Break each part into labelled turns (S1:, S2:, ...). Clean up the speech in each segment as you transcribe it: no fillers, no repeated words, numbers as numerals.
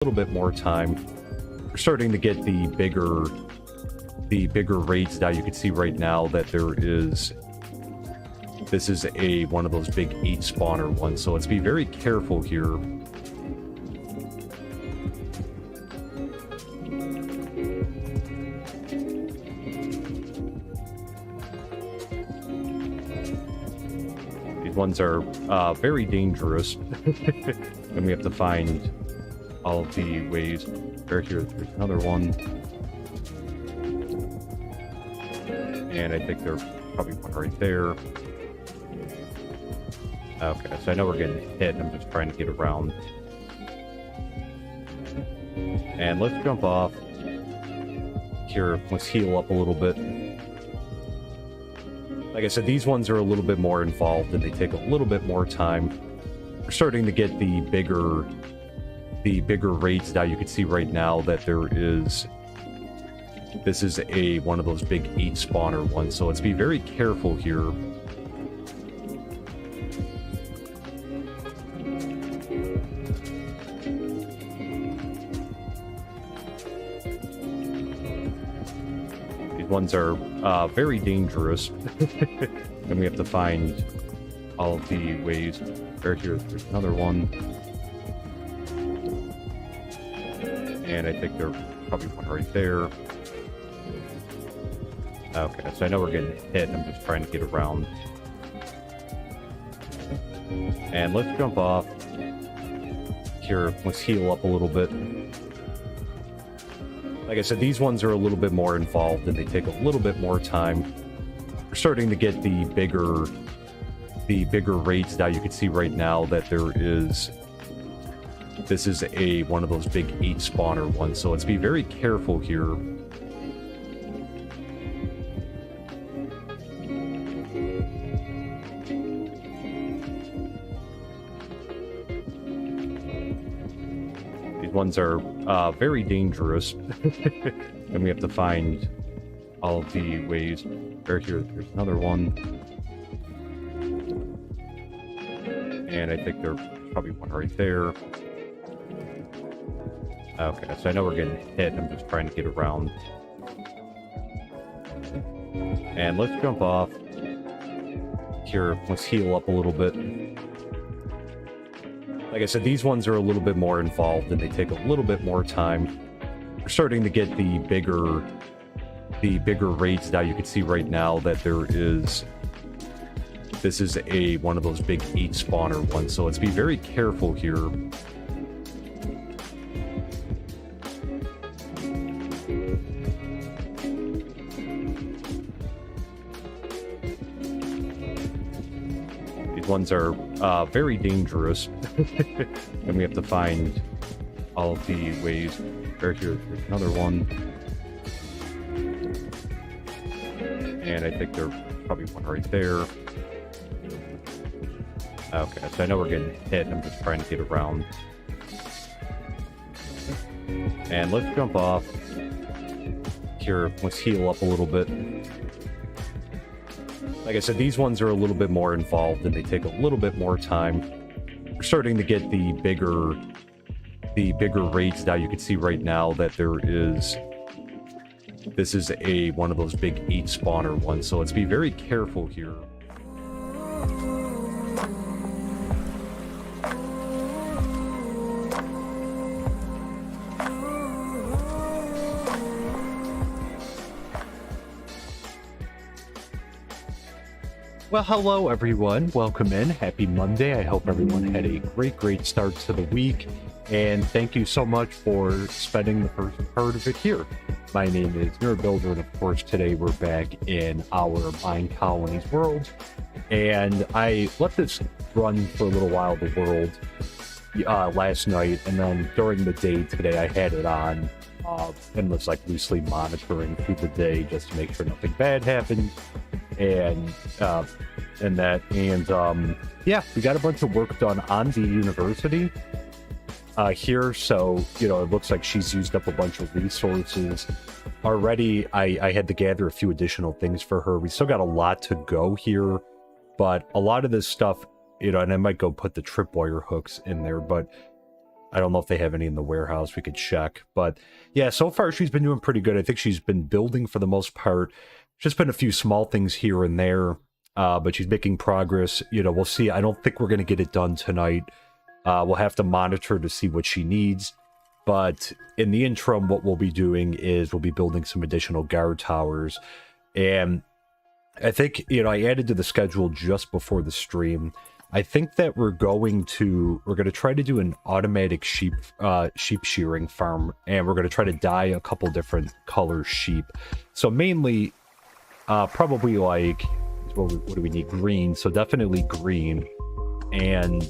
S1: little bit more time. We're starting to get the bigger raids now. You can see right now that this is one of those big 8 spawner ones, so let's be very careful here. These ones are very dangerous, and we have to find all of the ways. Right here, there's another one, and I think there's probably one right there. Okay, so I know we're getting hit. I'm just trying to get around. And let's jump off. Here, let's heal up a little bit. Like I said, these ones are a little bit more involved and they take a little bit more time. We're starting to get the bigger raids now. You can see right now that this is one of those big 8 spawner ones, so let's be very careful here. Ones are very dangerous, and we have to find all of the ways. Right here, there's another one, and I think there's probably one right there. Okay, so I know we're getting hit. I'm just trying to get around. And let's jump off. Here, let's heal up a little bit. Like I said, these ones are a little bit more involved and they take a little bit more time. We're starting to get the bigger raids now. You can see right now that this is one of those big 8 spawner ones, so let's be very careful here. Ones are very dangerous, and we have to find all of the ways. Right here, there's another one, and I think there's probably one right there. Okay, so I know we're getting hit. I'm just trying to get around. And let's jump off. Here, let's heal up a little bit. Like I said, these ones are a little bit more involved and they take a little bit more time. We're starting to get the bigger raids now. You can see right now that this is one of those big 8 spawner ones, so let's be very careful here. Ones are very dangerous, and we have to find all of the ways. Right here, there's another one, and I think there's probably one right there. Okay, so I know we're getting hit. I'm just trying to get around. And let's jump off. Here, let's heal up a little bit. Like I said, these ones are a little bit more involved and they take a little bit more time. We're starting to get the bigger raids now. You can see right now that this is one of those big 8 spawner ones, so let's be very careful here. Well, hello everyone. Welcome in. Happy Monday. I hope everyone had a great start to the week. And thank you so much for spending the first part of it here. My name is Builder, and of course today we're back in our MineColonies world. And I let this run for a little while, the world, last night. And then during the day today I had it on and was like loosely monitoring through the day just to make sure nothing bad happened. And yeah, we got a bunch of work done on the university here, so it looks like she's used up a bunch of resources already. I had to gather a few additional things for her. We still got a lot to go here, but a lot of this stuff, and I might go put the tripwire hooks in there, but I don't know if they have any in the warehouse. We could check. But yeah, so far she's been doing pretty good. I think she's been building for the most part. Just been a few small things here and there, but she's making progress. You know, we'll see. I don't think we're going to get it done tonight. We'll have to monitor to see what she needs. But in the interim, what we'll be doing is we'll be building some additional guard towers. And I think, you know, I added to the schedule just before the stream. I think that we're going to try to do an automatic sheep shearing farm, and we're going to try to dye a couple different color sheep. So mainly, probably like, what do we need? Green. So definitely green. And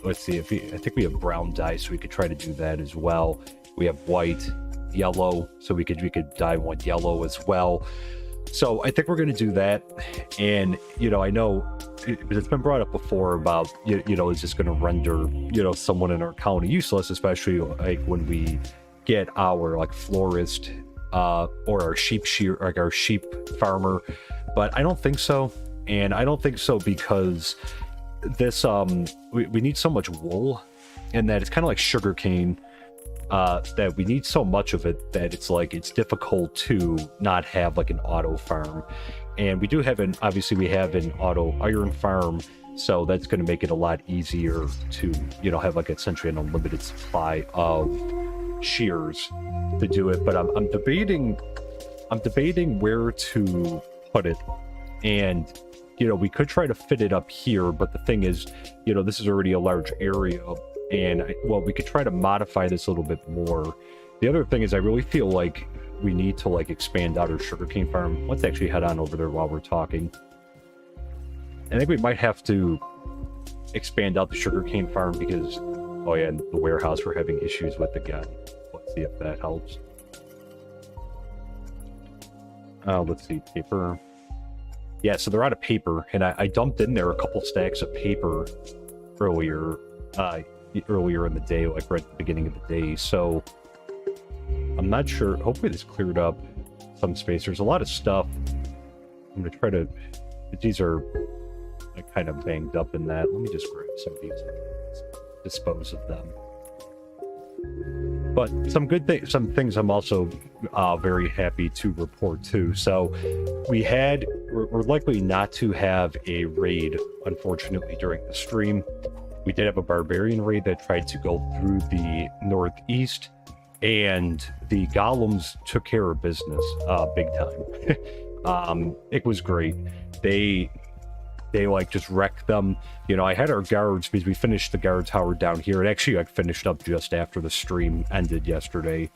S1: let's see, I think we have brown dye, so we could try to do that as well. We have white, yellow, so we could dye one yellow as well. So I think we're going to do that. And, you know, I know it's been brought up before about, you know, is this going to render, you know, someone in our county useless, especially like when we get our like florist or our sheep like our sheep farmer. But I don't think so. And I don't think so because this, we need so much wool, and that it's kind of like sugarcane. That we need so much of it that it's like it's difficult to not have like an auto farm. And we do have obviously we have an auto iron farm, so that's going to make it a lot easier to, you know, have like essentially an unlimited supply of shears to do it. But I'm debating where to put it. And, you know, we could try to fit it up here, but the thing is, you know, this is already a large area. And, well, we could try to modify this a little bit more. The other thing is I really feel like we need to, like, expand out our sugarcane farm. Let's actually head on over there while we're talking. I think we might have to expand out the sugarcane farm because, oh yeah, the warehouse we're having issues with again. Let's see if that helps. Let's see, paper. Yeah, so they're out of paper, and I dumped in there a couple stacks of paper earlier in the day, like right at the beginning of the day. So I'm not sure. Hopefully this cleared up some space. There's a lot of stuff. I'm gonna try to, these are like kind of banged up in that. Let me just grab some of these and dispose of them. But some good things, some things I'm also very happy to report too. So we're likely not to have a raid, unfortunately, during the stream. We did have a barbarian raid that tried to go through the northeast, and the golems took care of business big time. It was great. They like just wrecked them. You know, I had our guards, because we finished the guard tower down here. It actually like finished up just after the stream ended yesterday.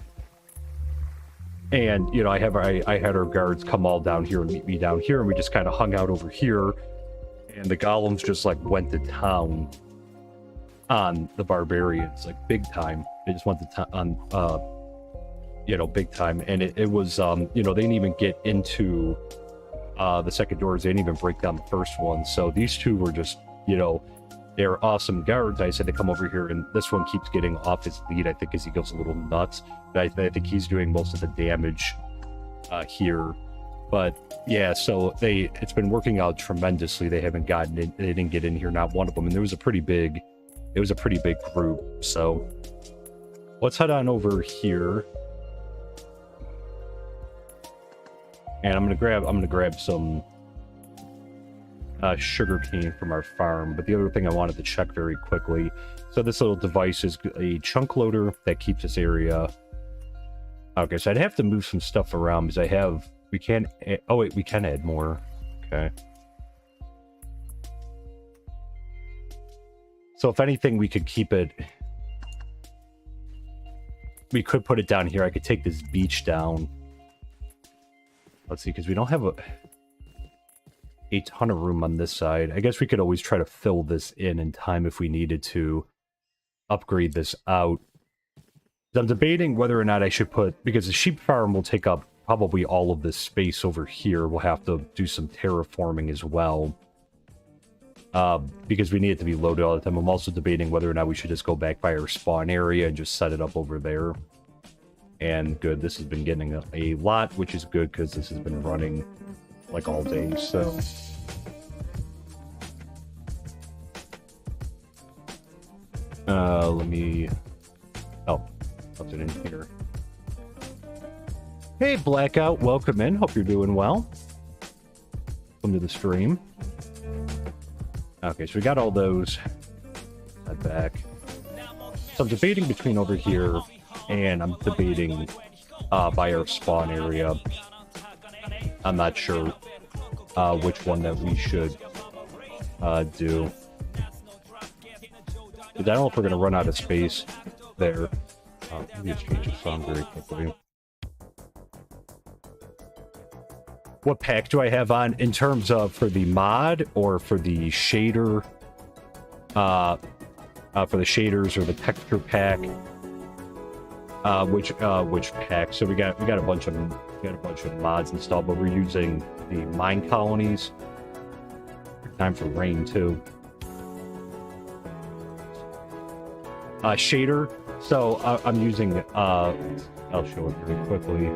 S1: And, you know, I had our guards come all down here and meet me down here, and we just kind of hung out over here. And the golems just like went to town on the barbarians, like big time. They just went to on you know, big time. And it was you know, they didn't even get into the second doors. They didn't even break down the first one. So these two were just, you know, they're awesome guards. I said to come over here, and this one keeps getting off his lead, I think, as he goes a little nuts. But I think he's doing most of the damage here. But yeah, so it's been working out tremendously. They haven't gotten in, they didn't get in here, not one of them. And it was a pretty big group. So let's head on over here. And I'm gonna grab some sugar cane from our farm. But the other thing I wanted to check very quickly, so this little device is a chunk loader that keeps this area. Okay, so I'd have to move some stuff around because we can add more. Okay. So if anything, we could keep it, we could put it down here. I could take this beach down. Let's see, because we don't have a ton of room on this side. I guess we could always try to fill this in time if we needed to upgrade this out. I'm debating whether or not I should put, because the sheep farm will take up probably all of this space over here. We'll have to do some terraforming as well. Because we need it to be loaded all the time. I'm also debating whether or not we should just go back by our spawn area and just set it up over there. And good, this has been getting a lot, which is good because this has been running like all day. So Let me... Oh, something in here. Hey, Blackout, welcome in. Hope you're doing well. Welcome to the stream. Okay, so we got all those. Head back. So I'm debating between over here, and I'm debating by our spawn area. I'm not sure which one that we should do. I don't know if we're going to run out of space there. Let me just change the song very quickly. What pack do I have on in terms of for the mod or for the shader? For the shaders or the texture pack? Which pack? So we got a bunch of mods installed, but we're using the MineColonies. Time for rain too. Shader. So I'm using. I'll show it very quickly.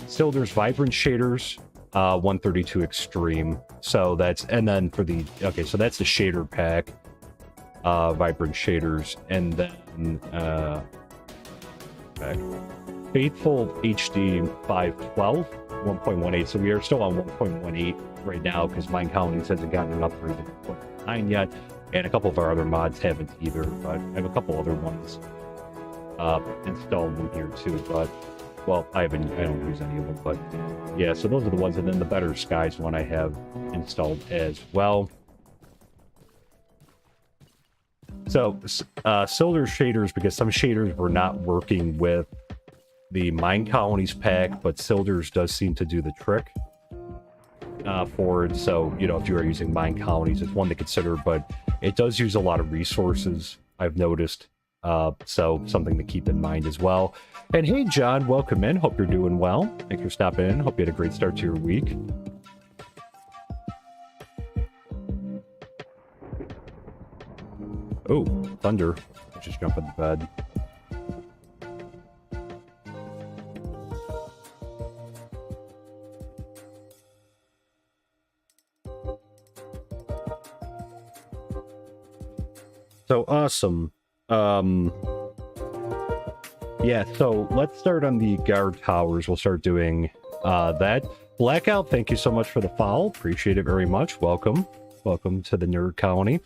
S1: Still, there's vibrant shaders, 132 extreme. So that's, and then for the, okay, so that's the shader pack, vibrant shaders, and then back. Faithful HD 512, 1.18. So we are still on 1.18 right now because MineColonies hasn't gotten an upgrade to 1.9 yet, and a couple of our other mods haven't either. But I have a couple other ones installed in here too, but. Well, I don't use any of them, but yeah, so those are the ones, and then the Better Skies one I have installed as well. So, Silver shaders, because some shaders were not working with the MineColonies pack, but Silders does seem to do the trick for it. So, you know, if you are using MineColonies, it's one to consider, but it does use a lot of resources, I've noticed. So something to keep in mind as well. And hey, John, welcome in. Hope you're doing well. Thanks for stopping in. Hope you had a great start to your week. Oh, thunder. Let's just jump in the bed. So awesome. Yeah, so let's start on the guard towers. We'll start doing that. Blackout, thank you so much for the follow. Appreciate it very much. Welcome. Welcome to the Nerd Colony.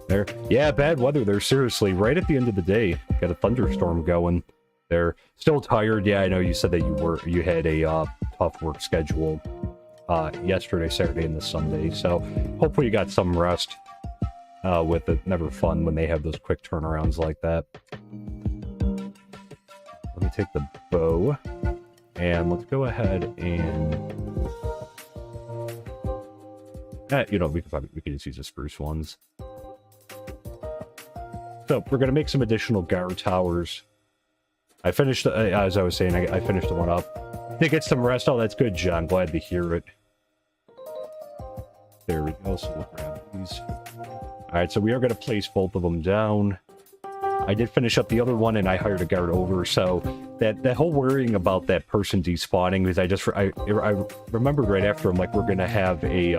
S1: There. Yeah, bad weather there, seriously. Right at the end of the day. Got a thunderstorm going there. Still tired. Yeah, I know you said that you had a tough work schedule yesterday, Saturday, and this Sunday. So hopefully you got some rest. With it. Never fun when they have those quick turnarounds like that. Let me take the bow, and let's go ahead and... you know, we can just use the spruce ones. So, we're going to make some additional guard towers. I finished, as I was saying, I finished the one up. Did get some rest. Oh, that's good, John. Glad to hear it. There we go. So we'll grab these. Alright, so we are going to place both of them down. I did finish up the other one, and I hired a guard over, so that whole worrying about that person despawning, because I remembered right after, I'm like, we're going to have an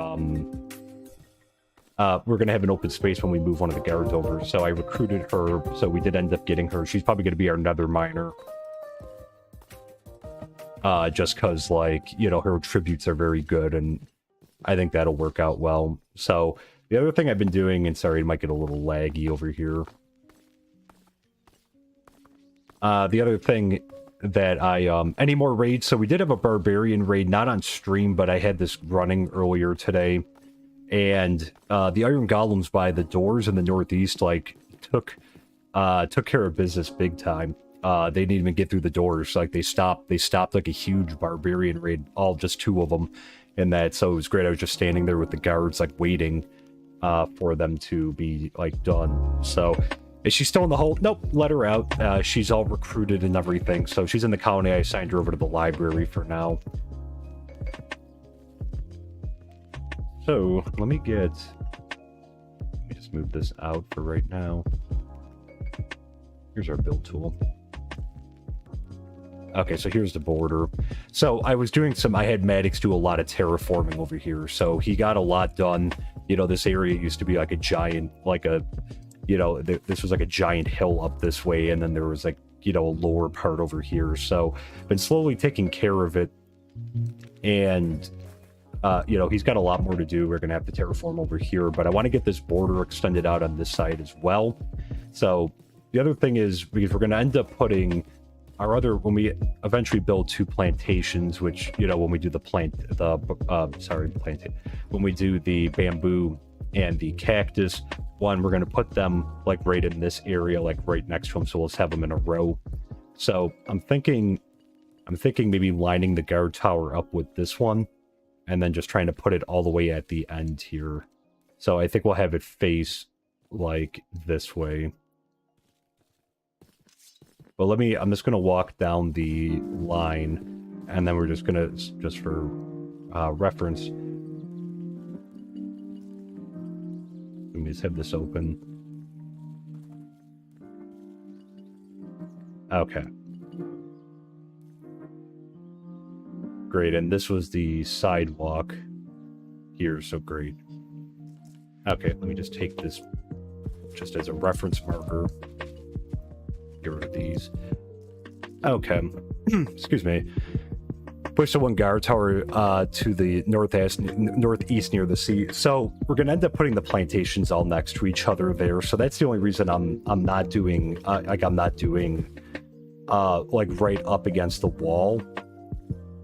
S1: open space when we move one of the guards over, so I recruited her, so we did end up getting her. She's probably going to be our nether miner. Just because, like, you know, her tributes are very good, and I think that'll work out well. So... the other thing I've been doing, and sorry, it might get a little laggy over here. The other thing that any more raids, so we did have a barbarian raid, not on stream, but I had this running earlier today. And the iron golems by the doors in the northeast, like, took care of business big time. They didn't even get through the doors. Like, they stopped like a huge barbarian raid, all just two of them in that. So it was great. I was just standing there with the guards, like, waiting for them to be, like, done. So, is she still in the hole? Nope, let her out. She's all recruited and everything, so she's in the colony. I assigned her over to the library for now. So, let me just move this out for right now. Here's our build tool. Okay, so here's the border. So I was doing I had Maddox do a lot of terraforming over here, so he got a lot done you know, this area used to be like a giant, like a, you know, this was like a giant hill up this way, and then there was like, you know, a lower part over here. So been slowly taking care of it, and you know, he's got a lot more to do. We're gonna have to terraform over here, but I want to get this border extended out on this side as well. So the other thing is, because we're gonna end up putting our other, when we eventually build 2 plantations, which, you know, when we do the when we do the bamboo and the cactus one, we're going to put them like right in this area, like right next to them, so we'll just have them in a row. So I'm thinking maybe lining the guard tower up with this one, and then just trying to put it all the way at the end here. So I think we'll have it face like this way. But I'm just going to walk down the line, and then we're just going to, just for reference, let me just have this open. Okay. Great, and this was the sidewalk here, so great. Okay, let me just take this just as a reference marker. Get rid of these. Okay. Excuse me. Push the 1 guard tower to the northeast near the sea. So we're gonna end up putting the plantations all next to each other there. So that's the only reason I'm not doing like right up against the wall.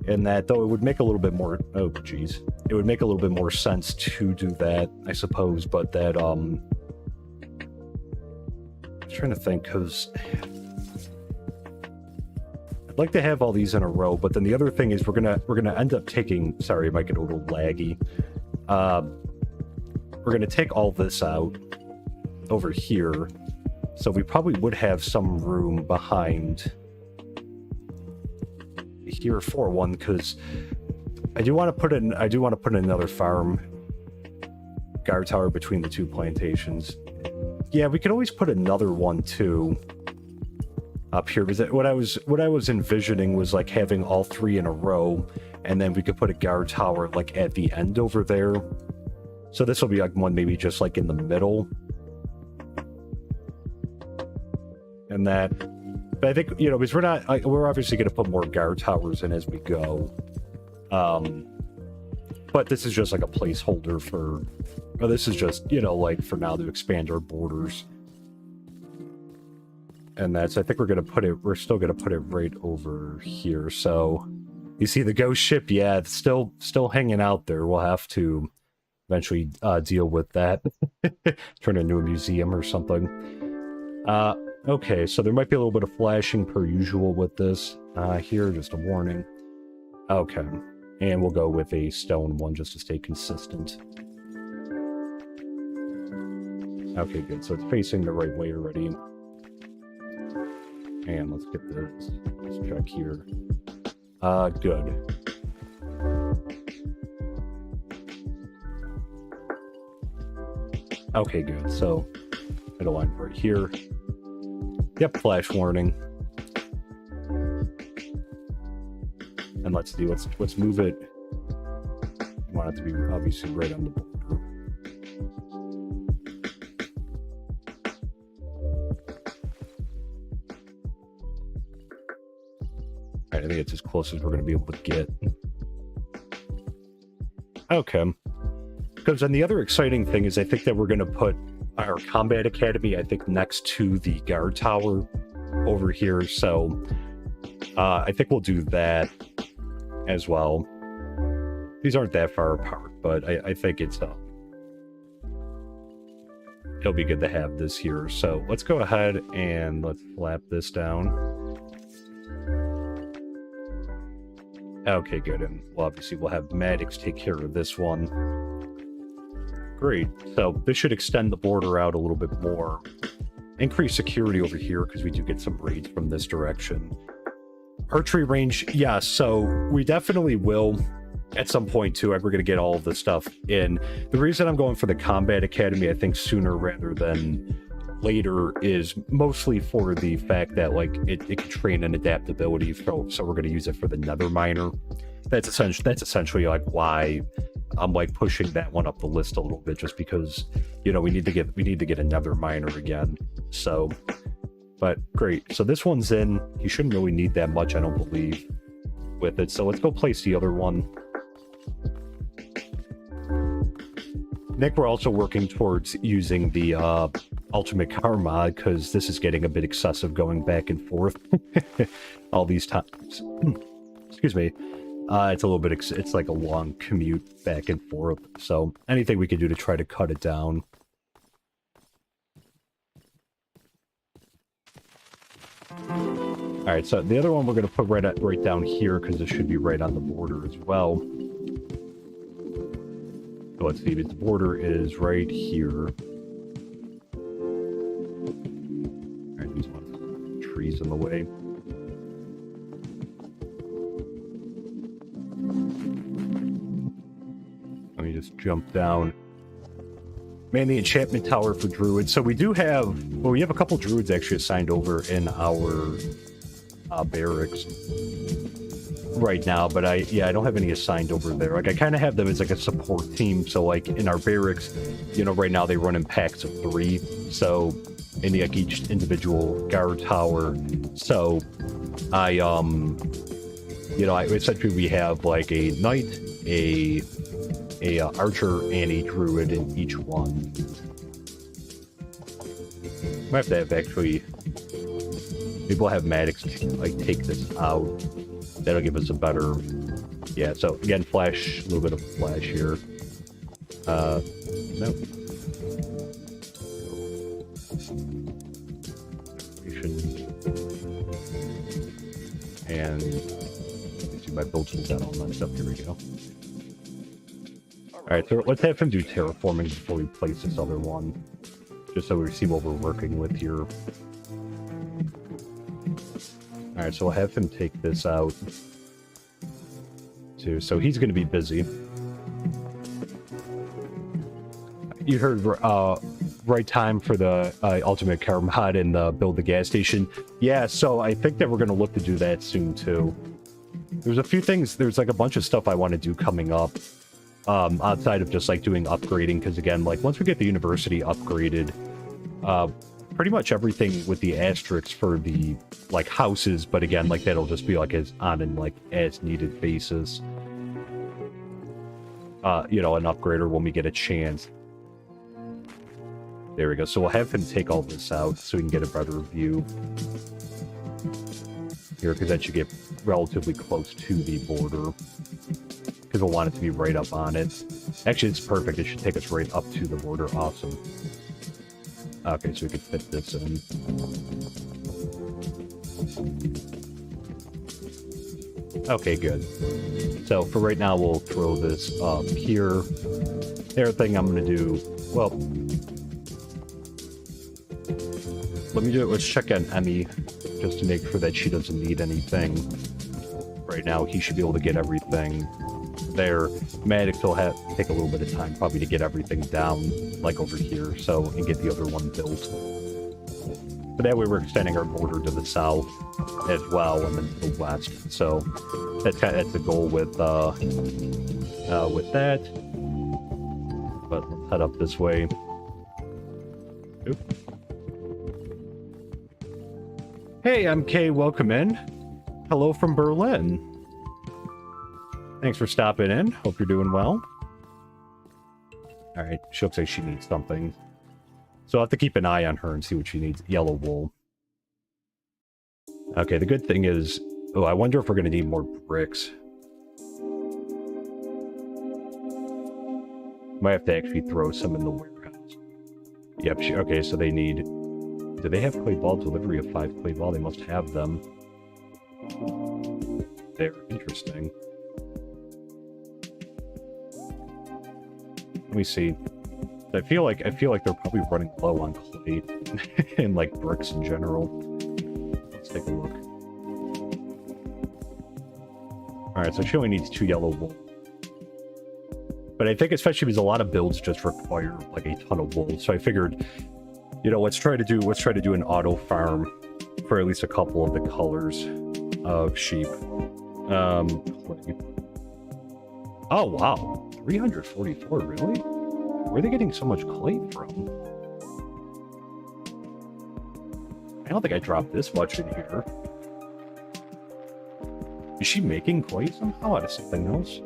S1: And that, though, it would make a little bit more, oh geez, it would make a little bit more sense to do that, I suppose. But that I'm trying to think, because I'd like to have all these in a row, but then the other thing is we're gonna end up taking, sorry, it might get a little laggy. We're gonna take all this out over here, so we probably would have some room behind here for one, because I do want to put in another farm guard tower between the 2 plantations. Yeah, we could always put another one too up here, because what I was envisioning was like having all 3 in a row, and then we could put a guard tower like at the end over there. So this will be like one maybe just like in the middle, and that. But I think, you know, because we're obviously going to put more guard towers in as we go. But this is just like a placeholder for, or this is just, you know, like for now to expand our borders. And that's, I think we're still going to put it right over here. So you see the ghost ship? Yeah, it's still hanging out there. We'll have to eventually deal with that. Turn it into a museum or something. Okay, so there might be a little bit of flashing per usual with this. Here, just a warning. Okay, and we'll go with a stone one just to stay consistent. Okay, good. So it's facing the right way already. And let's get this. Let's check here. Good. Okay, good. So middle line right here. Yep, flash warning. And let's move it. We want it to be obviously right on the border. Alright, I think it's as close as we're going to be able to get. Okay. Because then the other exciting thing is I think that we're going to put our combat academy, I think, next to the guard tower over here. So I think we'll do that as well. These aren't that far apart, but I think it'll be good to have this here. So let's go ahead and let's flap this down. Okay, good. And obviously we'll have Maddox take care of this one. Great. So this should extend the border out a little bit more. Increase security over here because we do get some raids from this direction. Archery range, yeah, so we definitely will at some point too. We're going to get all of this stuff in. The reason I'm going for the Combat Academy, I think, sooner rather than later is mostly for the fact that like it can train an adaptability. So we're going to use it for the Nether Miner. That's essentially like why I'm like pushing that one up the list a little bit just because, you know, we need to get another miner again. So, but great. So this one's in. You shouldn't really need that much, I don't believe, with it. So let's go place the other one. Nick, we're also working towards using the ultimate car mod because this is getting a bit excessive going back and forth all these times. Excuse me. It's a little bit, it's like a long commute back and forth. So anything we can do to try to cut it down. All right, so the other one we're going to put right down here because it should be right on the border as well. So let's see, the border is right here. All right, these ones, trees in the way. Let me just jump down. Man, the enchantment tower for druids. So we do have, well, we have a couple druids actually assigned over in our barracks right now, but I don't have any assigned over there. Like I kind of have them as like a support team. So like in our barracks, you know, right now they run in packs of 3. So in like each individual guard tower. So I you know, essentially we have like a knight, a archer, and a druid in each one. Might have to have actually, maybe we'll have Maddox like take this out. That'll give us a better, yeah. So again, flash, a little bit of flash here. No. And let's see, my build tools got all messed up. Here we go. All right, so let's have him do terraforming before we place this other one, just so we see what we're working with here. All right, so we'll have him take this out too. So he's going to be busy. You heard right time for the ultimate car mod and build the gas station. Yeah, so I think that we're going to look to do that soon too. There's a few things. There's like a bunch of stuff I want to do coming up. Outside of just like doing upgrading, because again, like once we get the university upgraded, pretty much everything with the asterisks for the like houses, but again, like that'll just be like as on an like as needed basis. You know, an upgrader when we get a chance. There we go. So we'll have him take all this out so we can get a better view here, because that should get relatively close to the border. Because we'll want it to be right up on it. Actually, it's perfect. It should take us right up to the border. Awesome. Okay, so we can fit this in. Okay, good. So for right now, we'll throw this up here. The other thing I'm going to do, well, let me do it. Let's check on Emmy just to make sure that she doesn't need anything. Right now, he should be able to get everything there. Maddox will have take a little bit of time probably to get everything down, like over here, so and get the other one built. But that way we're extending our border to the south as well, and then to the west. So that's the goal with that. But let's head up this way. Oop. Hey, I'm Kay. Welcome in. Hello from Berlin. Thanks for stopping in. Hope you're doing well. All right, she looks like she needs something. So I'll have to keep an eye on her and see what she needs. Yellow wool. Okay, the good thing is... Oh, I wonder if we're going to need more bricks. Might have to actually throw some in the warehouse. Yep, okay, so they need... Do they have clay ball delivery of 5 clay ball? They must have them. They're interesting. Let me see. I feel like they're probably running low on clay and like bricks in general. Let's take a look. All right, so she only needs 2 yellow wool. But I think especially because a lot of builds just require like a ton of wool, so I figured, you know, let's try to do an auto farm for at least a couple of the colors of sheep. Clay. Oh, wow. 344, really? Where are they getting so much clay from? I don't think I dropped this much in here. Is she making clay somehow out of something else?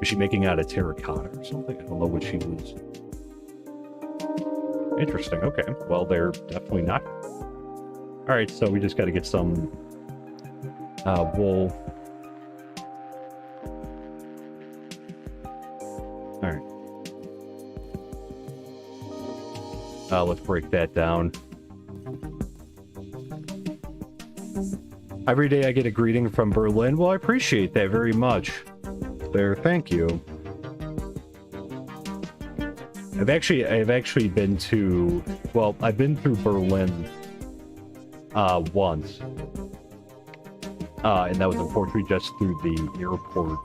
S1: Is she making out of terracotta or something? I don't know what she was. Interesting. Okay. Well, they're definitely not. Alright, so we just got to get some wool. Alright. Let's break that down. Every day I get a greeting from Berlin. Well, I appreciate that very much. There, thank you. I've actually been to, well, I've been through Berlin once. And that was unfortunately just through the airport.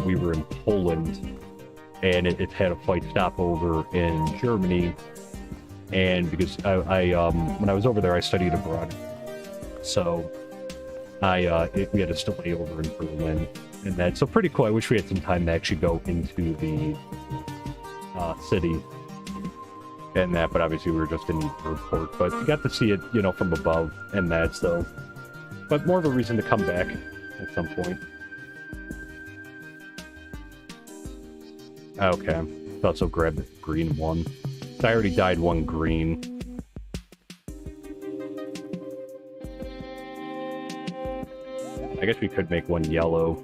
S1: We were in Poland, and it had a flight stopover in Germany. And because when I was over there, I studied abroad. So we had a stay over in Berlin, and that's so pretty cool. I wish we had some time to actually go into the city and that, but obviously we were just in the airport. But you got to see it, you know, from above and that, so. But more of a reason to come back at some point. Okay, let's also grab the green one. I already dyed one green. I guess we could make one yellow.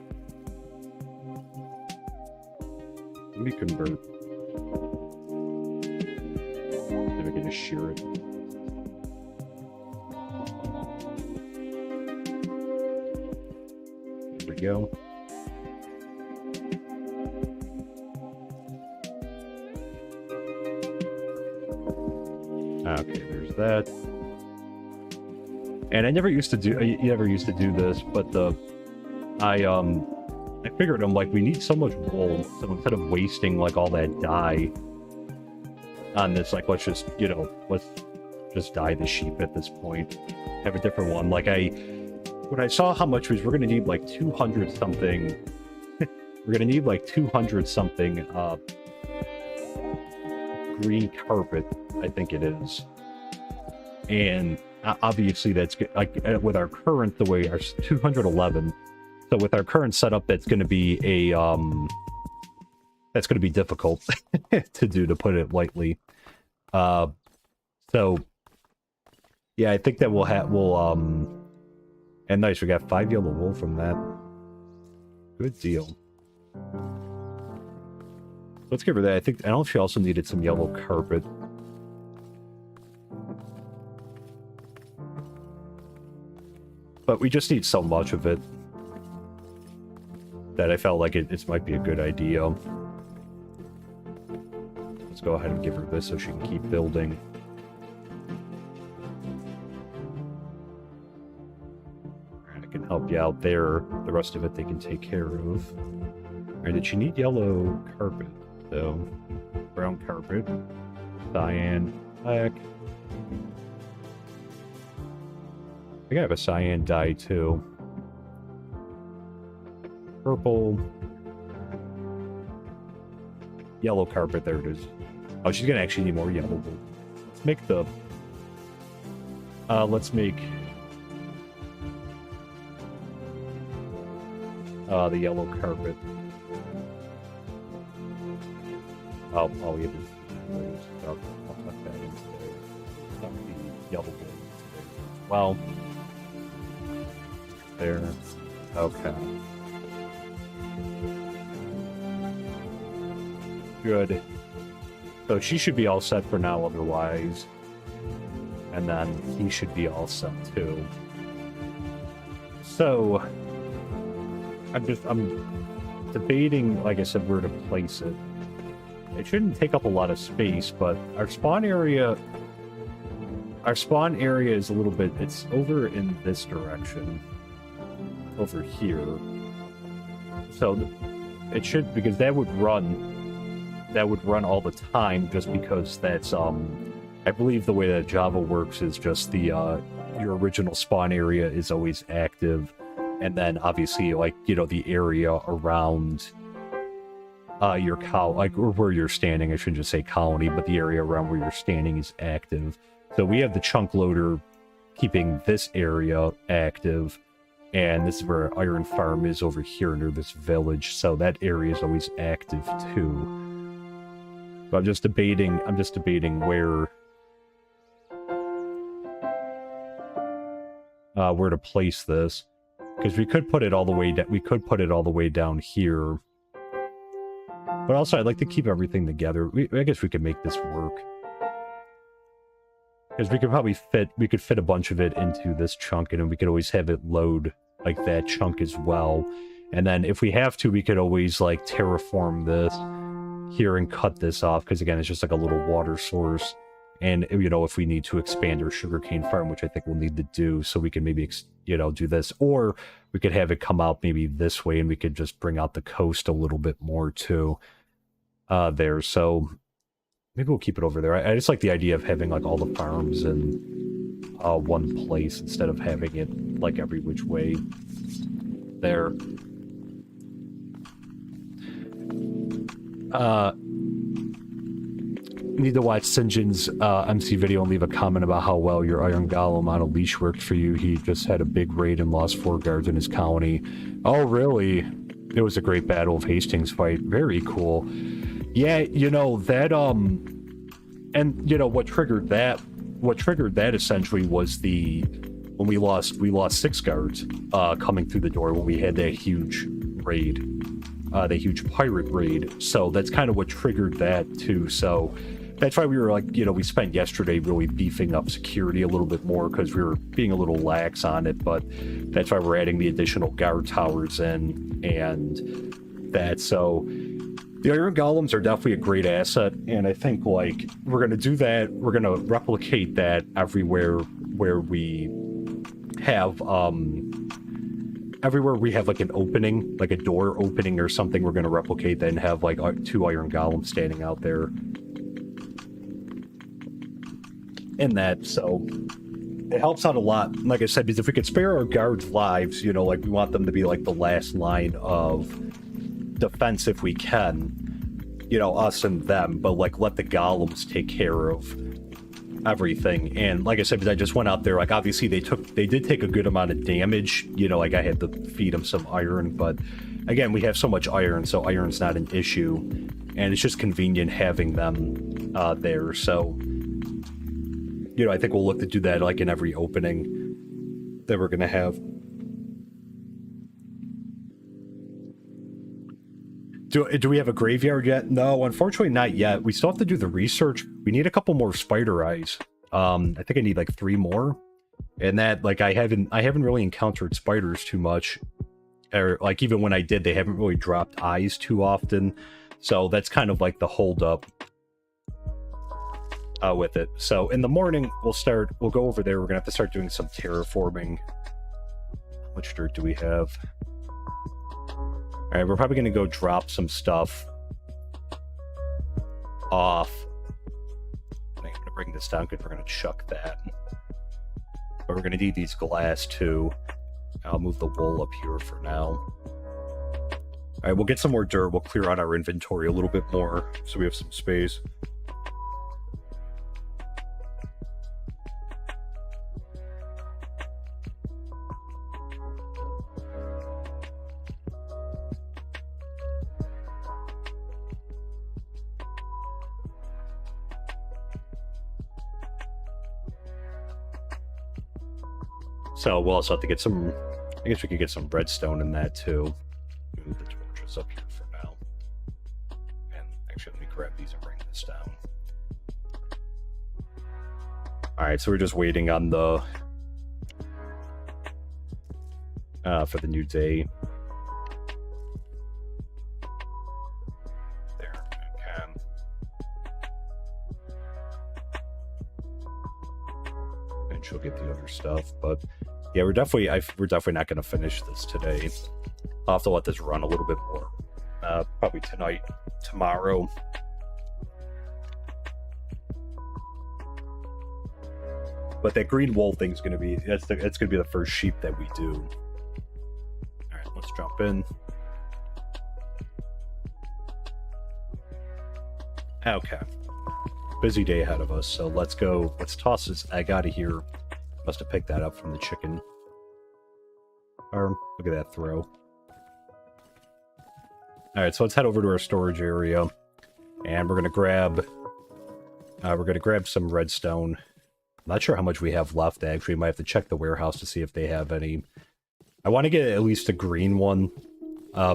S1: Let me convert. Then we can just shear it. There we go. Okay, there's that. And I never used to do this, but I figured I'm like, we need so much wool, so instead of wasting like all that dye on this, like let's just dye the sheep at this point. Have a different one. Like when I saw how much we're gonna need like 200 something. We're gonna need like 200 something green carpet, I think it is. And obviously that's good. Like with our current, the way our 211. So with our current setup, that's going to be that's going to be difficult to do, to put it lightly. So yeah, I think that and nice, we got 5 yellow wool from that. Good deal. Let's give her that. I don't know if she also needed some yellow carpet. But we just need so much of it that I felt like it might be a good idea. Let's go ahead and give her this so she can keep building. I can help you out there. The rest of it they can take care of. Alright, did she need yellow carpet? So, brown carpet, cyan, black. I think I have a cyan dye too. Purple. Yellow carpet, there it is. Oh, she's gonna actually need more yellow. Let's make the... the yellow carpet. Oh, we have this stuff. I'll tuck that in today. Tuck the yellow wool today. Well, there. Okay. Good. So she should be all set for now otherwise. And then he should be all set too. So I'm debating, like I said, where to place it. It shouldn't take up a lot of space, but our spawn area is a little bit, it's over in this direction. Over here. So it should, because that would run all the time, just because that's I believe the way that Java works is just the your original spawn area is always active, and then obviously, like, you know, the area around your like where you're standing. I shouldn't just say colony, but the area around where you're standing is active. So we have the chunk loader keeping this area active, and this is where Iron Farm is over here near this village. So that area is always active too. But I'm just debating where to place this, because we could put it all the way down. We could put it all the way down here. But also, I'd like to keep everything together. I guess we could make this work. Because we could probably fit a bunch of it into this chunk, and then we could always have it load like that chunk as well. And then if we have to, we could always like terraform this here and cut this off, because again, it's just like a little water source. And, you know, if we need to expand our sugarcane farm, which I think we'll need to do, so we can maybe, you know, do this. Or we could have it come out maybe this way, and we could just bring out the coast a little bit more too. There, so maybe we'll keep it over there. I just like the idea of having like all the farms in one place instead of having it like every which way there. Need to watch Sinjin's MC video and leave a comment about how well your Iron Golem on a leash worked for you. He just had a big raid and lost 4 guards in his colony. Oh, really? It was a great Battle of Hastings fight. Very cool. Yeah, you know, that, and, you know, what triggered that essentially was when we lost 6 guards, coming through the door when we had that huge raid, the huge pirate raid. So that's kind of what triggered that too. So that's why we were like, you know, we spent yesterday really beefing up security a little bit more, because we were being a little lax on it, but that's why we're adding the additional guard towers in, and that, so the Iron Golems are definitely a great asset, and I think, like, we're going to do that. We're going to replicate that everywhere where we have, like, an opening, like a door opening or something. We're going to replicate that and have, like, 2 Iron Golems standing out there. And that, so it helps out a lot, like I said, because if we could spare our guards' lives, you know, like, we want them to be, like, the last line of defense if we can, you know, us and them, but like let the golems take care of everything. And like I said, because I just went out there, like obviously they did take a good amount of damage, you know, like I had to feed them some iron, but again, we have so much iron, so iron's not an issue, and it's just convenient having them there. So, you know, I think we'll look to do that like in every opening that we're gonna have. Do we have a graveyard yet? No, unfortunately not yet. We still have to do the research. We need a couple more spider eyes. I think I need like 3 more. And that, like, I haven't really encountered spiders too much. Or like even when I did, they haven't really dropped eyes too often. So that's kind of like the holdup with it. So in the morning, we'll go over there. We're gonna have to start doing some terraforming. How much dirt do we have? Alright, we're probably going to go drop some stuff off. I'm going to bring this down because we're going to chuck that. But we're going to need these glass too. I'll move the wool up here for now. Alright, we'll get some more dirt. We'll clear out our inventory a little bit more so we have some space. So we'll also have to get some, I guess we could get some redstone in that too. Move the torches up here for now. And actually, let me grab these and bring this down. Alright, so we're just waiting on the, for the new day. There, okay. And she'll get the other stuff, but yeah, we're definitely not going to finish this today. I'll have to let this run a little bit more. Probably tonight, tomorrow. But that green wool thing's going to be, it's going to be the first sheep that we do. All right, let's jump in. Okay. Busy day ahead of us, so let's go. Let's toss this egg out of here. Must have picked that up from the chicken farm. Look at that throw. Alright, so let's head over to our storage area. And we're gonna grab some redstone. I'm not sure how much we have left, actually. We might have to check the warehouse to see if they have any. I want to get at least a green one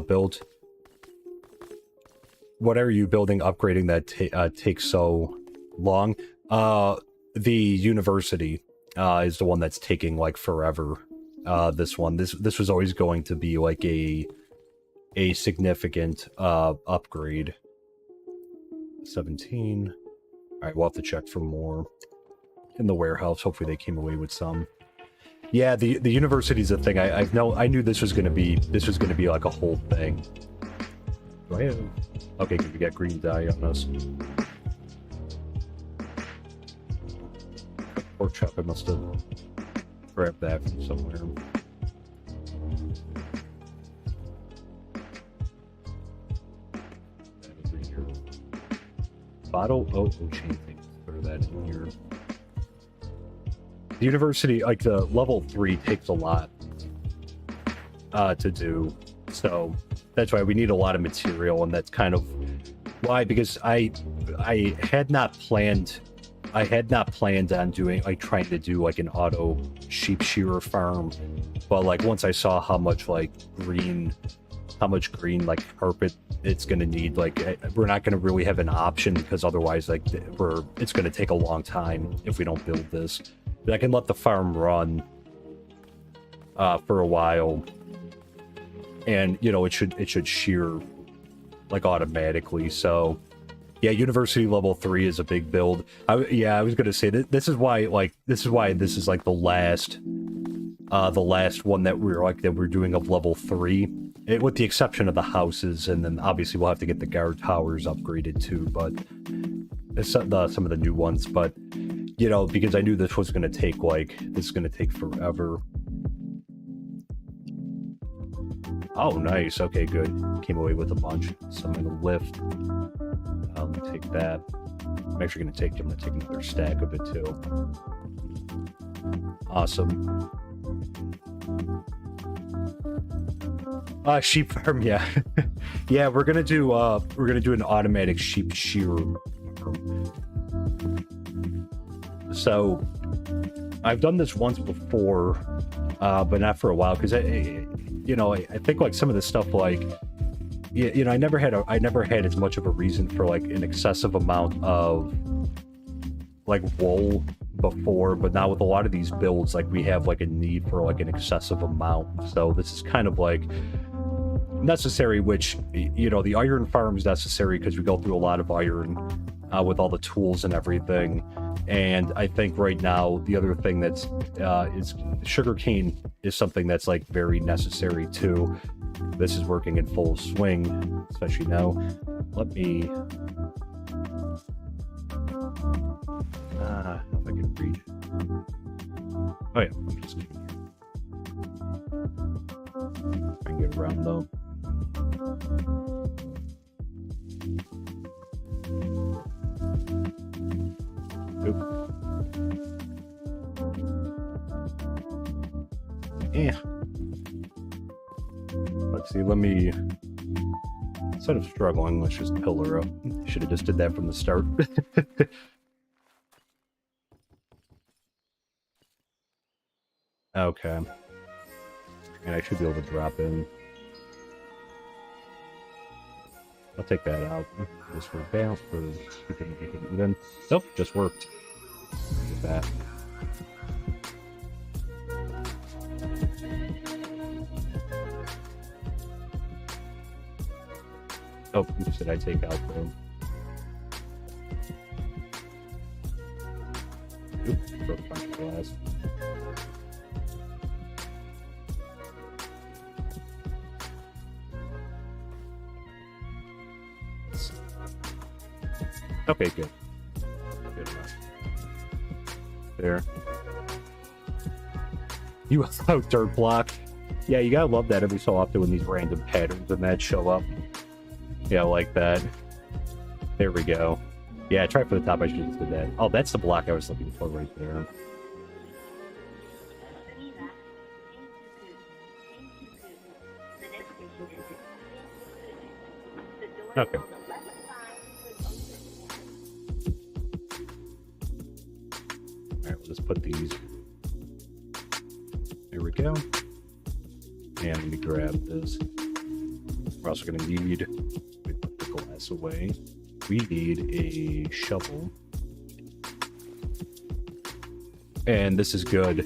S1: built. What are you building, upgrading that takes so long? The university is the one that's taking, like, forever. This one. This was always going to be, like, a significant upgrade. 17. Alright, we'll have to check for more in the warehouse. Hopefully they came away with some. Yeah, the university's a thing. I knew this was gonna be like a whole thing. Do I have... Okay, we got green dye on us. Pork chop, I must have grabbed that from somewhere. Bottle chain thing. Throw that in here. The university, like the level 3, takes a lot to do, so that's why we need a lot of material, and that's kind of why. Because I had not planned on doing, like, trying to do like an auto sheep shearer farm, but like once I saw how much green like carpet it's gonna need, like we're not gonna really have an option, because otherwise it's gonna take a long time if we don't build this. But I can let the farm run for a while, and it should shear like automatically. So yeah, university level 3 is a big build. I was gonna say that this is why this is like the last one that we're doing of level 3. With the exception of the houses, and then obviously we'll have to get the guard towers upgraded too, but some of the new ones. But because I knew this was going to take forever. Oh, nice. Okay, good. Came away with a bunch. So I'm going to lift. Let me take that. I'm actually going to take another stack of it too. Awesome. Sheep farm, yeah. Yeah, we're gonna do an automatic sheep shearer. So I've done this once before, but not for a while, because I think like some of the stuff, like I never had as much of a reason for like an excessive amount of like wool before, but now with a lot of these builds, like we have like a need for like an excessive amount. So this is kind of like necessary, which the iron farm is necessary because we go through a lot of iron with all the tools and everything. And I think right now the other thing that's is sugarcane is something that's like very necessary too. This is working in full swing, especially now. Let me if I can read. Oh yeah, I'm just kidding. I can get around though. Oop. Yeah. Let's see, instead of struggling, let's just pillar up. Should have just did that from the start. Okay. And I should be able to drop in. I'll take that out. Just for balance, for keeping it even. Nope, just worked. Look at that. Oh, which did I take out from? Oops, broke a bunch of glass. Okay, good. Good enough. There. UFO dirt block. Yeah, you gotta love that every so often when these random patterns and that show up. Yeah, like that. There we go. Yeah, try for the top. I should have did that. Oh, that's the block I was looking for right there. Okay. Alright, we'll just put these. There we go. And let me grab this. We're also going to need, we put the glass away. We need a shovel. And this is good.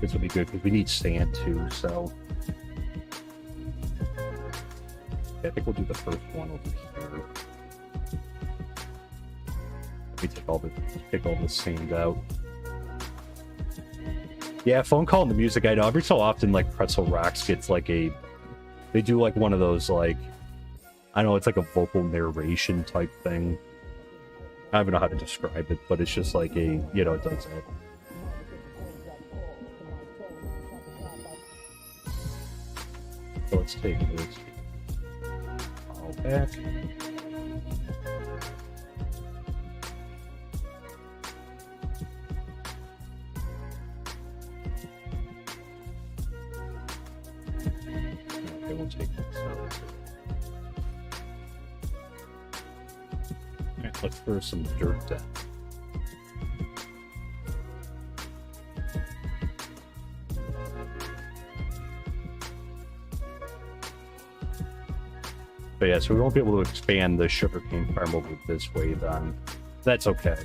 S1: This will be good because we need sand too, so. I think we'll do the first one over here. Let me take all this sand out. Yeah, phone call and the music, I know every so often like Pretzel Rocks gets like they do like one of those like, I know it's like a vocal narration type thing. I don't even know how to describe it, but it's just like it does that. So let's take this all back. Okay, we'll take this out. Alright, let's throw some dirt down. But yeah, so we won't be able to expand the sugarcane farm over this way then. That's okay.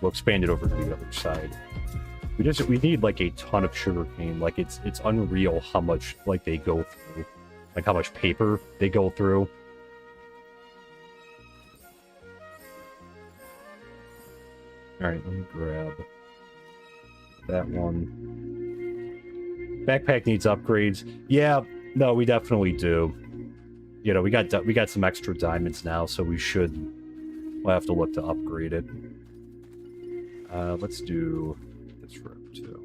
S1: We'll expand it over to the other side. We need like a ton of sugarcane. Like it's unreal how much like they go through. Like how much paper they go through. Alright, let me grab that one. Backpack needs upgrades. Yeah, no, we definitely do. You know, we got some extra diamonds now, so we'll have to look to upgrade it. Let's do this room too.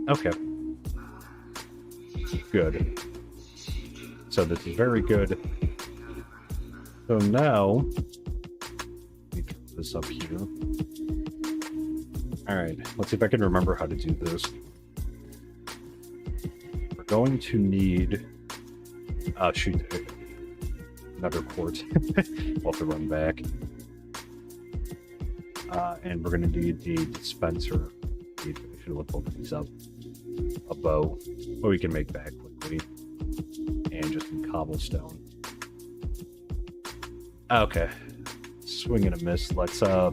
S1: Okay. Good. So this is very good. So now, let me put this up here. Alright, let's see if I can remember how to do this. We're going to need... shoot. Another quartz. We'll have to run back. And we're going to need a dispenser. I should have looked both of these up. A bow. What we can make back quickly. And just some cobblestone. Okay. Swing and a miss. Let's, let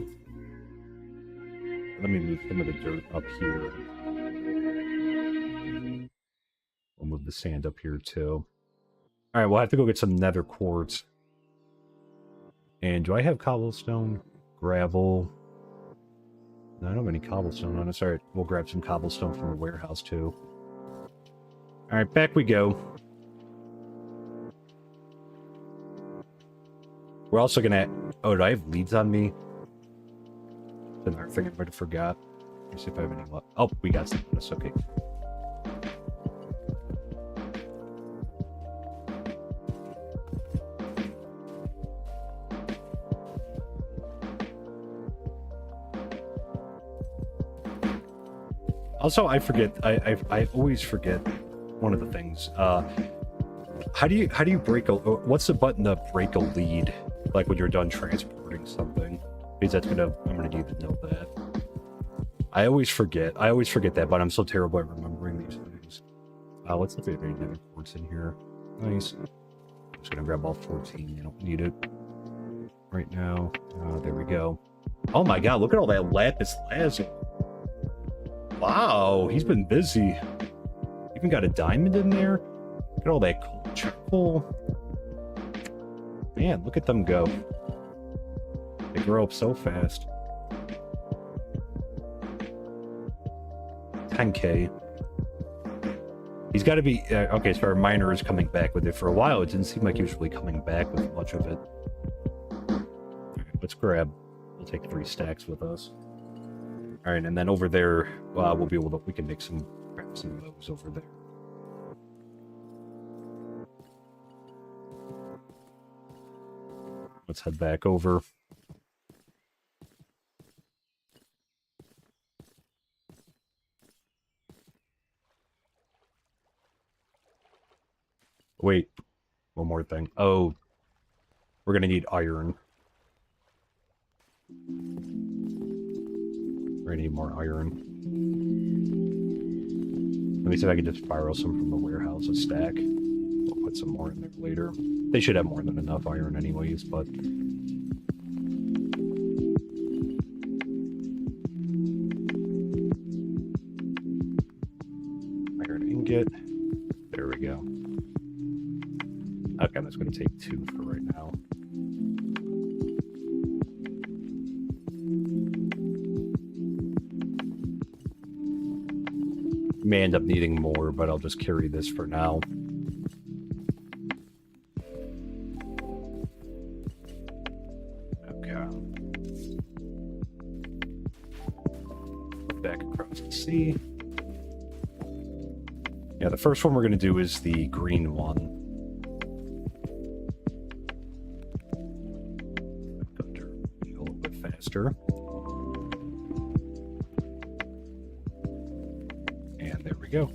S1: me move some of the dirt up here. We'll move the sand up here too. Alright, we'll have to go get some nether quartz. And do I have cobblestone? Gravel. No, I don't have any cobblestone on us. Alright, we'll grab some cobblestone from the warehouse too. Alright, back we go. We're also gonna... Oh, do I have leads on me? That's another thing I might have forgot. Let me see if I have any left. Oh, we got some. That's okay. Also, I forget. I always forget one of the things. How do you break a? What's the button to break a lead? Like when you're done transporting something, because I'm gonna need to know that. I always forget that, but I'm so terrible at remembering these things. Let's look at any nether quartz in here. Nice. I'm just gonna grab all 14. You don't need it right now. There we go. Oh my god! Look at all that lapis lazuli. Wow, he's been busy. Even got a diamond in there. Look at all that cool charcoal. Man, look at them go. They grow up so fast. 10k. He's got to be... okay, so our miner is coming back with it. For a while, it didn't seem like he was really coming back with much of it. Alright, let's grab... We'll take 3 stacks with us. Alright, and then over there, we'll be able to... We can make some bows over there. Let's head back over. Wait, one more thing. Oh, we're gonna need iron. We're gonna need more iron. Let me see if I can just borrow some from the warehouse, a stack. We'll put some more in there later. They should have more than enough iron anyways, but... Iron ingot. There we go. Okay, that's going to take 2 for right now. May end up needing more, but I'll just carry this for now. Okay. Back across the sea. Yeah, the first one we're going to do is the green one. Go a little bit faster. And there we go.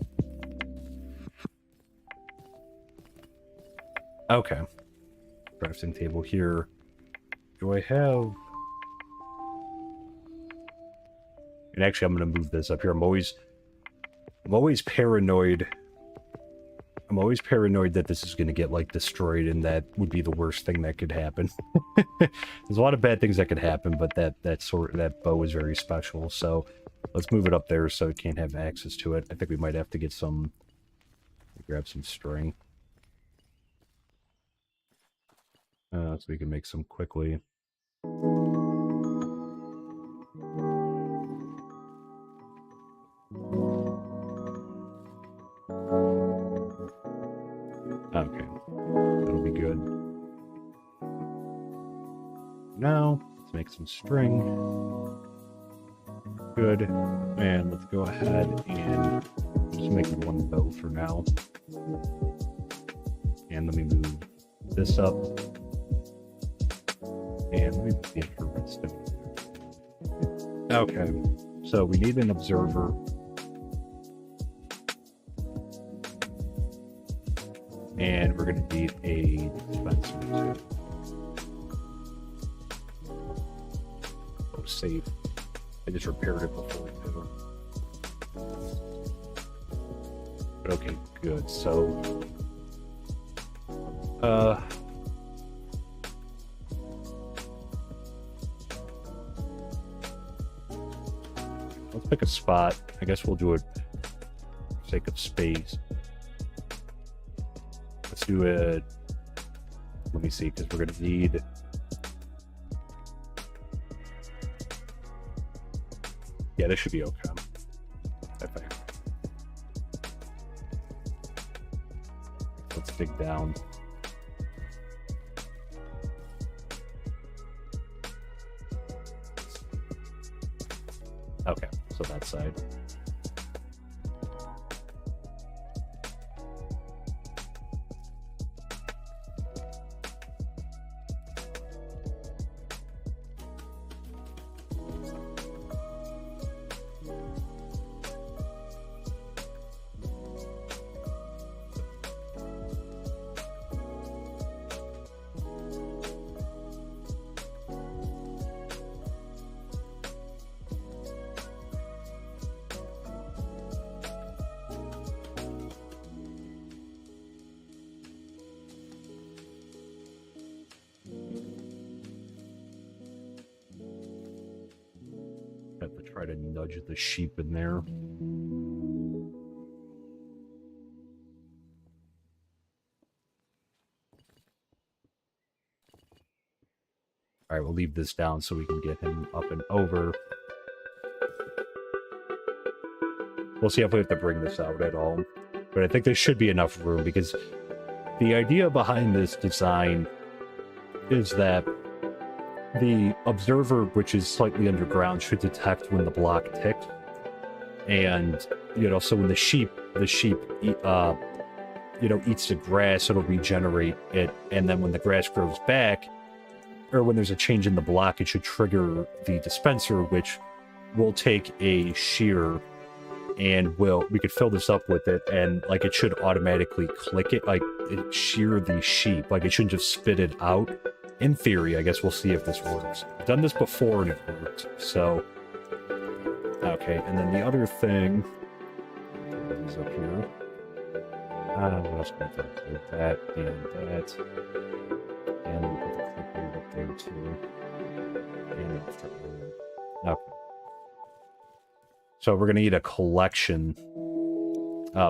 S1: Okay. Crafting table here. Do I have... And actually, I'm going to move this up here. I'm always paranoid. I'm always paranoid that this is going to get, like, destroyed, and that would be the worst thing that could happen. There's a lot of bad things that could happen, but that bow is very special, so let's move it up there so it can't have access to it. I think we might have to get some... Grab some string. So we can make some quickly. Okay, that'll be good. Now, let's make some string. Good. And let's go ahead and just make one bow for now. And let me move this up. And let me put the extra redstone. Okay, so we need an observer. And we're going to need a dispenser too. Oh, save. I just repaired it before too. But okay, good. So, let's pick a spot. I guess we'll do it for the sake of space. Let's do it. Let me see, because we're going to need... Yeah, this should be okay. I think. Let's dig down. Okay, so that side. Have to try to nudge the sheep in there. All right, we'll leave this down so we can get him up and over. We'll see if we have to bring this out at all. But I think there should be enough room, because the idea behind this design is that the observer, which is slightly underground, should detect when the block ticks. And, you know, so when the sheep you know, eats the grass, it'll regenerate it. And then when the grass grows back, or when there's a change in the block, it should trigger the dispenser, which will take a shear, and we could fill this up with it, and like it should automatically click it, like it shear the sheep, like it shouldn't just spit it out. In theory, I guess we'll see if this works. I've done this before and it worked, so okay. And then the other thing is up here. What else can I do? That and that, and we put the clipboard up there too. And okay. So we're gonna need a collection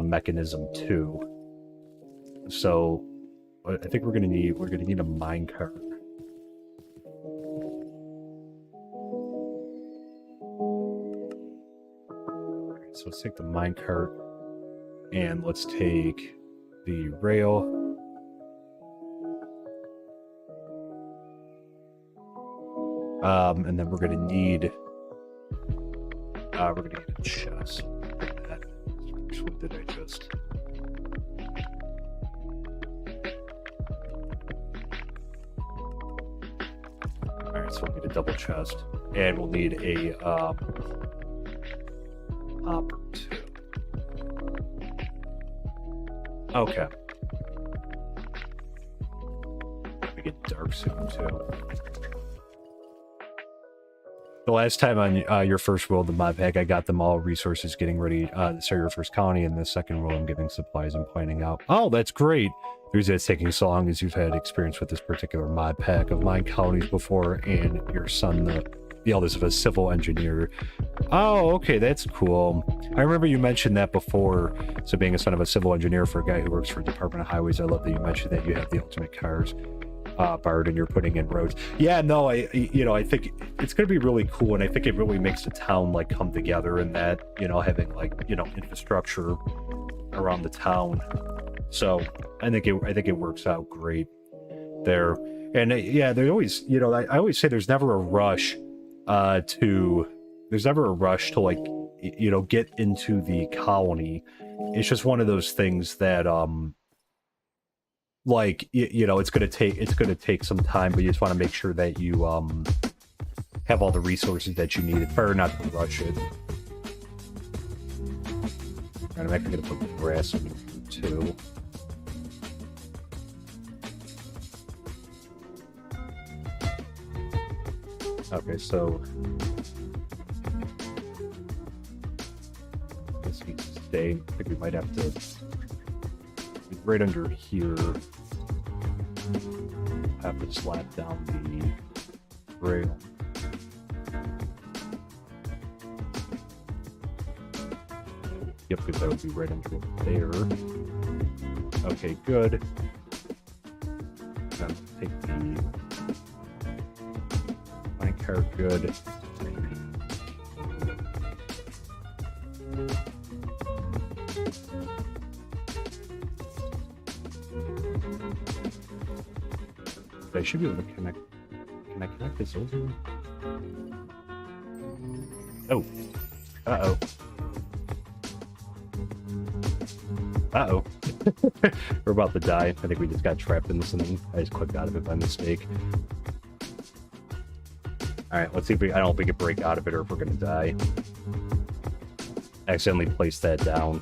S1: mechanism too. So I think we're gonna need a minecart. Alright, so let's take the minecart and let's take the rail. And then we're gonna need a chest. What did I just? Alright, so we'll need a double chest. And we'll need a hopper too. Okay. We get dark soon too. The last time on your first world, the mod pack, I got them all resources getting ready to start your first colony, and the second world I'm getting supplies and planning out. Oh, that's great. The reason it's taking so long is you've had experience with this particular mod pack of MineColonies before, and your son, the eldest of a civil engineer. Oh, okay, that's cool. I remember you mentioned that before. So being a son of a civil engineer for a guy who works for Department of Highways, I love that you mentioned that you have the ultimate cars. Bard, and you're putting in roads. Yeah, no, I think it's going to be really cool, and I think it really makes the town like come together, and that having like infrastructure around the town. So I think it works out great there. And yeah, there always I always say there's never a rush to like get into the colony. It's just one of those things that like it's gonna take some time, but you just want to make sure that you have all the resources that you need. It's better not to rush it. Right, I'm actually gonna put the grass in here too. Okay, so this needs to stay. I think we might have to right under here. Have to slap down the rail. Yep, because that would be right under there. Okay, good. Now take the minecart, good. I should be able to connect. Can I connect this over? Oh. Uh-oh. Uh-oh. We're about to die. I think we just got trapped in this thing. I just clicked out of it by mistake. Alright, let's see if I don't know if we can break out of it or if we're gonna die. I accidentally placed that down.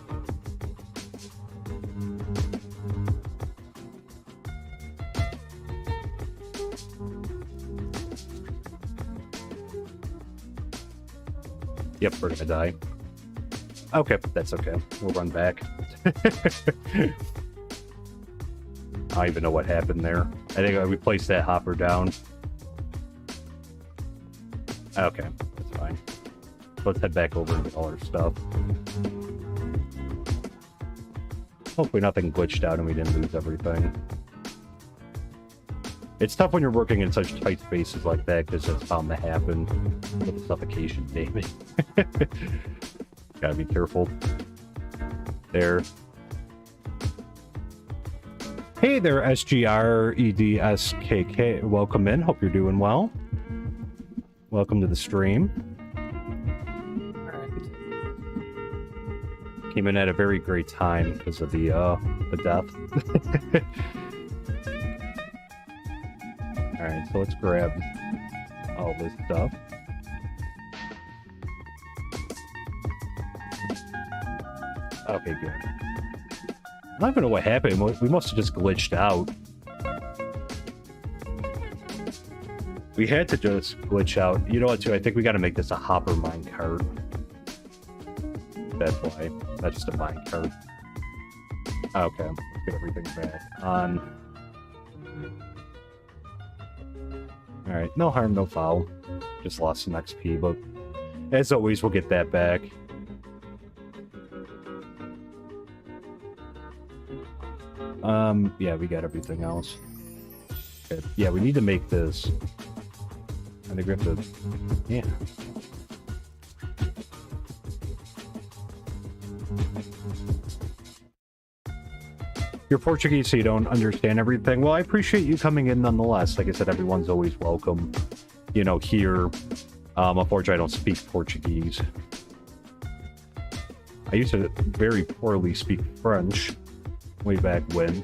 S1: Yep, we're gonna die. Okay, that's okay. We'll run back. I don't even know what happened there. I think we placed that hopper down. Okay, that's fine. Let's head back over and get all our stuff. Hopefully nothing glitched out and we didn't lose everything. It's tough when you're working in such tight spaces like that, because it's bound to happen with suffocation damage. Gotta be careful. There. Hey there, SGREDSKK. Welcome in. Hope you're doing well. Welcome to the stream. Alright. Came in at a very great time because of the death. Alright, so let's grab all this stuff. Okay, good. I don't even know what happened. We must have just glitched out. We had to just glitch out. You know what, too? I think we got to make this a hopper minecart. That's why. That's just a minecart. Okay, let's get everything back on. Alright, no harm, no foul. Just lost some XP, but as always, we'll get that back. Yeah, we got everything else. Okay. Yeah, we need to make this. I think we have to... Yeah. You're Portuguese, so you don't understand everything. Well, I appreciate you coming in nonetheless. Like I said, everyone's always welcome, you know, here. Unfortunately, I don't speak Portuguese. I used to very poorly speak French way back when.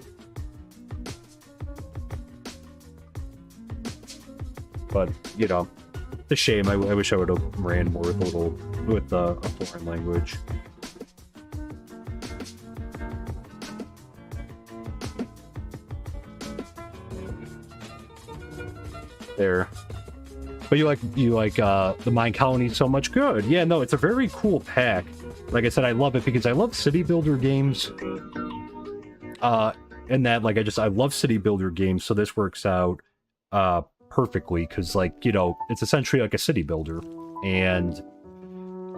S1: But, you know, it's a shame. I wish I would have ran more with a foreign language. There. But you like the MineColonies so much. Good. Yeah, no, it's a very cool pack. Like I said, I love it because I love city builder games. And that, like, I love city builder games, so this works out perfectly, because, like, you know, it's essentially like a city builder. And,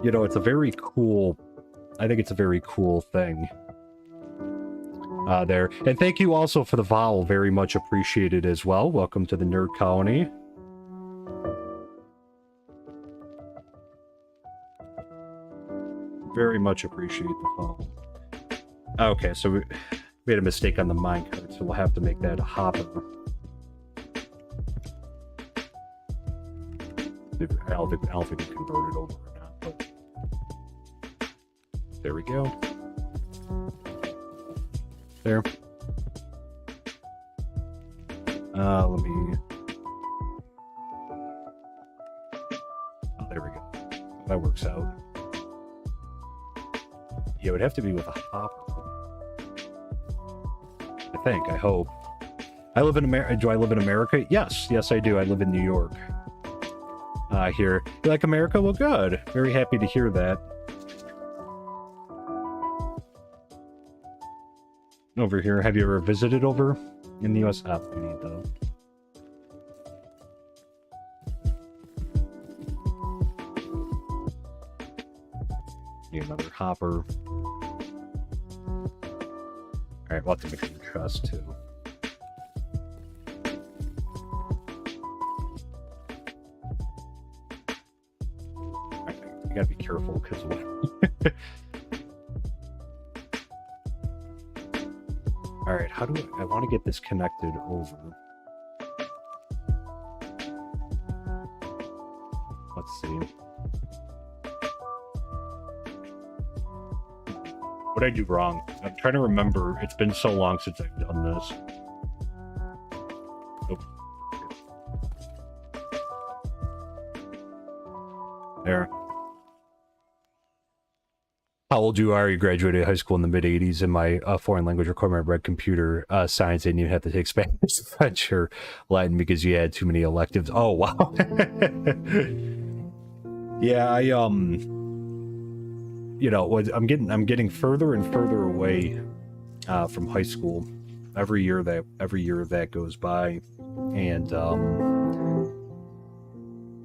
S1: you know, it's a very cool, I think it's a very cool thing. There. And thank you also for the vowel, very much appreciated as well. Welcome to the Nerd Colony. Very much appreciate the vowel. Okay, so we made a mistake on the minecart, so we'll have to make that a hopper. I don't think we can convert it over or not, but there we go. There. Let me... Oh, there we go. That works out. Yeah, it would have to be with a hopper. I think, I hope. I live in America. Do I live in America? Yes. Yes, I do. I live in New York. Here. You like America? Well, good. Very happy to hear that. Over here. Have you ever visited over in the U.S.? Ah, we need though. Need another hopper. Alright, we'll have to make some trust too. Right, you gotta be careful because Alright, how do I want to get this connected over? Let's see. What did I do wrong? I'm trying to remember. It's been so long since I've done this. Oops. There. How old you are? You graduated high school in the mid-'80s, and my foreign language requirement read computer science, and you have to take Spanish, French, or Latin because you had too many electives. Oh, wow. Yeah, you know, I'm getting further and further away from high school every year that goes by, and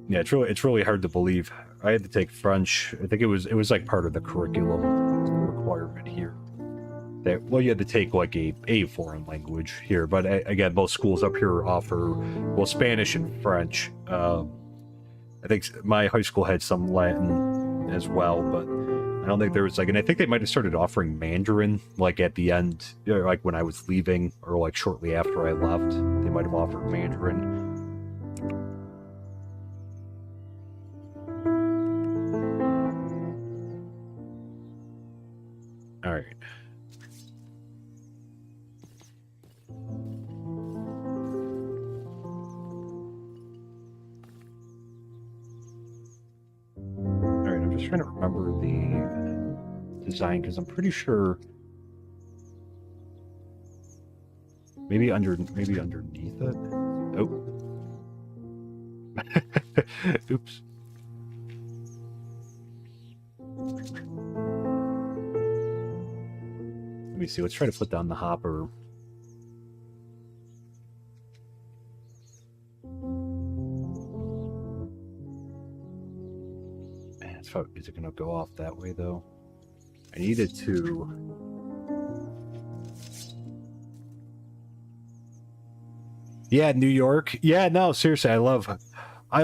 S1: yeah, it's really hard to believe. I had to take French. I think it was like part of the curriculum requirement here. That, well, you had to take like a foreign language here, but again, most schools up here offer, well, Spanish and French. I think my high school had some Latin as well, but I don't think there was like, and I think they might have started offering Mandarin like at the end, you know, like when I was leaving or like shortly after I left, they might have offered Mandarin. All right. just trying to remember the design because I'm pretty sure maybe underneath it. Oh. Oops. Let me see. Let's try to put down the hopper. Is it going to go off that way, though? I need it to... Yeah, New York. Yeah, no, seriously, I love it. I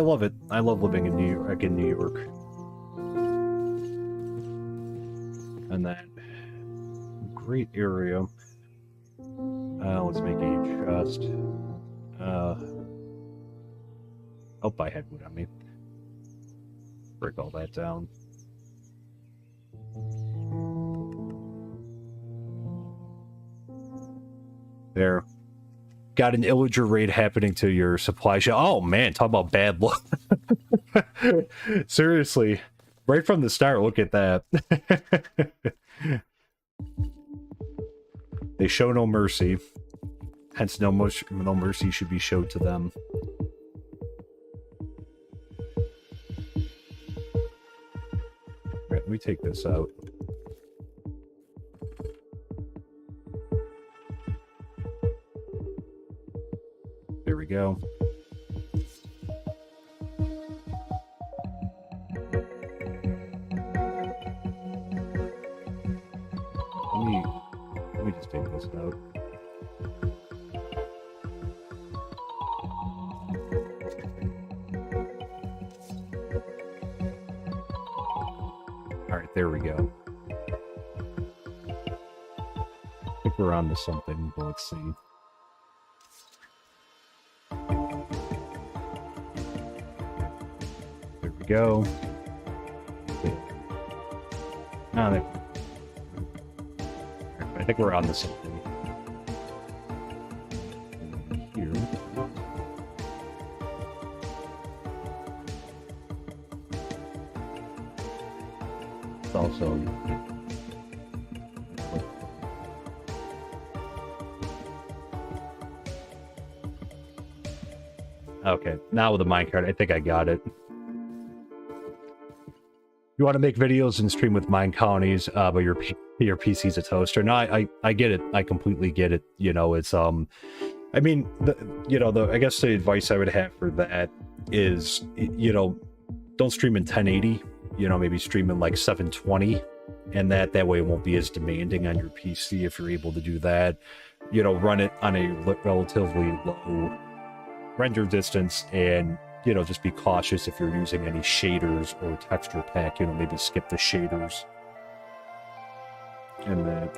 S1: love living in New York. And that great area. Let's make a chest. Oh, I had wood on me. Break all that down. There. Got an illager raid happening to your supply shop. Oh man, talk about bad luck. Seriously. Right from the start, look at that. They show no mercy. Hence no mercy should be showed to them. Let me take this out. There we go. Let me just take this out. There we go. I think we're on to something, but let's see. There we go. Now there. I think we're on to something. Here. Also okay, now with the minecart, I think I got it. You want to make videos and stream with MineColonies, but your PC's a toaster. No, I get it. I completely get it. You know, it's I mean, I guess the advice I would have for that is, you know, don't stream in 1080. You know, maybe stream in like 720, and that way it won't be as demanding on your PC if you're able to do that. You know, run it on a relatively low render distance, and, you know, just be cautious if you're using any shaders or texture pack. You know, maybe skip the shaders. And that,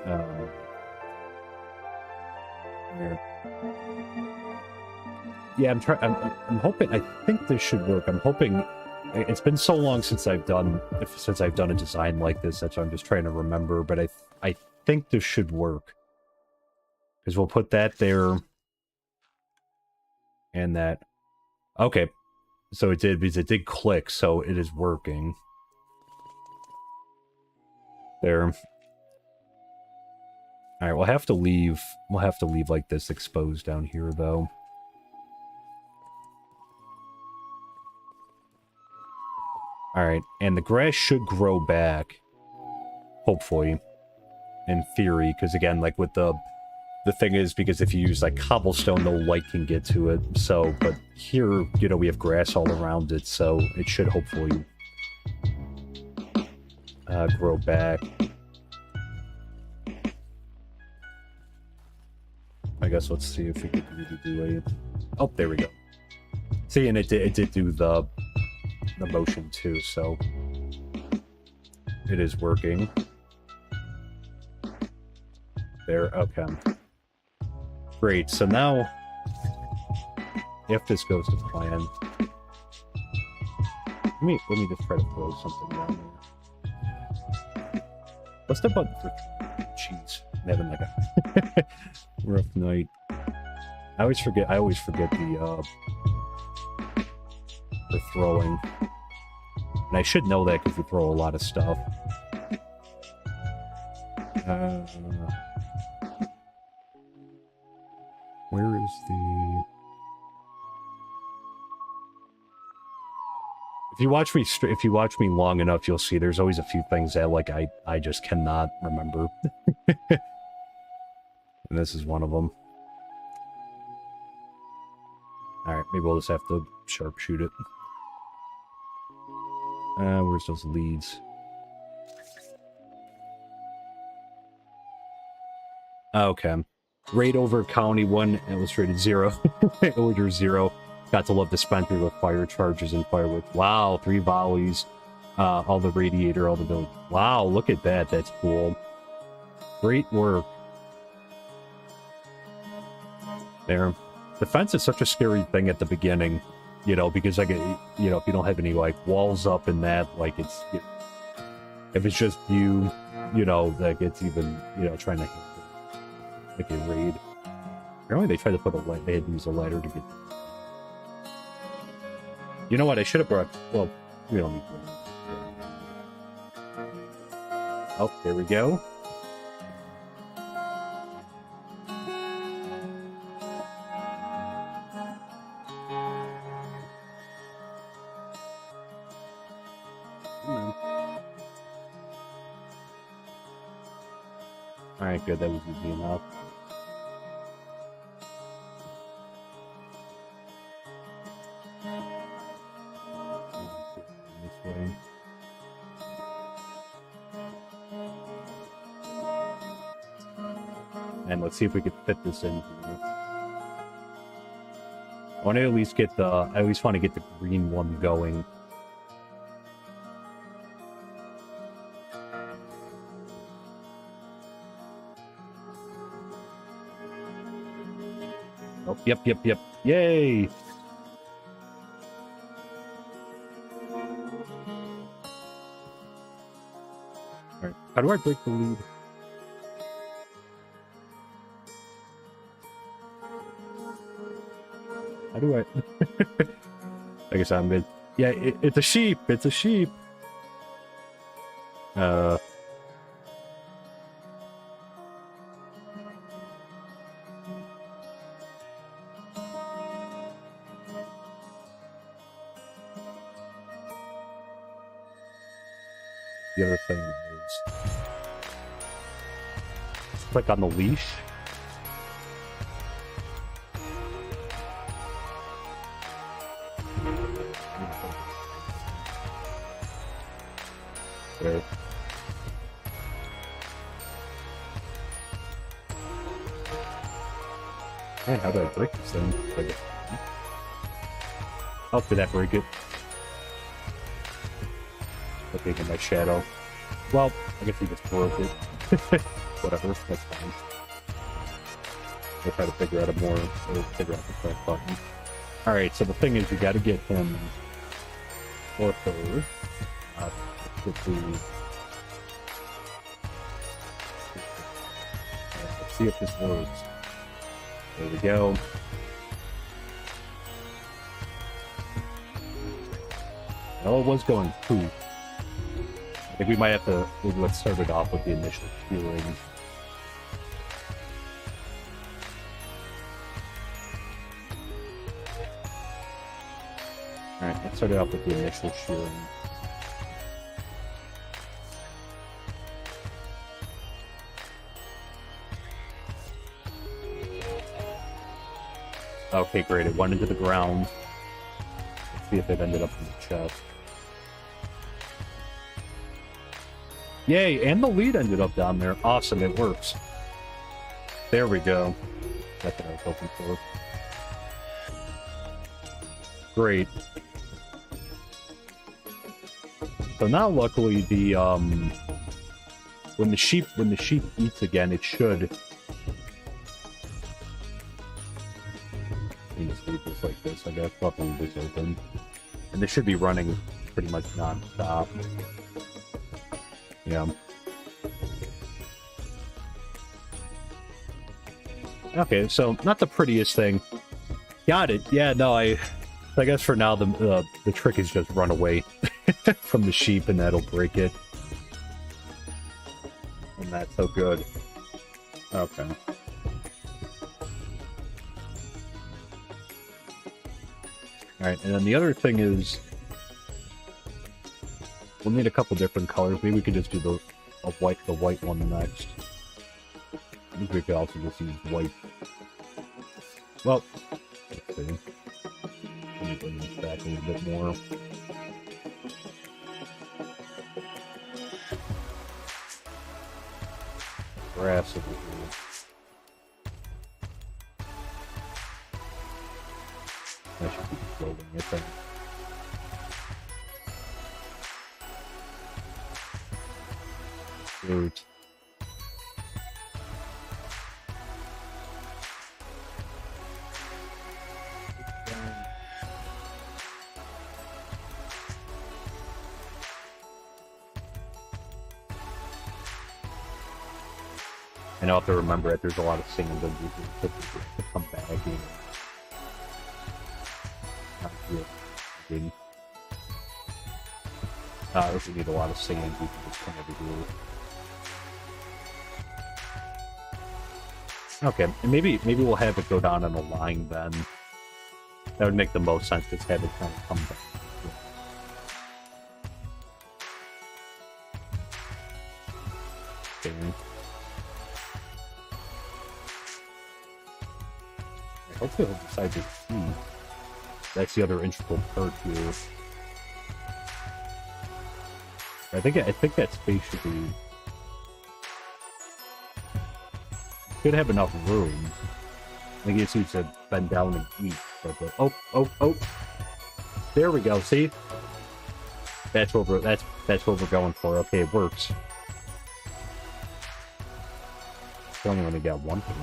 S1: yeah, I'm hoping, I think this should work. I'm hoping. It's been so long since I've done a design like this that I'm just trying to remember, but I think this should work. Because we'll put that there. And that. Okay. So it did, because it did click, so it is working. There. Alright, we'll have to leave like this exposed down here though. Alright, and the grass should grow back. Hopefully. In theory, because again, like with the thing is, because if you use like cobblestone, no light can get to it. So, but here, you know, we have grass all around it, so it should hopefully grow back. I guess let's see if we can really do it. Oh, there we go. See, and it did do the motion too, so it is working. There, okay. Great, so now, if this goes to plan, let me just try to throw something down there. What's the button for cheese? I'm having like a rough night. I always forget the throwing. And I should know that because we throw a lot of stuff. Where is the... If you watch me long enough, you'll see there's always a few things that like I just cannot remember. And this is one of them. Alright, maybe we'll just have to sharpshoot it. Where's those leads? Okay. Raid over County 1, illustrated 0. Order 0. Got to love dispensers with fire charges and fireworks. Wow, 3 volleys. All the radiator, all the buildings. Wow, look at that. That's cool. Great work. There. Defense is such a scary thing at the beginning, you know, because like, you know, if you don't have any like walls up and that, like if it's just you, you know, that gets even, you know, trying to like a raid. Apparently they tried to put a light, they had to use a ladder to get. You know what? I should have brought. Well, we don't need to. Oh, there we go. Alright, good, that was easy enough. This way. And let's see if we can fit this in here. I want to at least get the, I at least want to get the green one going. Oh, yep. Yay! Alright, how do I break the lead? How do I... I guess I'm mid. Yeah, it's a sheep! It's a sheep! The other thing is... Just click on the leash. There. Man, how do I break this thing? Oh, did that break it? Looking at my shadow. Well, I guess he just broke it. Whatever, that's fine. I'll try to figure out a more, or figure out the correct button. Alright, so the thing is, you gotta get him or her. Let's see if this works. There we go. Oh, it was going poof. I think we might have to, let's start it off with the initial shearing. Alright, let's start it off with the initial shearing. Okay, great, it went into the ground. Let's see if it ended up in the chest. Yay, and the lead ended up down there. Awesome, it works. There we go. That's what I was hoping for. Great. So now luckily the when the sheep eats again, it should just leave this like this, I guess. Luckily this open. And this should be running pretty much non-stop. Yeah. Okay, so not the prettiest thing. Got it. Yeah, no, I guess for now the trick is just run away. from the sheep, and that'll break it. And that's so good. Okay. Alright, and then the other thing is, we'll need a couple different colors. Maybe we could just do the white one next. I think we could also just use white. Well, let's see. Let me bring this back a little bit more. Grass over here. I should keep floating, I think. Fruit. And I'll have to remember that there's a lot of sand to come back in. If we need a lot of sand, we can just come over here. Okay, and maybe we'll have it go down on a line then. That would make the most sense, just have it kind of come back. Okay. Hopefully he'll decide to see. That's the other integral part here. I think that space should be... Should have enough room. I think it needs to bend down and eat. But oh! There we go. See? That's what we're going for. Okay, it works. I only want to get one thing.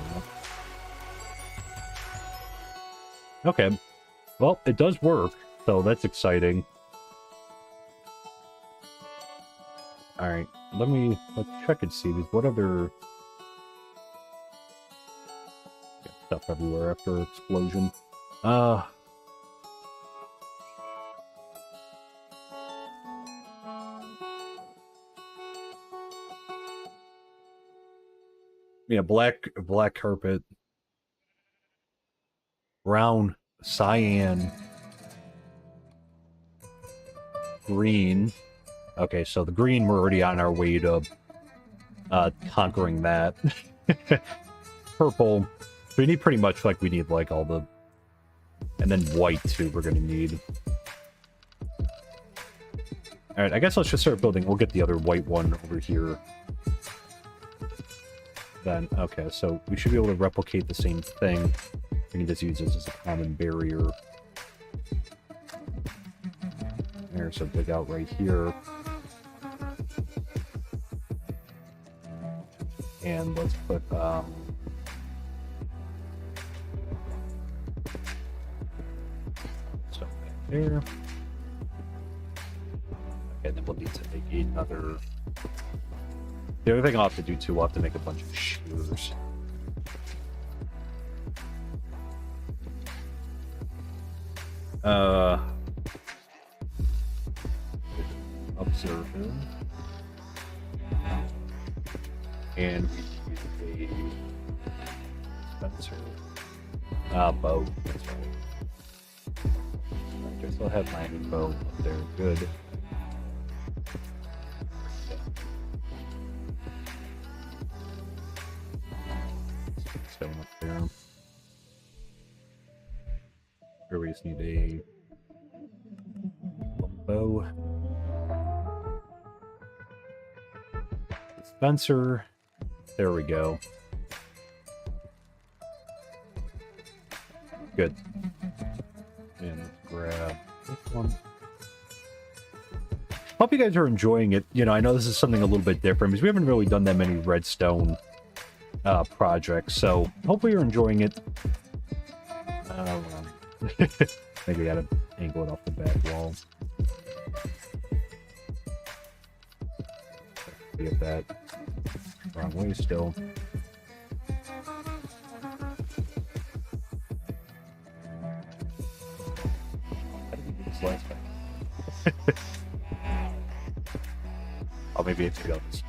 S1: Okay. Well, it does work, so that's exciting. Alright, let's check and see. What other... Got stuff everywhere after explosion. Yeah, black carpet. Brown, cyan, green. Okay, so the green, we're already on our way to conquering that. Purple. We need pretty much we need all the... And then white too, we're gonna need. Alright, I guess let's just start building. We'll get the other white one over here. Then, okay, so we should be able to replicate the same thing. We can just use this as a common barrier. There's a big out right here. And let's put stuff back there. Okay, then we'll need to make another. The other thing I'll have to do too, we'll have to make a bunch of shears. Observer. And we need a dispenser. Bow. That's right. I guess I'll have my bow up there. Good. Stone up there. Here we just need a bow. Dispenser. There we go. Good. And let's grab this one. Hope you guys are enjoying it. You know, I know this is something a little bit different because we haven't really done that many redstone projects, so hopefully you're enjoying it. Maybe I gotta angle it off the back wall. Get that wrong way still. How did we do this last time? Oh, maybe it's go this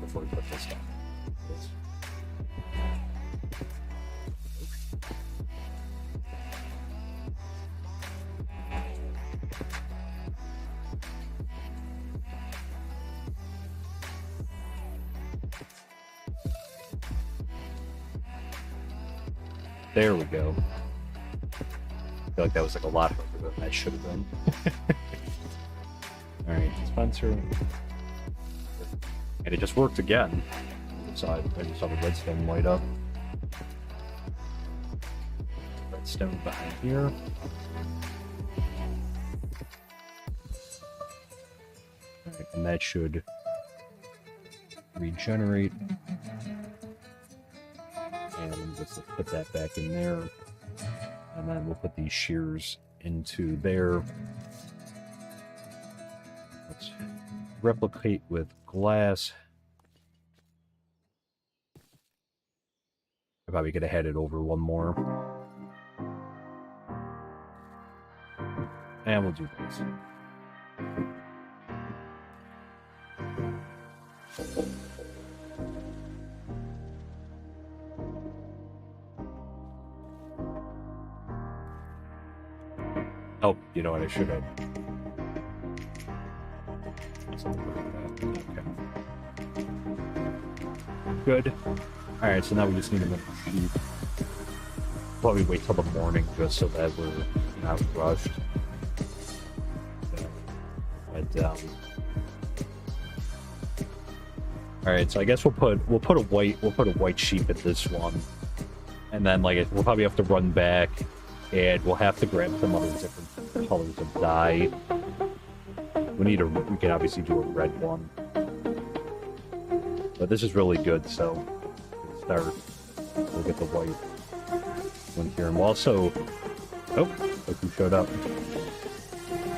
S1: before we put this down. There we go. I feel like that was like a lot harder than that should have been. Alright, Spencer. And it just worked again. I just saw the redstone light up. Redstone behind here. Alright, and that should regenerate. And let's put that back in there. And then we'll put these shears into there. Let's replicate with glass. I probably could have had it over one more. And we'll do this. Oh, you know what I should have. Okay. Good. Alright, so now we just need another sheep. Probably wait till the morning just so that we're not rushed. Alright, so I guess we'll put a white sheep at this one. And then we'll probably have to run back and we'll have to grab some other different colors of dye. We can obviously do a red one. But this is really good, so we'll get the white one here. And we'll also... Oh, look who showed up.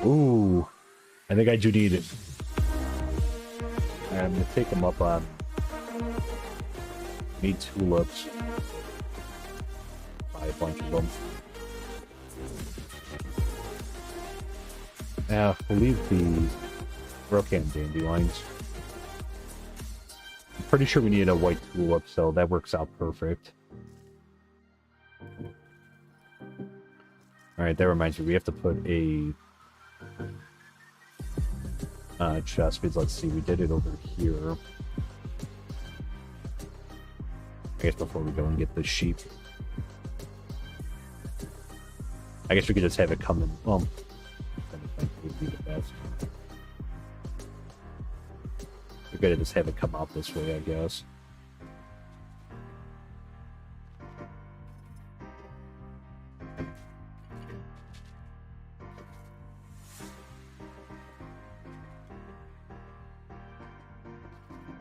S1: Ooh, I think I do need it. Alright, I'm going to take them up on... Need tulips. Buy a bunch of them. Now, we'll leave the Brocan dandelions. I'm pretty sure we need a white tulip, so that works out perfect. Alright, that reminds me, we have to put a chest, because let's see, we did it over here. I guess before we go and get the sheep. I guess we could just have it come in. Well, would be the best. We're gonna just have it come out this way, I guess.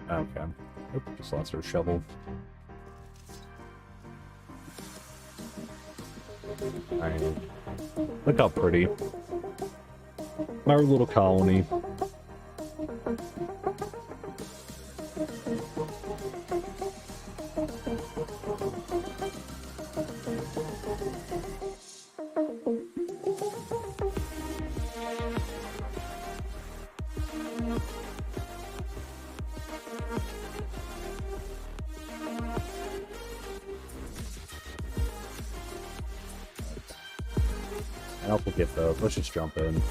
S1: Okay. Oop, just lost our shovel. Alright. Look how pretty. Our little colony. I'll get those. Let's just jump in.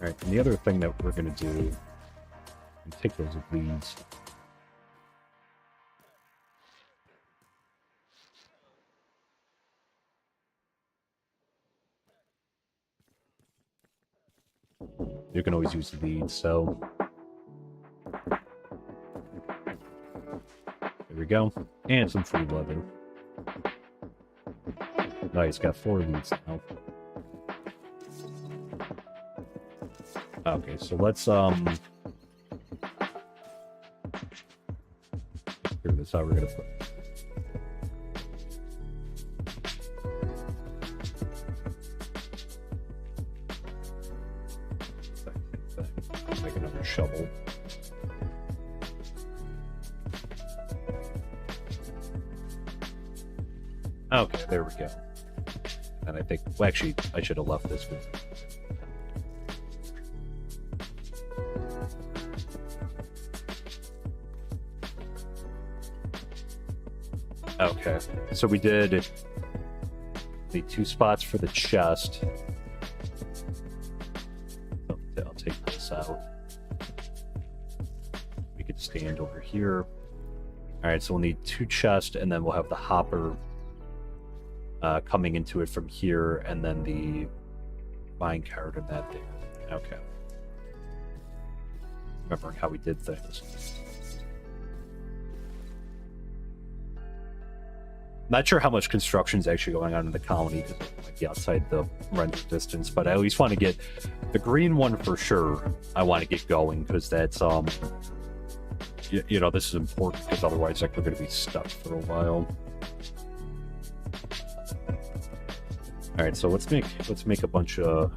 S1: Alright, and the other thing that we're going to do is take those leads. You can always use the leads, so... There we go. And some free leather. Nice, got 4 leads now. Okay, so let's figure this out. We're gonna put make another shovel. Okay, there we go. And I think, well, actually, I should have left this one. Okay, so we did the 2 spots for the chest. I'll take this out. We could stand over here. All right, so we'll need 2 chests, and then we'll have the hopper coming into it from here, and then the minecart and that there. Okay. Remembering how we did things. Not sure how much construction is actually going on in the colony because it might be outside the render distance, but I at least want to get the green one for sure. I want to get going because that's you know, this is important because otherwise like we're going to be stuck for a while. All right, so let's make a bunch of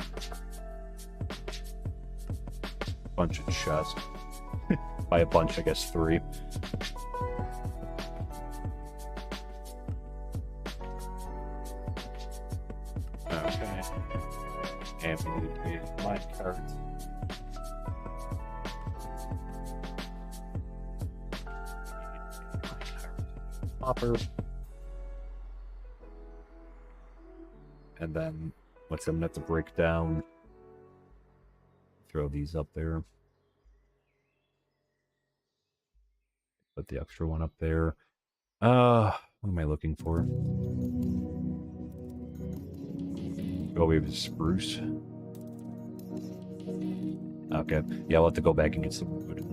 S1: chests. By a bunch, I guess 3. Okay. And we need a minecart. Hopper. And then I'm gonna have to break down. Throw these up there. Put the extra one up there. What am I looking for? Oh, we have a spruce. Okay. Yeah, I'll have to go back and get some wood.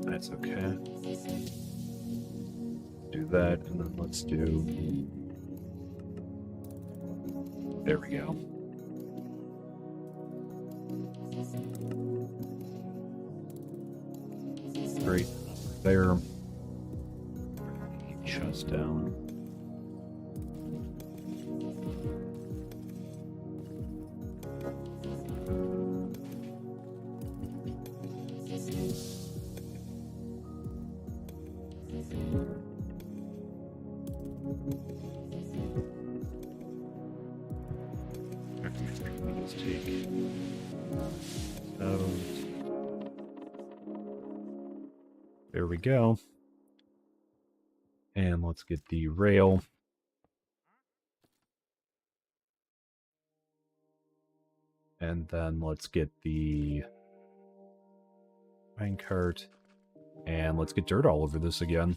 S1: That's okay. Do that, and then let's do... There we go. Great. There. Chest down. Let's take those. There we go. And let's get the rail. And then let's get the minecart. And let's get dirt all over this again.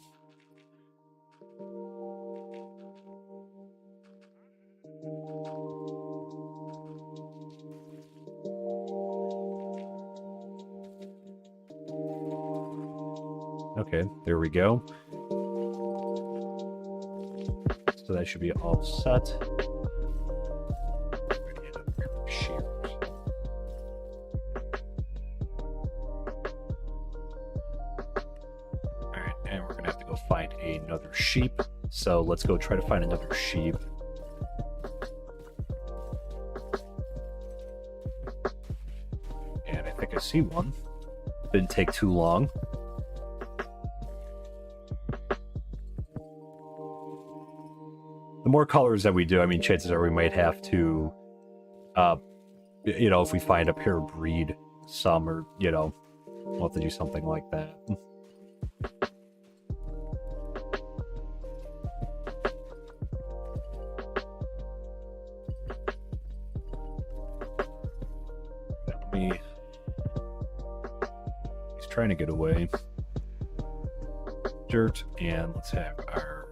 S1: Okay, there we go. So that should be all set. Alright, and we're gonna have to go find another sheep. So let's go try to find another sheep. And I think I see one. Didn't take too long. The more colors that we do, I mean, chances are we might have to, you know, if we find a pair breed some, or, you know, we'll have to do something like that. He's trying to get away. Dirt, and let's have our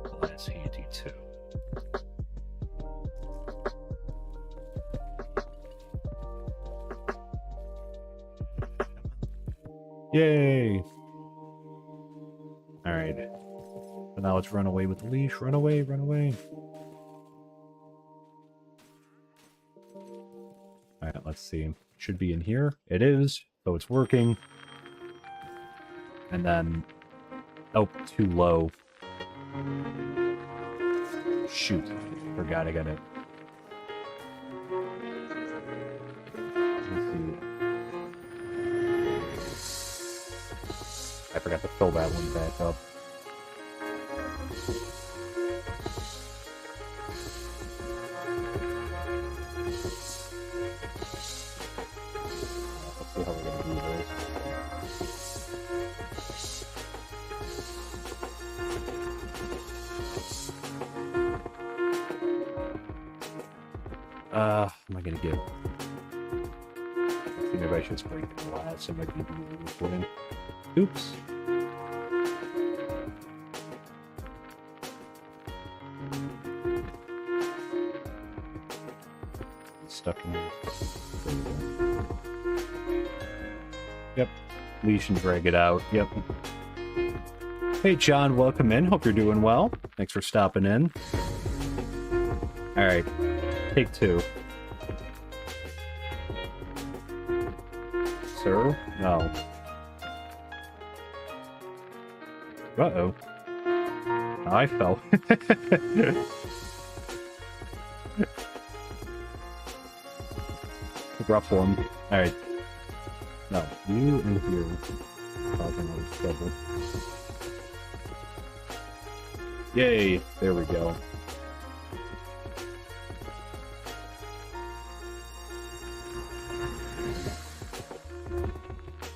S1: glass handy too. Yay! Alright. So now let's run away with the leash. Run away, run away. Alright, let's see. Should be in here. It is. So it's working. And then... Oh, too low. Shoot. Forgot I got it. I forgot to fill that one back up. am I gonna get? I think maybe I should just break the glass. It might be recording. Oops. It's stuck in there. Yep. Leash and drag it out. Yep. Hey, John, welcome in. Hope you're doing well. Thanks for stopping in. All right, take two. Sir? No. Uh-oh. I fell. Rough one. All right. No, you in here. Causing all this trouble. Yay! There we go.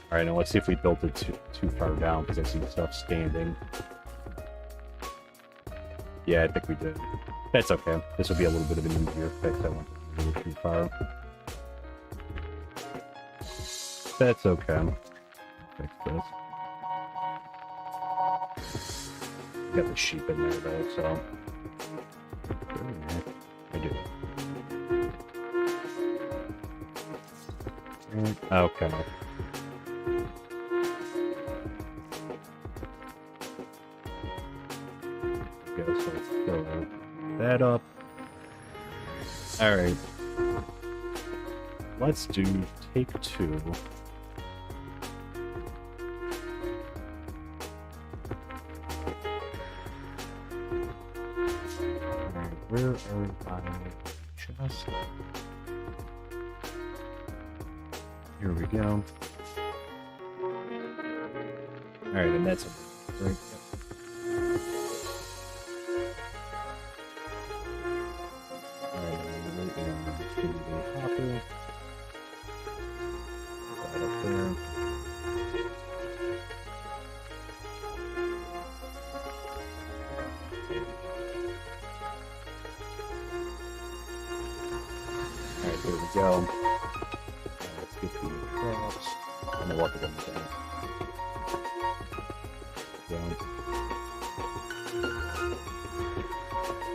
S1: Alright, now let's see if we built it too far down, because I see stuff standing. Yeah, I think we did. That's okay. This will be a little bit of an easier fix. I went a little too far. That's okay. Fix this. Got the sheep in there though, so I do. Okay. So let's fill that up. Alright. Let's do take two. Where are my chests? Here we go. Alright, and that's a break. Alright, and hopper. That up there. Alright, there we go. Let's get the crops. I'm gonna walk it on the down.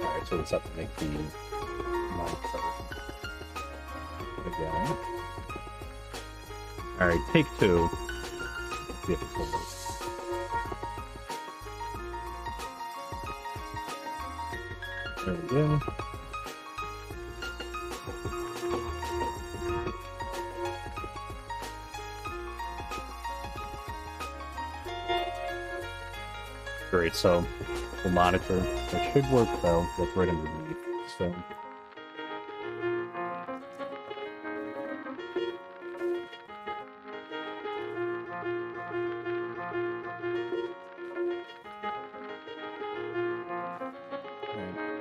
S1: Alright, so let's have to make the minecart again. Alright, take two. See if it works. There we go. Great, so we'll monitor. It should work though. That's right underneath. So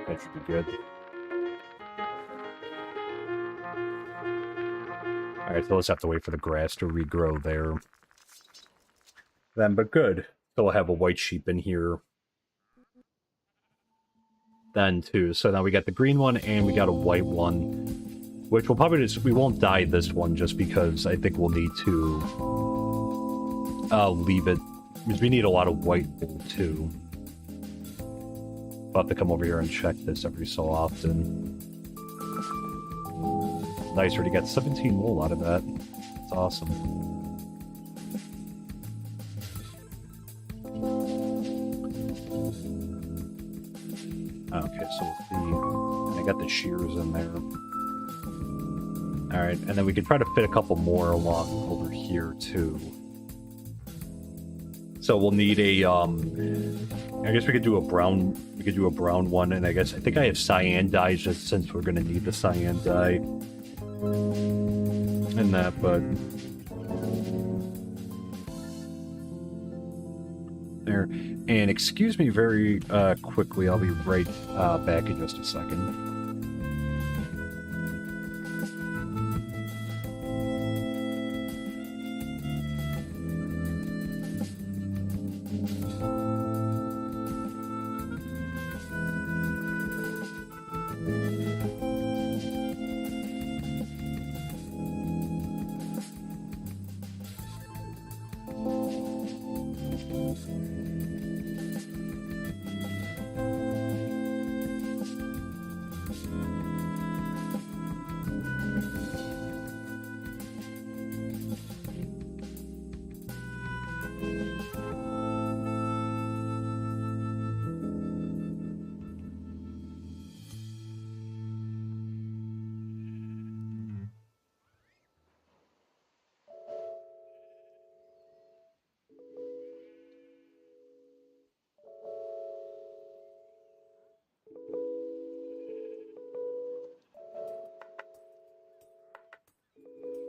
S1: that should be good. Alright, so let's have to wait for the grass to regrow there. Then, but good. So we'll have a white sheep in here then too. So now we got the green one and we got a white one, which we'll probably just, we won't dye this one just because I think we'll need to leave it, because we need a lot of white wool too. I'll have to come over here and check this every so often. Nice, already got 17 wool out of that. It's awesome. Okay, so I got the shears in there. Alright, and then we could try to fit a couple more along over here too. So we'll need a I guess we could do a brown one, and I think I have cyan dyes just since we're gonna need the cyan dye. And that, but there. And excuse me very quickly, I'll be right back in just a second.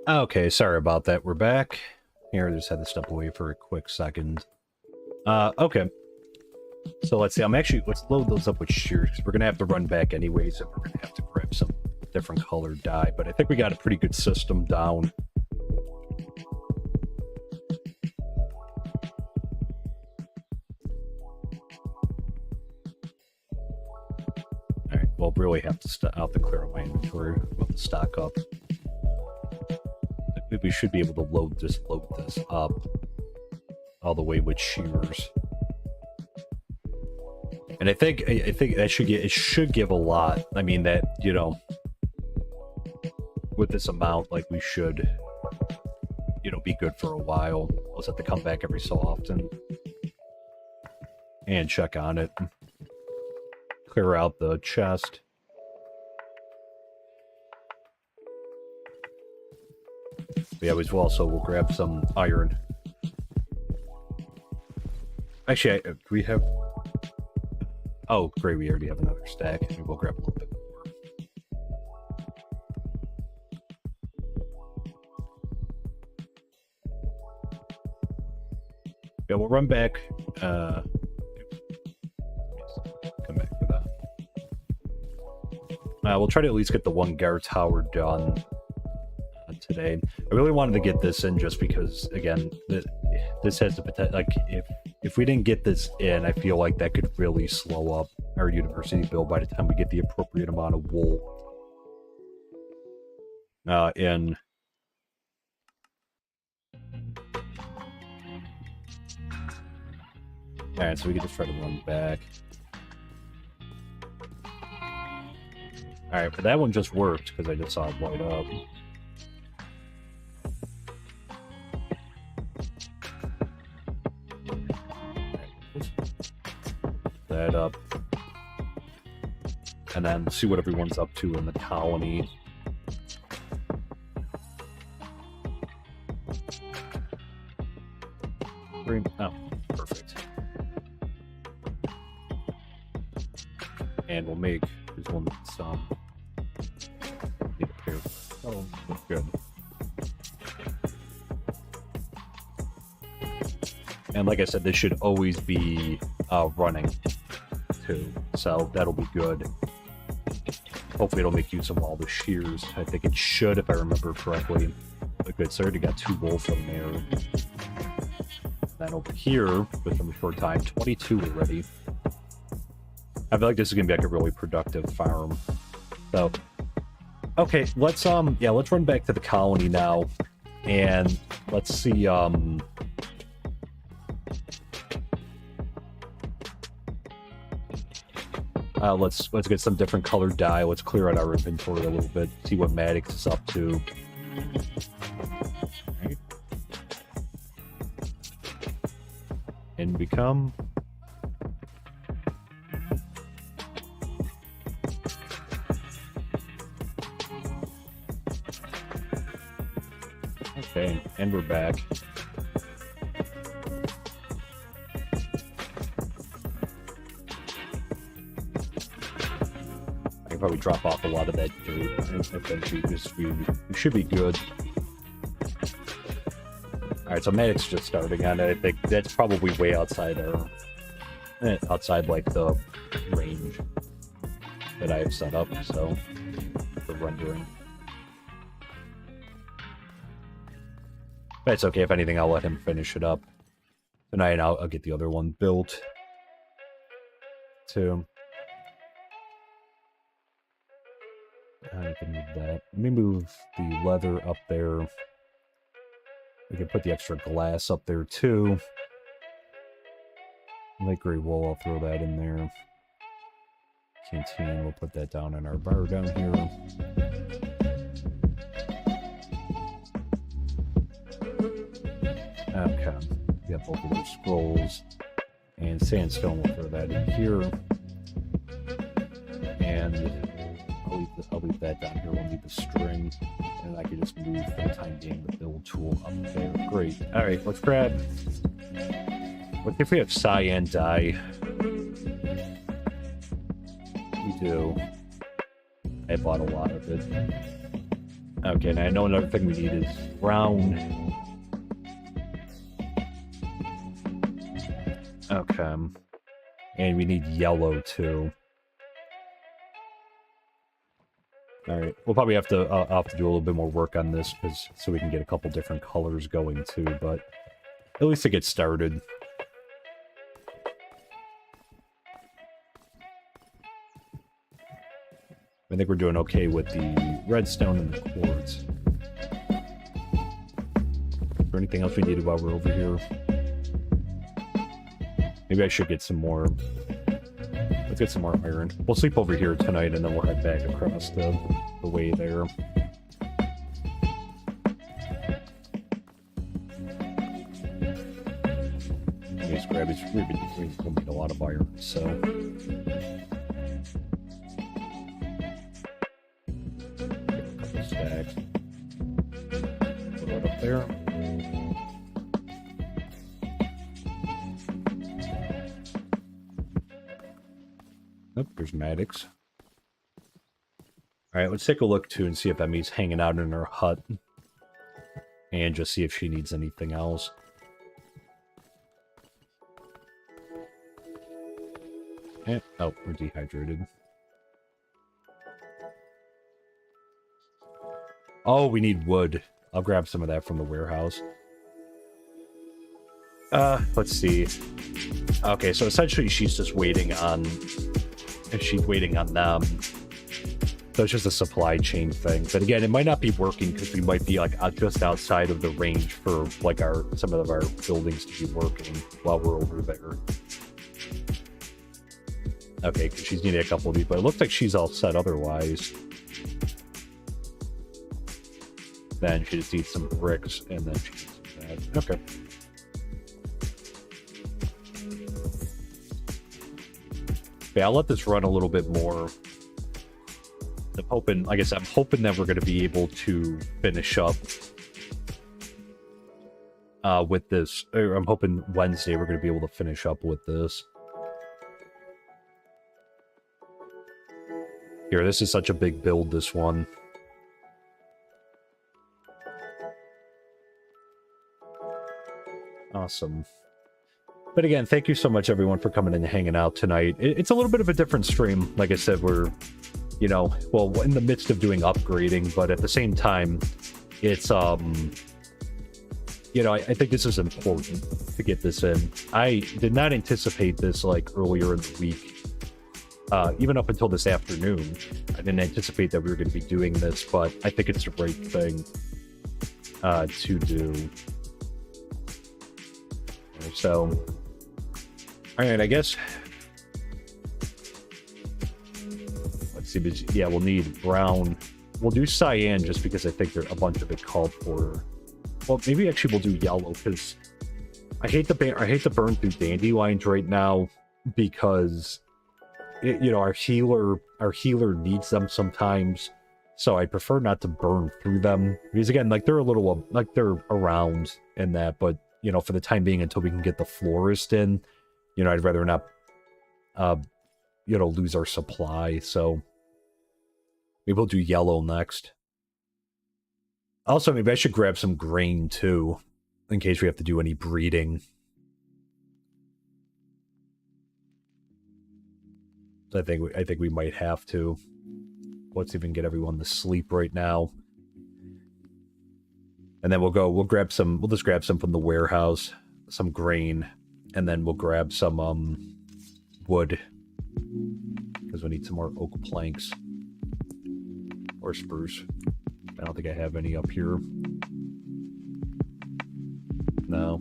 S1: Okay, sorry about that. We're back. Here, I just had to step away for a quick second. Okay. So let's see. Let's load those up with shears, because we're going to have to run back anyways, and we're going to have to grab some different colored dye. But I think we got a pretty good system down. Alright, we'll really have to clear out my inventory. We'll have to stock up. We should be able to load this up all the way with shears. And I think that should give a lot. I mean, that, you know, with this amount, like, we should, you know, be good for a while. We'll just have to come back every so often and check on it. Clear out the chest. But yeah, we'll grab some iron. Actually, do we have... Oh, great, we already have another stack. Maybe we'll grab a little bit more. Yeah, we'll run back. Come back for that. We'll try to at least get the one guard tower done today. I really wanted to get this in just because, again, this has the potential. Like, if we didn't get this in, I feel like that could really slow up our university build by the time we get the appropriate amount of wool in. Alright, so we can just try to run back. Alright, but that one just worked because I just saw it light up. That up, and then see what everyone's up to in the colony. Oh, perfect. And we'll make this one some. Need a pair. Oh, that's good. And like I said, this should always be running too, so that'll be good. Hopefully it'll make use of all the shears. I think it should, if I remember correctly. But good, so I already got 2 wool from there. Then over here, within a short time, 22 already. I feel like this is gonna be like a really productive farm. So, okay, let's run back to the colony now, and let's see. Let's get some different colored dye. Let's clear out our inventory a little bit. See what Maddox is up to. Right. And become. Okay, and we're back. Probably drop off a lot of that dirt, and eventually we should be good. Alright, so Maddox just starting on it. I think that's probably way outside outside like the range that I have set up, so for rendering. But it's okay. If anything, I'll let him finish it up tonight, and I'll get the other one built too. I can move that. Let me move the leather up there. We can put the extra glass up there too. Light gray wool, I'll throw that in there. Canteen, we'll put that down in our bar down here. Okay, we got both of those scrolls. And sandstone, we'll throw that in here. And I'll leave that down here. We'll need the string, and I can just move for the time being the build tool up there. Great. All right, let's grab. What if we have cyan dye? We do. I bought a lot of it. Okay, and I know another thing we need is brown. Okay. And we need yellow, too. Alright, we'll probably have to, I'll have to do a little bit more work on this, so we can get a couple different colors going, too, but at least to get started. I think we're doing okay with the redstone and the quartz. Is there anything else we needed while we're over here? Maybe I should get some more. Let's get some more iron. We'll sleep over here tonight, and then we'll head back across the way there. Just grab it. We're going to need a lot of iron, so. Stacks. Put it up there. Oh, there's Maddox. Alright, let's take a look too and see if Emmy's hanging out in her hut. And just see if she needs anything else. Oh, we're dehydrated. Oh, we need wood. I'll grab some of that from the warehouse. Let's see. Okay, so essentially she's just waiting on... She's waiting on them. So it's just a supply chain thing. But again, it might not be working because we might be like just outside of the range for like some of our buildings to be working while we're over there. Okay, because she's needing a couple of these, but it looks like she's all set otherwise. Then she just needs some bricks, and then she needs that. Okay. Okay, I'll let this run a little bit more. I'm hoping, like I said, I'm hoping that we're going to be able to finish up with this. Or I'm hoping Wednesday we're going to be able to finish up with this. Here, this is such a big build, this one. Awesome. But again, thank you so much, everyone, for coming and hanging out tonight. It's a little bit of a different stream. Like I said, we're, you know, well, in the midst of doing upgrading, but at the same time, it's, you know, I think this is important to get this in. I did not anticipate this, like, earlier in the week. Even up until this afternoon, I didn't anticipate that we were going to be doing this, but I think it's the right thing to do. So, all right, I guess. Let's see. Yeah, we'll need brown. We'll do cyan just because I think there a bunch of it called for. Well, maybe actually we'll do yellow because I hate to burn through dandelions right now because you know our healer needs them sometimes. So I prefer not to burn through them because again, like they're a little like they're around in that, but. You know, for the time being, until we can get the florist in, you know, I'd rather not, you know, lose our supply. So maybe we'll do yellow next. Also, maybe I should grab some grain too, in case we have to do any breeding. I think we might have to. Let's even get everyone to sleep right now. And then we'll just grab some from the warehouse, some grain, and then we'll grab some wood. Because we need some more oak planks. Or spruce. I don't think I have any up here. No.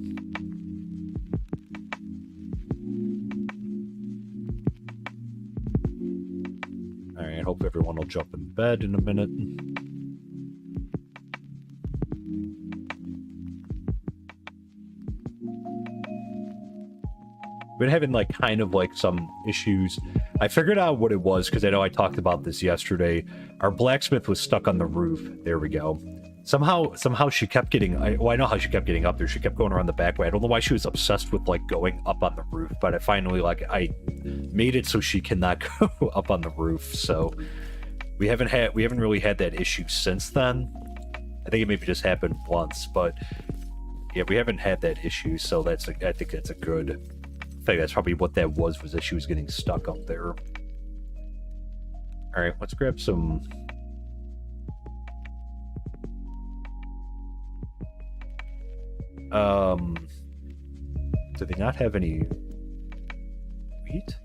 S1: Alright, I hope everyone will jump in bed in a minute. Been having like kind of like some issues. I figured out what it was because I know I talked about this yesterday. Our blacksmith was stuck on the roof. There we go. Somehow she kept getting. I know how she kept getting up there. She kept going around the back way. I don't know why she was obsessed with like going up on the roof, but I finally I made it so she cannot go up on the roof. So we haven't really had that issue since then. I think it maybe just happened once, but yeah, we haven't had that issue, so I think that's a good thing. That's probably what that was that she was getting stuck up there. All right, let's grab some. Do they not have any wheat?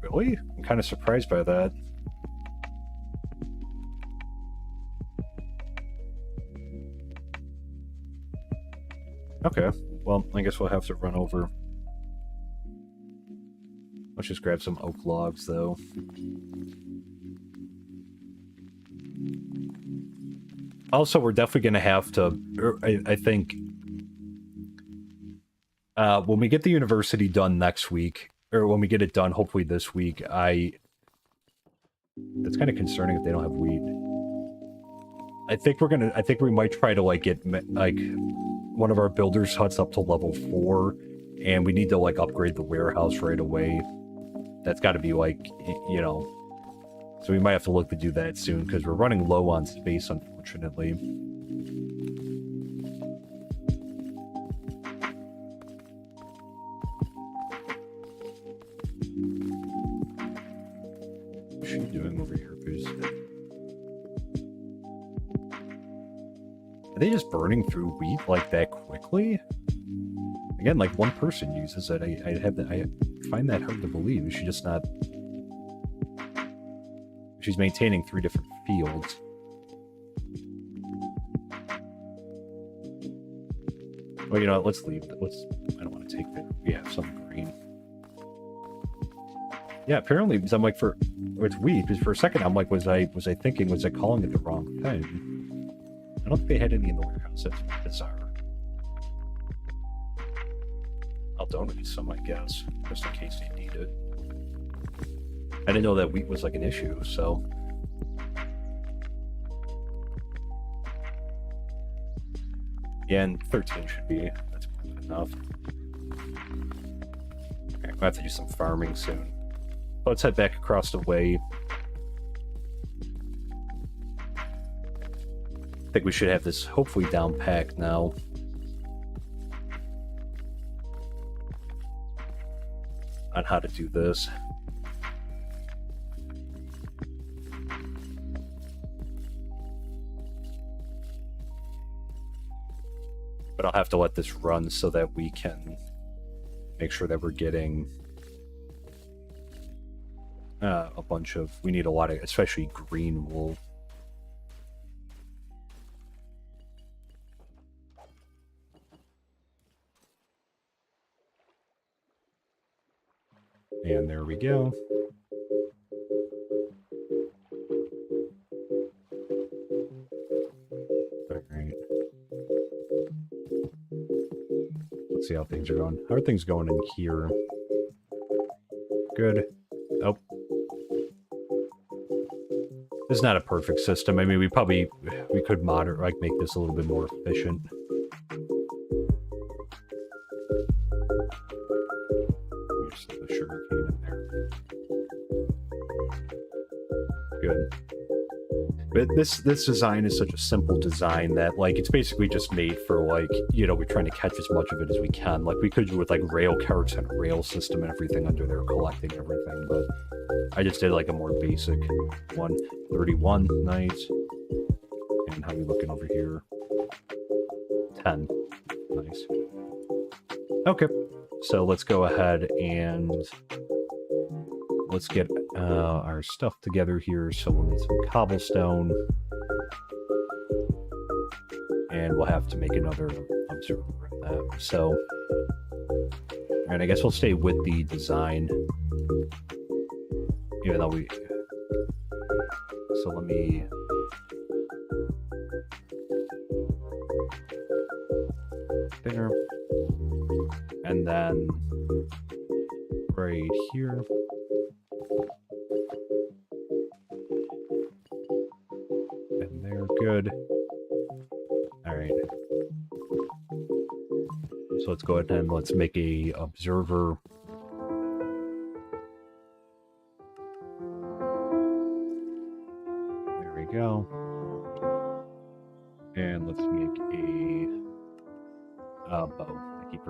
S1: Really? I'm kind of surprised by that. Okay, well, I guess we'll have to run over. Let's just grab some oak logs, though. Also, we're definitely going to have to, I think, when we get the university done next week, or when we get it done, hopefully this week, that's kind of concerning if they don't have wheat. I think we might try to, like, get, like, one of our builders' huts up to level 4, and we need to, like, upgrade the warehouse right away. That's got to be, like, you know... So we might have to look to do that soon, because we're running low on space, unfortunately. What's she doing over here? Are they just burning through wheat like that quickly? Again, like one person uses it. I find that hard to believe. Is she just not... She's maintaining 3 different fields. Well, you know what? Let's leave. I don't want to take that. We have some grain. Yeah, apparently, because I'm like, it's wheat, because for a second I'm like, was I calling it the wrong thing? I don't think they had any in the warehouse. That's bizarre. I'll donate some, I guess, just in case they need it. I didn't know that wheat was like an issue, so. Yeah, and 13 should be, that's more than enough. Okay, we'll have to do some farming soon. Let's head back across the way. I think we should have this hopefully down packed now. On how to do this. But I'll have to let this run so that we can make sure that we're getting a bunch of... We need a lot of, especially green wool. And there we go. Alright. Let's see how things are going. How are things going in here? Good. Oh. This is not a perfect system. I mean, we could make this a little bit more efficient. Here's the sugar cane in there. Good. But this design is such a simple design that, like, it's basically just made for, like, you know, we're trying to catch as much of it as we can. Like, we could do with, like, rail carts and a rail system and everything under there, collecting everything, but I just did, like, a more basic one. 31, nice. And how are we looking over here? 10, nice. Okay, so let's go ahead and let's get our stuff together here. So we'll need some cobblestone. And we'll have to make another observer of that. So, and I guess we'll stay with the design. Even though we... So let me... There. And then right here. And there, good. Alright. So let's go ahead and let's make a observer. There we go.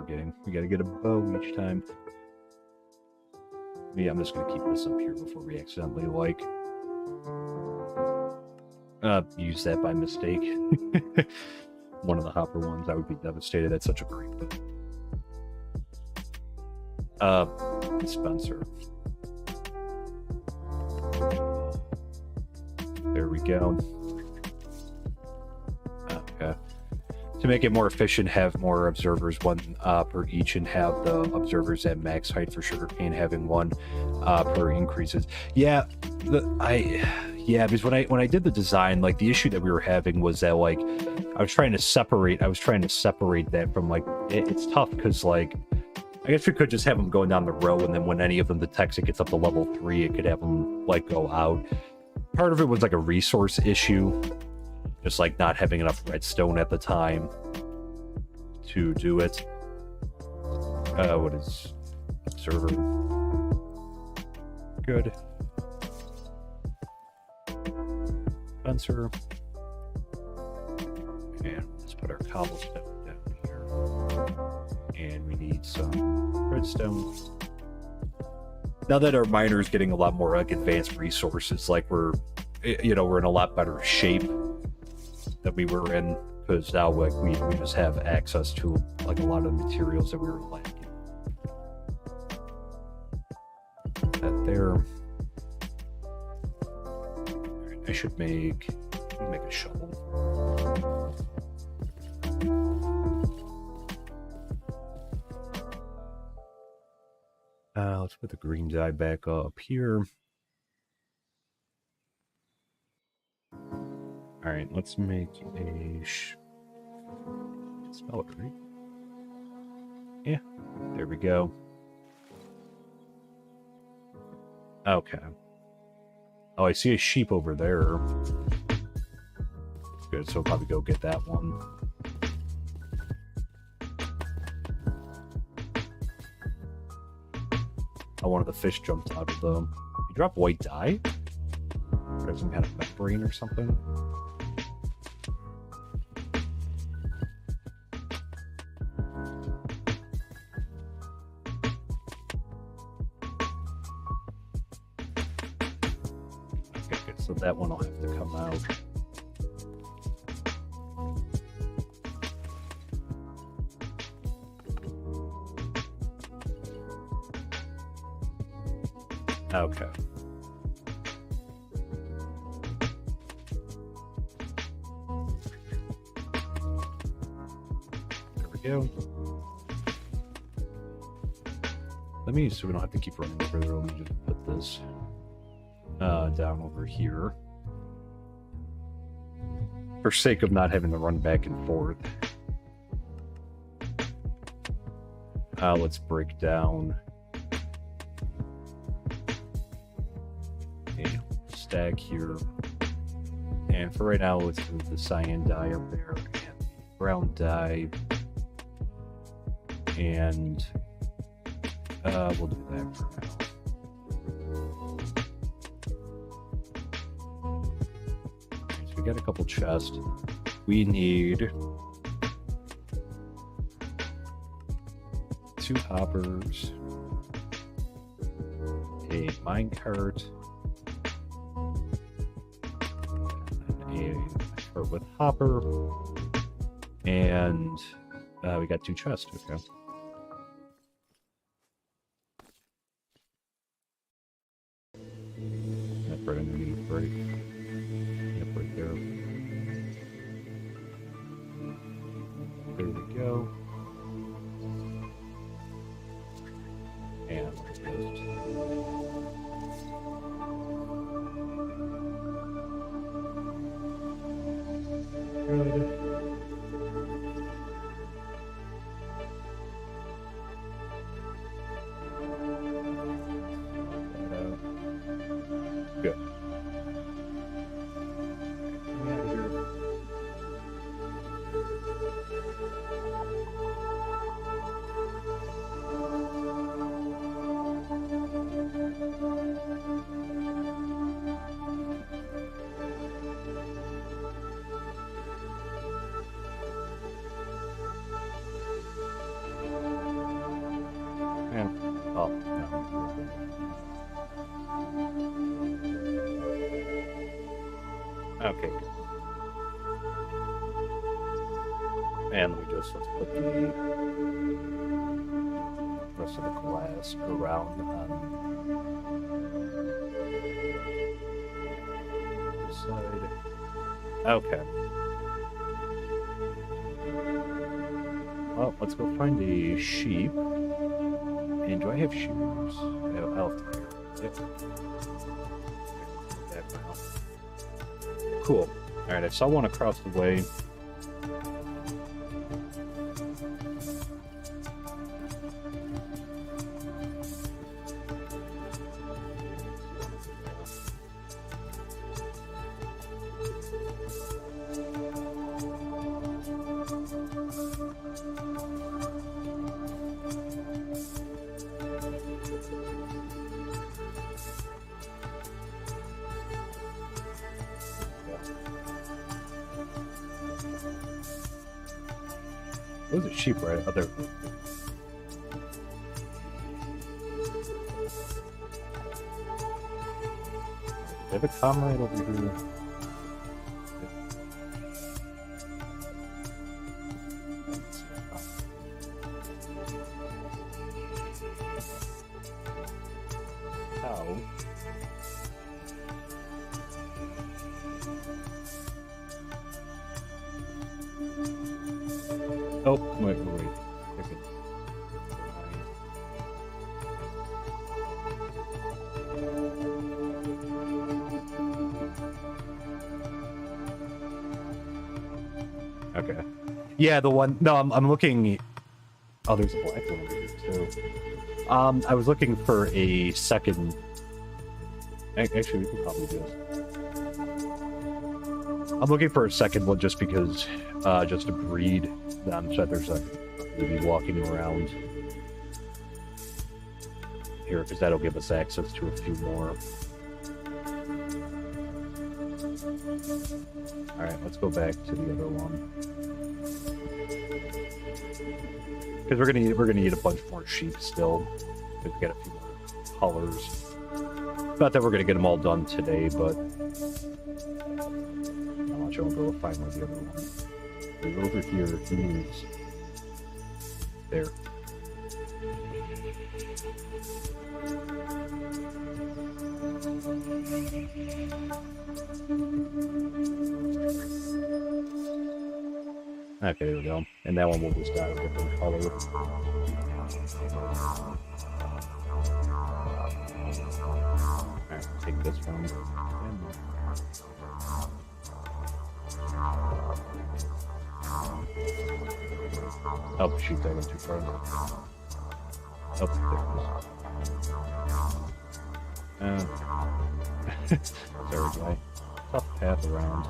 S1: forgetting. We gotta get a bow each time. Yeah, I'm just gonna keep this up here before we accidentally, like, use that by mistake. One of the hopper ones, I would be devastated. That's such a great bow. Dispenser. There we go. Okay. To make it more efficient, have more observers, one per each, and have the observers at max height for sugarcane, having one per increases. Yeah, because when I did the design, like, the issue that we were having was that, like, I was trying to separate that from, like, it's tough because, like, I guess we could just have them going down the row, and then when any of them detects it gets up to level 3, it could have them, like, go out. Part of it was, like, a resource issue, just, like, not having enough redstone at the time to do it. What is server? Good. Spencer. And let's put our cobblestone down here. And we need some redstone. Now that our miner is getting a lot more, like, advanced resources, like, we're in a lot better shape than we were in, because now, like, we just have access to, like, a lot of the materials that we were lacking. That there. I should make a shovel. Let's put the green dye back up here. All right, let's make a spell it right. Yeah, there we go. Okay. Oh, I see a sheep over there. Good, so I'll probably go get that one. Oh, one of the fish jumped out of the... You drop white dye? Or some kind of membrane or something? Okay, good. So that one will have to come out. Okay. There we go. Let me, so we don't have to keep running over there, let me just put this down over here. For sake of not having to run back and forth. Let's break down a stack here. And for right now, let's move the cyan dye up there and the brown dye. And we'll do that for now. So we got a couple chests. We need 2 hoppers, a minecart, a cart with hopper, and we got 2 chests. Okay. That right underneath, right? Yep, right there. There we go. And just good. Good. Yeah. Oh, no. Okay. And let's put the rest of the glass around on this side. Okay. Well, let's go find a sheep. And do I have shoes? I'll have to. Yep. Cool. Alright, I saw one across the way. Those are sheep, right? Oh, there. They have a comrade over here. How? Oh, wait. Okay. Yeah, the one. No, I'm looking. Oh, there's a black one over here too. I was looking for a second. Actually, we can probably do this. I'm looking for a second one just because, just to breed them, so there's a maybe walking around here, because that'll give us access to a few more. All right, let's go back to the other one, because we're gonna need a bunch more sheep still. We've got a few more colors. Not that we're gonna get them all done today, but I'll let you go find one of the other ones. They're over here. He's there. Okay, there we go. And that one will just add a different color. Alright, take this one. Oh, shoot, that went too far. Oh, there it is. Sorry, guy. Tough path around.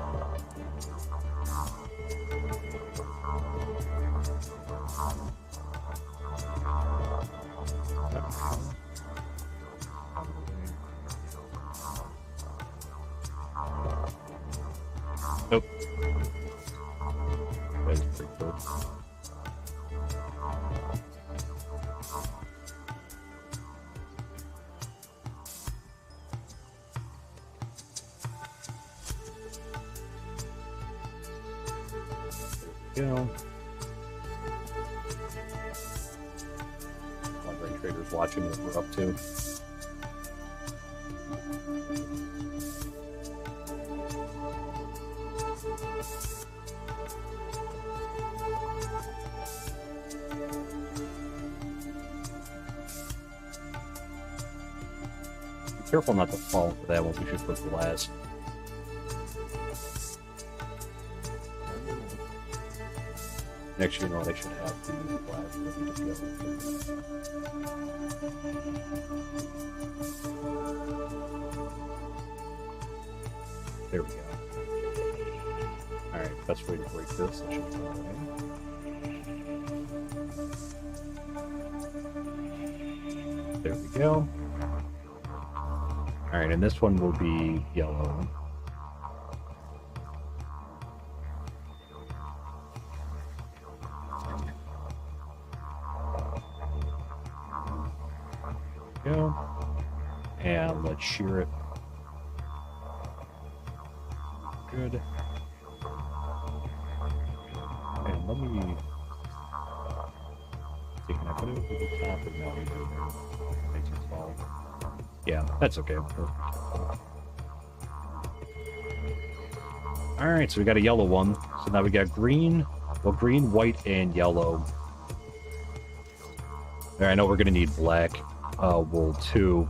S1: Nope. That is pretty cool. There we go. Wondering traders watching what we're up to. Careful not to fall for that one. We should put glass. Next, you know, they should have the glass ready to go. There we go. Alright, best way to break this. That should be alright. There we go. Alright, and this one will be yellow. go. And let's shear it. Good. And let me... Can I put it over the top or no? Makes it fall. Yeah, that's okay. Alright, so we got a yellow one. So now we got green. Well, green, white, and yellow. There, I know we're going to need black wool too.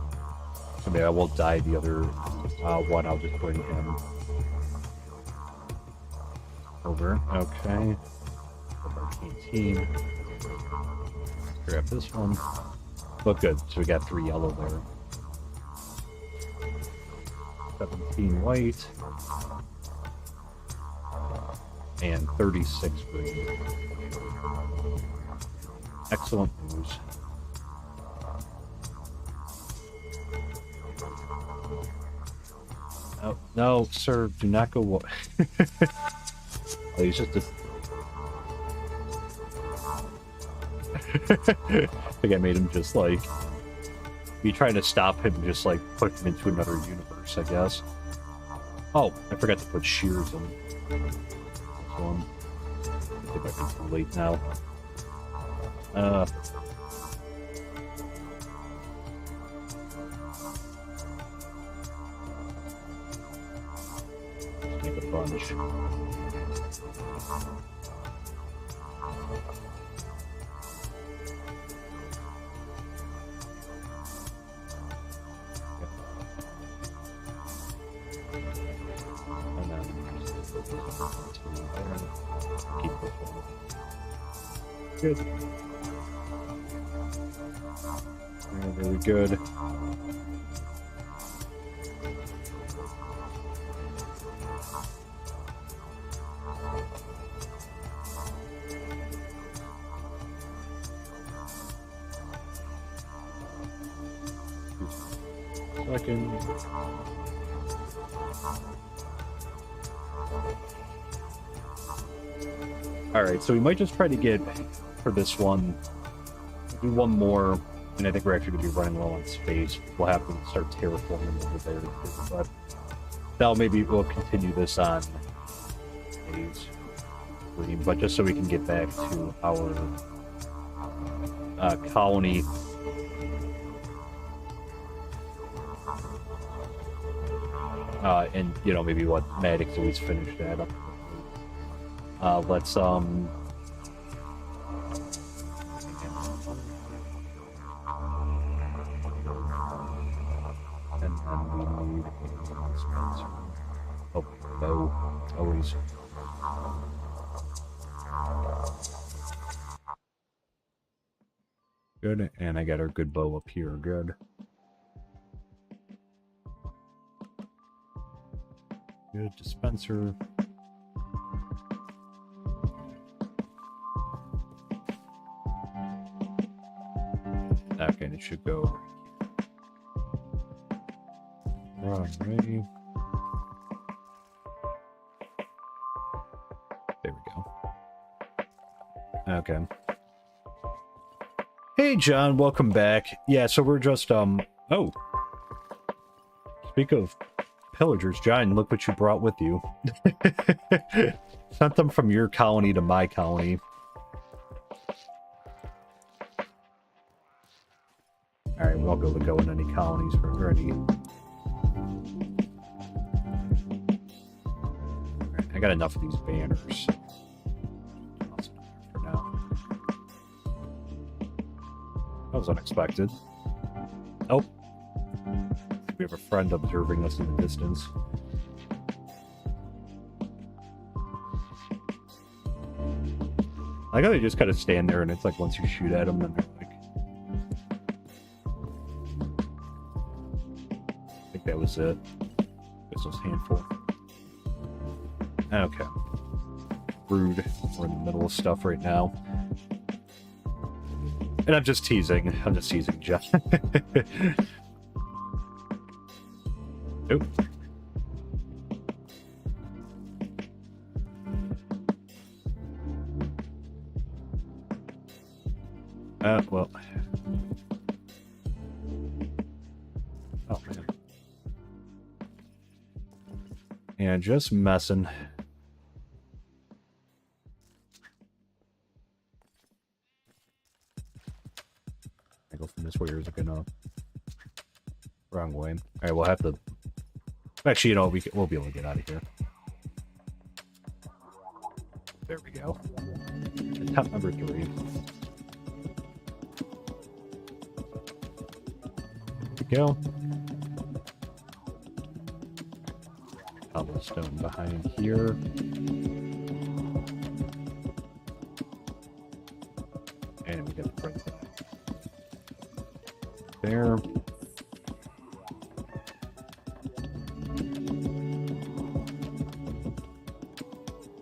S1: So maybe I will dye the other one. I'll just bring him over. Okay. Our team. Grab this one. Look good. So we got 3 yellow there. 17 white. And 36 green. Excellent news. Oh, no, sir, do not go. Oh, he's just a... I think I made him just like... Me trying to stop him, just like put him into another universe, I guess. Oh, I forgot to put shears in. This one. I think I can too late now. Make a bunch. And then keep this one. Good. Yeah, very good. Second. Alright, so we might just try to get, for this one, do one more, and I think we're actually going to be running low on space. We'll have to start terraforming over there, but now maybe we'll continue this on days, but just so we can get back to our colony. And, you know, maybe what Maddox always finished that up. Let's, and then we need a Spencer. Oh, bow. Always. Good, and I got our good bow up here. Good. Good dispenser. Okay, and it should go. Ready. There we go. Okay. Hey, John, welcome back. Yeah, so we're just, oh. Speak of pillagers, John, look what you brought with you. Sent them from your colony to my colony. Alright, we won't be able to go in any colonies or any... Alright, I got enough of these banners. For now. That was unexpected. Oh. We have a friend observing us in the distance. I gotta just kind of stand there, and it's like once you shoot at them, then they're like... I think that was it. This was a handful. Okay. Rude. We're in the middle of stuff right now. And I'm just teasing. I'm just teasing Jeff. Nope. Well. And just messing. I go from this way, or is it gonna... Wrong way. Alright, we'll have to... Actually, you know, we'll be able to get out of here. There we go. Attempt number 3. There we go. Cobblestone behind here. And we get the right there.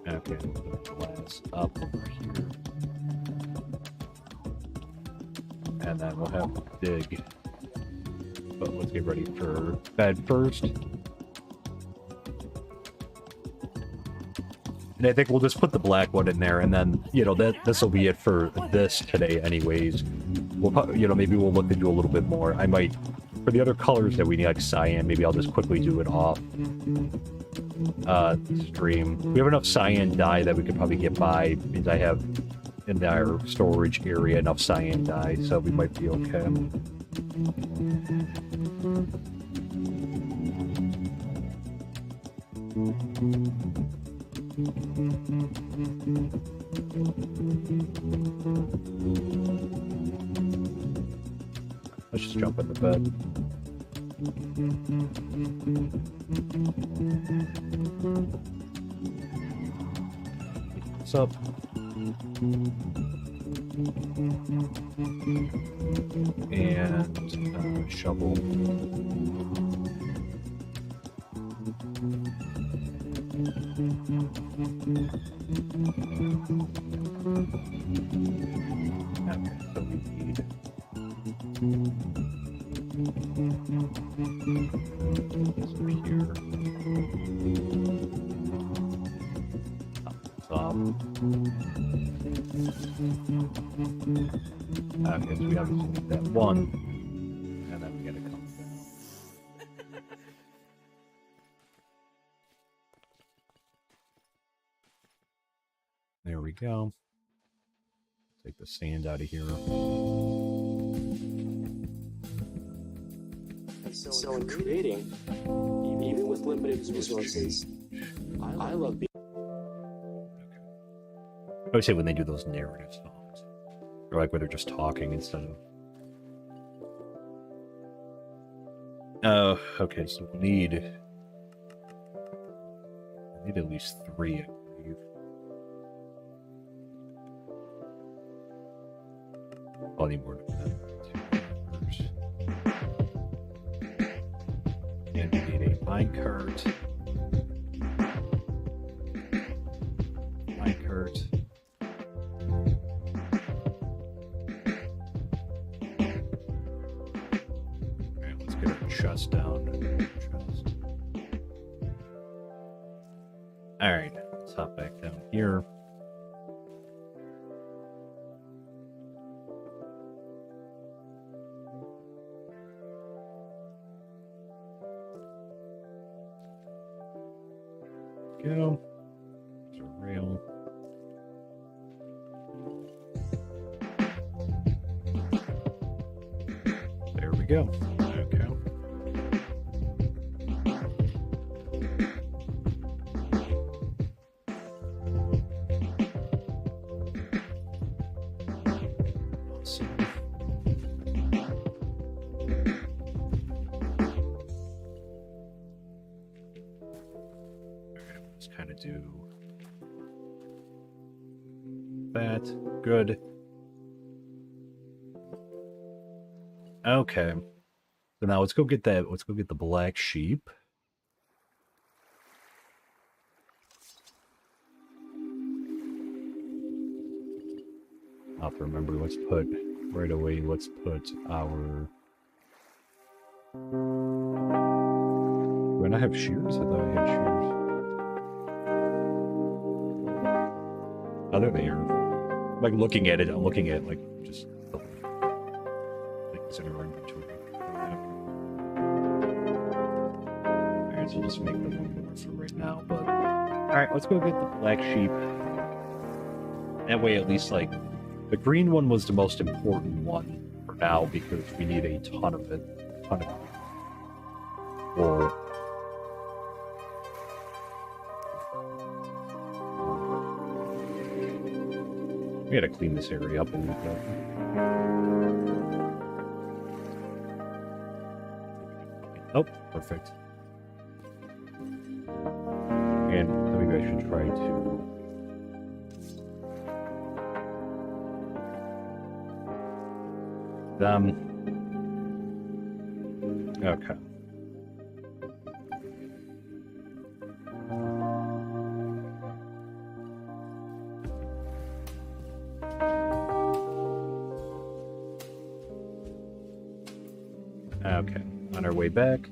S1: Okay, we'll put the glass up over here. And then we'll have to dig. But let's get ready for bed first. And I think we'll just put the black one in there, and then, you know, this will be it for this today anyways. We'll, you know, maybe we'll look to do a little bit more. I might, for the other colors that we need, like cyan, maybe I'll just quickly do it off stream. We have enough cyan dye that we could probably get by, because I have in our storage area enough cyan dye, so we might be okay. Let's just jump in the bed. What's up? And shovel. Okay, so we need this up here. Okay, so we obviously need that one, and then we gotta come down. There we go. Take the sand out of here.
S2: So in creating, even with limited resources, I love being...
S1: I always say when they do those narrative songs, or like where they're just talking instead of... Oh, okay, so we need at least 3, I believe. I'll need more than that. 2 and we need a minecart. Minecart. Alright, let's get our chest down. Chest. Alright, let's hop back down here. Go. There's a rail. There we go. Okay. Awesome. Kind of do that. Good. Okay. So now let's go get that. Let's go get the black sheep. I'll have to remember. Let's put right away. Let's put our. Do I not have shears? I thought I had shears. Oh, there they are. Like looking at it, I'm looking at like just things in our inventory. Alright, so just make them for right now, but alright, let's go get the black sheep. That way at least like the green one was the most important one for now because we need a ton of it. A ton of it. Wool. We gotta clean this area up a little bit. Oh, perfect. And maybe I should try to... Okay. Okay, on our way back.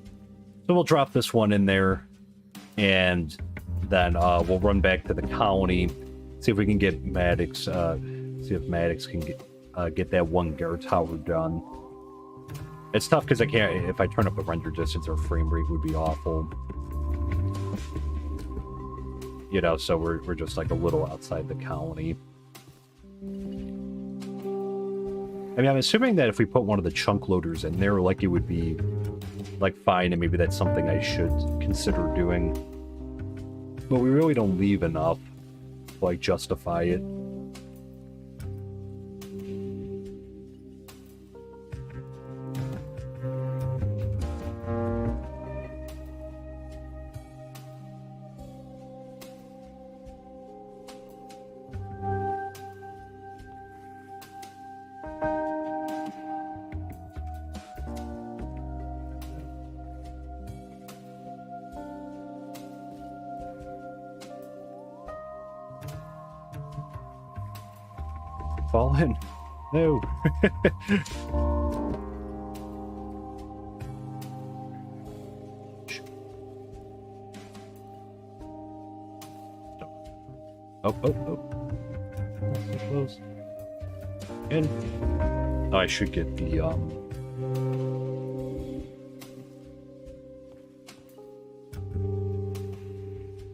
S1: So we'll drop this one in there, and then we'll run back to the colony, see if we can get Maddox, see if Maddox can get that one guard tower done. It's tough because I can't, if I turn up the render distance, our frame rate would be awful. You know, so we're just like a little outside the colony. I mean, I'm assuming that if we put one of the chunk loaders in there, like, it would be, like, fine, and maybe that's something I should consider doing. But we really don't leave enough to, like, justify it. Fallen. No. Oh. So close. And oh, I should get the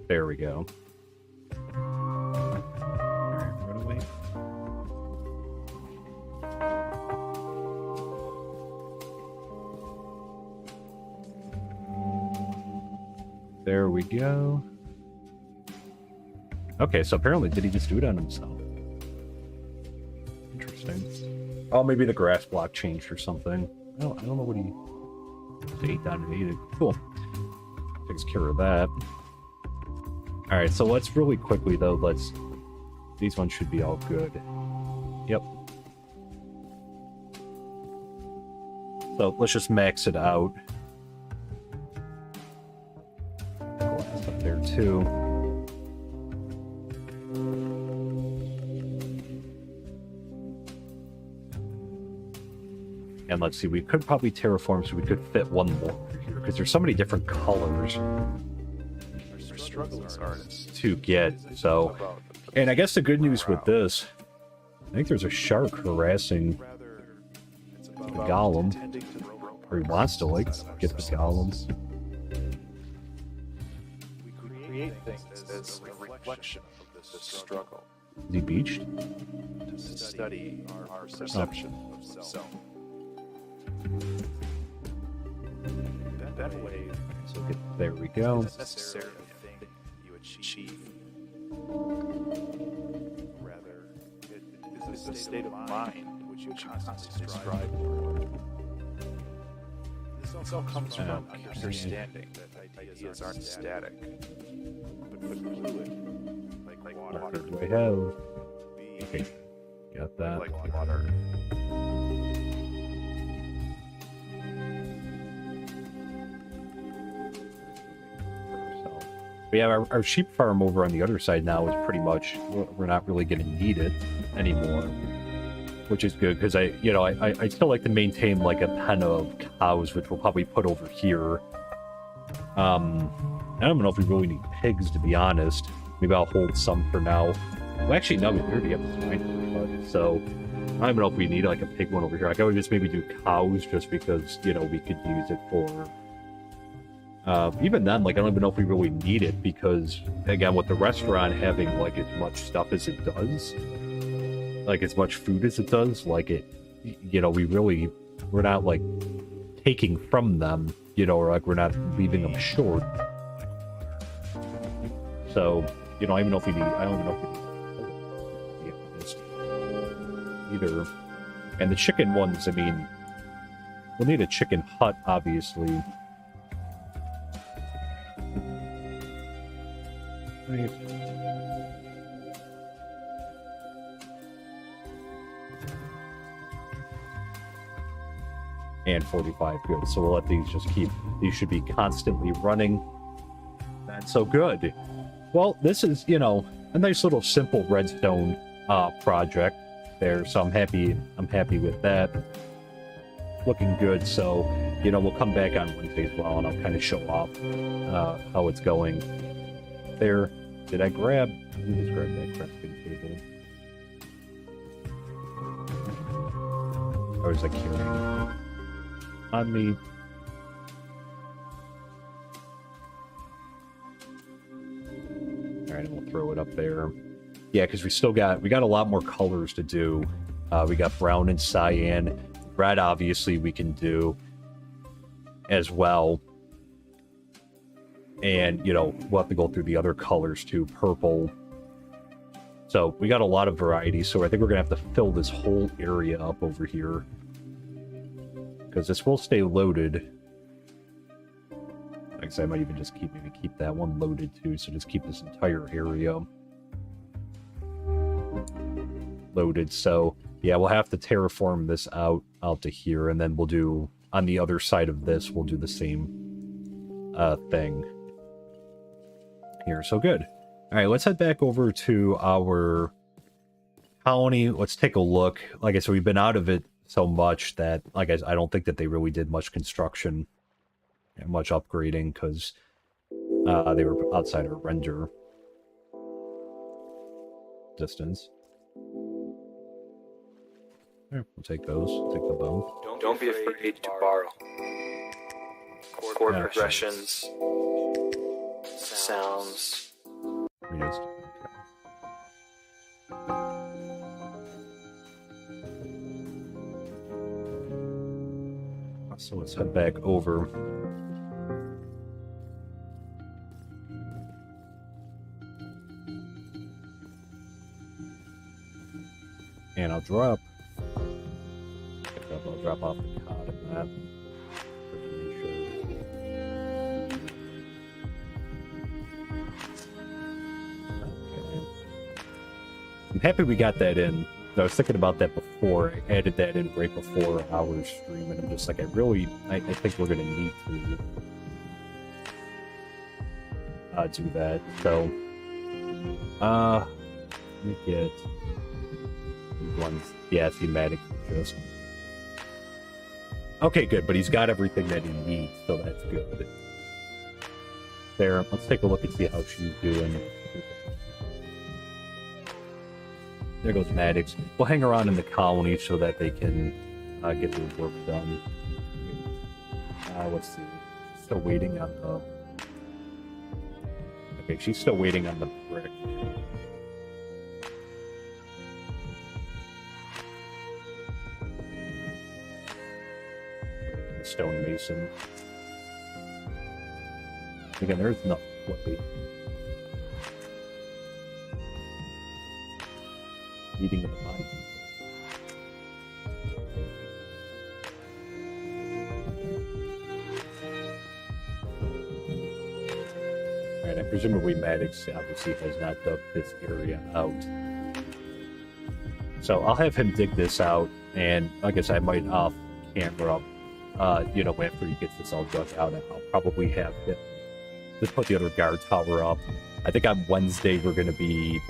S1: there we go. There we go. Okay, so apparently did he just do it on himself? Interesting. Oh, maybe the grass block changed or something. I don't know what he... 8 down to 8. Cool. Takes care of that. Alright, so let's really quickly though, these ones should be all good. Yep. So let's just max it out. There too. And let's see, we could probably terraform so we could fit one more over here because there's so many different colors to get. So, and I guess the good news with this, I think there's a shark harassing the golem, or he wants to like get the golems.
S3: Things as a reflection of this struggle.
S1: Is he beached?
S3: To study our perception of self. That way,
S1: so there we go.
S3: It's necessarily a thing you achieve. Rather, it is a state of mind which you constantly strive for. This all comes from understanding that ideas aren't static. But fluid, like water.
S1: What do I have? Okay, got that.
S3: Like water.
S1: We have our sheep farm over on the other side now is pretty much, we're not really going to need it anymore, which is good because I still like to maintain like a pen of cows, which we'll probably put over here. I don't know if we really need pigs, to be honest. Maybe I'll hold some for now. Well, actually, no, we already have this swine, so I don't know if we need like a pig one over here. I would just maybe do cows just because, we could use it for Even then, like, I don't even know if we really need it because, again, with the restaurant having, like, as much stuff as it does, like, as much food as it does, like, it, you know, we're not, like, taking from them, you know, or, like, we're not leaving them short. So, you know, I don't even know if we need this either. And the chicken ones, I mean, we'll need a chicken hut, obviously. Right. And 45, good. So we'll let these just keep, these should be constantly running. That's so good. Well, this is, you know, a nice little simple redstone project there, so I'm happy with that. Looking good, so, you know, we'll come back on Wednesday as well, and I'll kind of show off how it's going. There, did I just grab that crafting table? Or was I carrying on me? Alright, and we'll throw it up there. Yeah, because we got a lot more colors to do. We got brown and cyan. Red, obviously, we can do as well. And, you know, we'll have to go through the other colors too, purple. So we got a lot of variety. So I think we're going to have to fill this whole area up over here. Because this will stay loaded. Like I said, I might even just keep that one loaded too. So just keep this entire area loaded. So yeah, we'll have to terraform this out to here. And then we'll do, on the other side of this, we'll do the same thing here. So good. All right, let's head back over to our colony. Let's take a look. Like I said, we've been out of it so much that, like I don't think that they really did much construction and much upgrading because they were outside our render distance. Here, we'll take those. We'll take the bow.
S3: Don't be afraid to borrow. Chord progressions, sounds.
S1: Reused. Okay. So let's head back over. And I'll drop off the cod in that. Okay. I'm happy we got that in. I was thinking about that before. I added that in right before our stream, and I'm just like, I think we're going to need to do that. So, let me get these ones. Yeah, thematic just. Okay, good, but he's got everything that he needs, so that's good. There, let's take a look and see how she's doing. There goes Maddox. We'll hang around in the colony so that they can get their work done. Let's see. Still waiting on the... Okay, she's still waiting on the brick. Stonemason. Again, there's nothing. Eating of the mind. Alright, and presumably Maddox obviously has not dug this area out. So I'll have him dig this out, and I guess I might off camera, you know, after he gets this all dug out, and I'll probably have him just put the other guard tower up. I think on Wednesday we're going to be,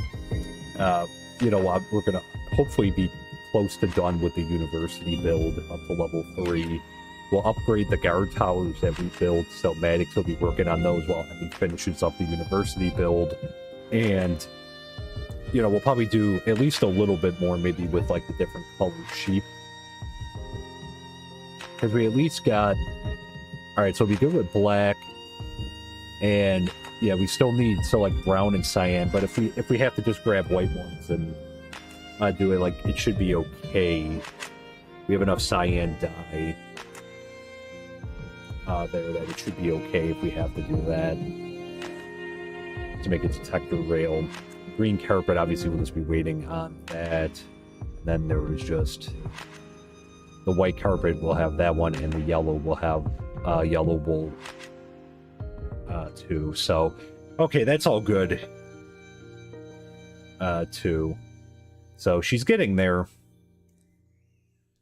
S1: you know, we're going to hopefully be close to done with the university build up to level 3. We'll upgrade the guard towers that we built, so Maddox will be working on those while he finishes up the university build. And, you know, we'll probably do at least a little bit more, maybe with like the different colored sheep. Because we at least got... Alright, so we go with black, And yeah, we still need like brown and cyan, but if we have to just grab white ones and do it, like, it should be okay. We have enough cyan dye there that it should be okay if we have to do that to make a detector rail. Green carpet, obviously we'll just be waiting on that. And then there was just the white carpet, we'll have that one, and the yellow will have yellow wool too. So okay, that's all good too. So she's getting there.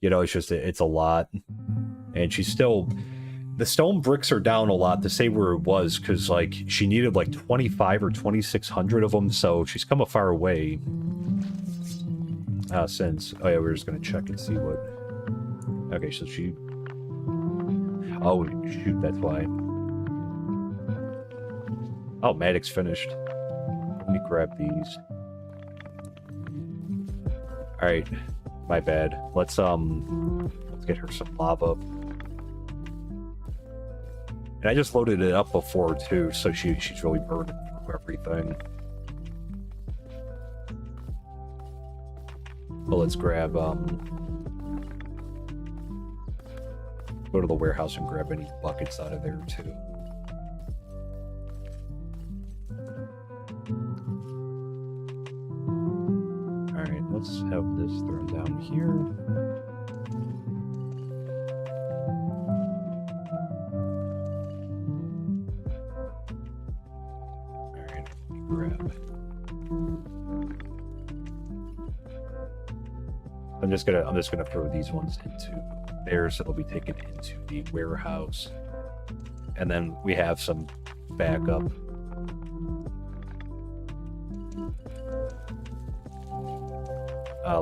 S1: You know, it's just, it's a lot. And she's still, the stone bricks are down a lot to say where it was, because, like, she needed like 25 or 2,600 of them, so she's come a far way since. Oh yeah, we're just gonna check and see what. Okay, so she. Oh shoot, that's why. Oh, Maddox finished. Let me grab these. All right, my bad. Let's get her some lava. And I just loaded it up before too, so she's really burning through everything. Well, let's grab go to the warehouse and grab any buckets out of there too. All right, let's have this thrown down here. I'm just gonna throw these ones into there, so they'll be taken into the warehouse, and then we have some backup.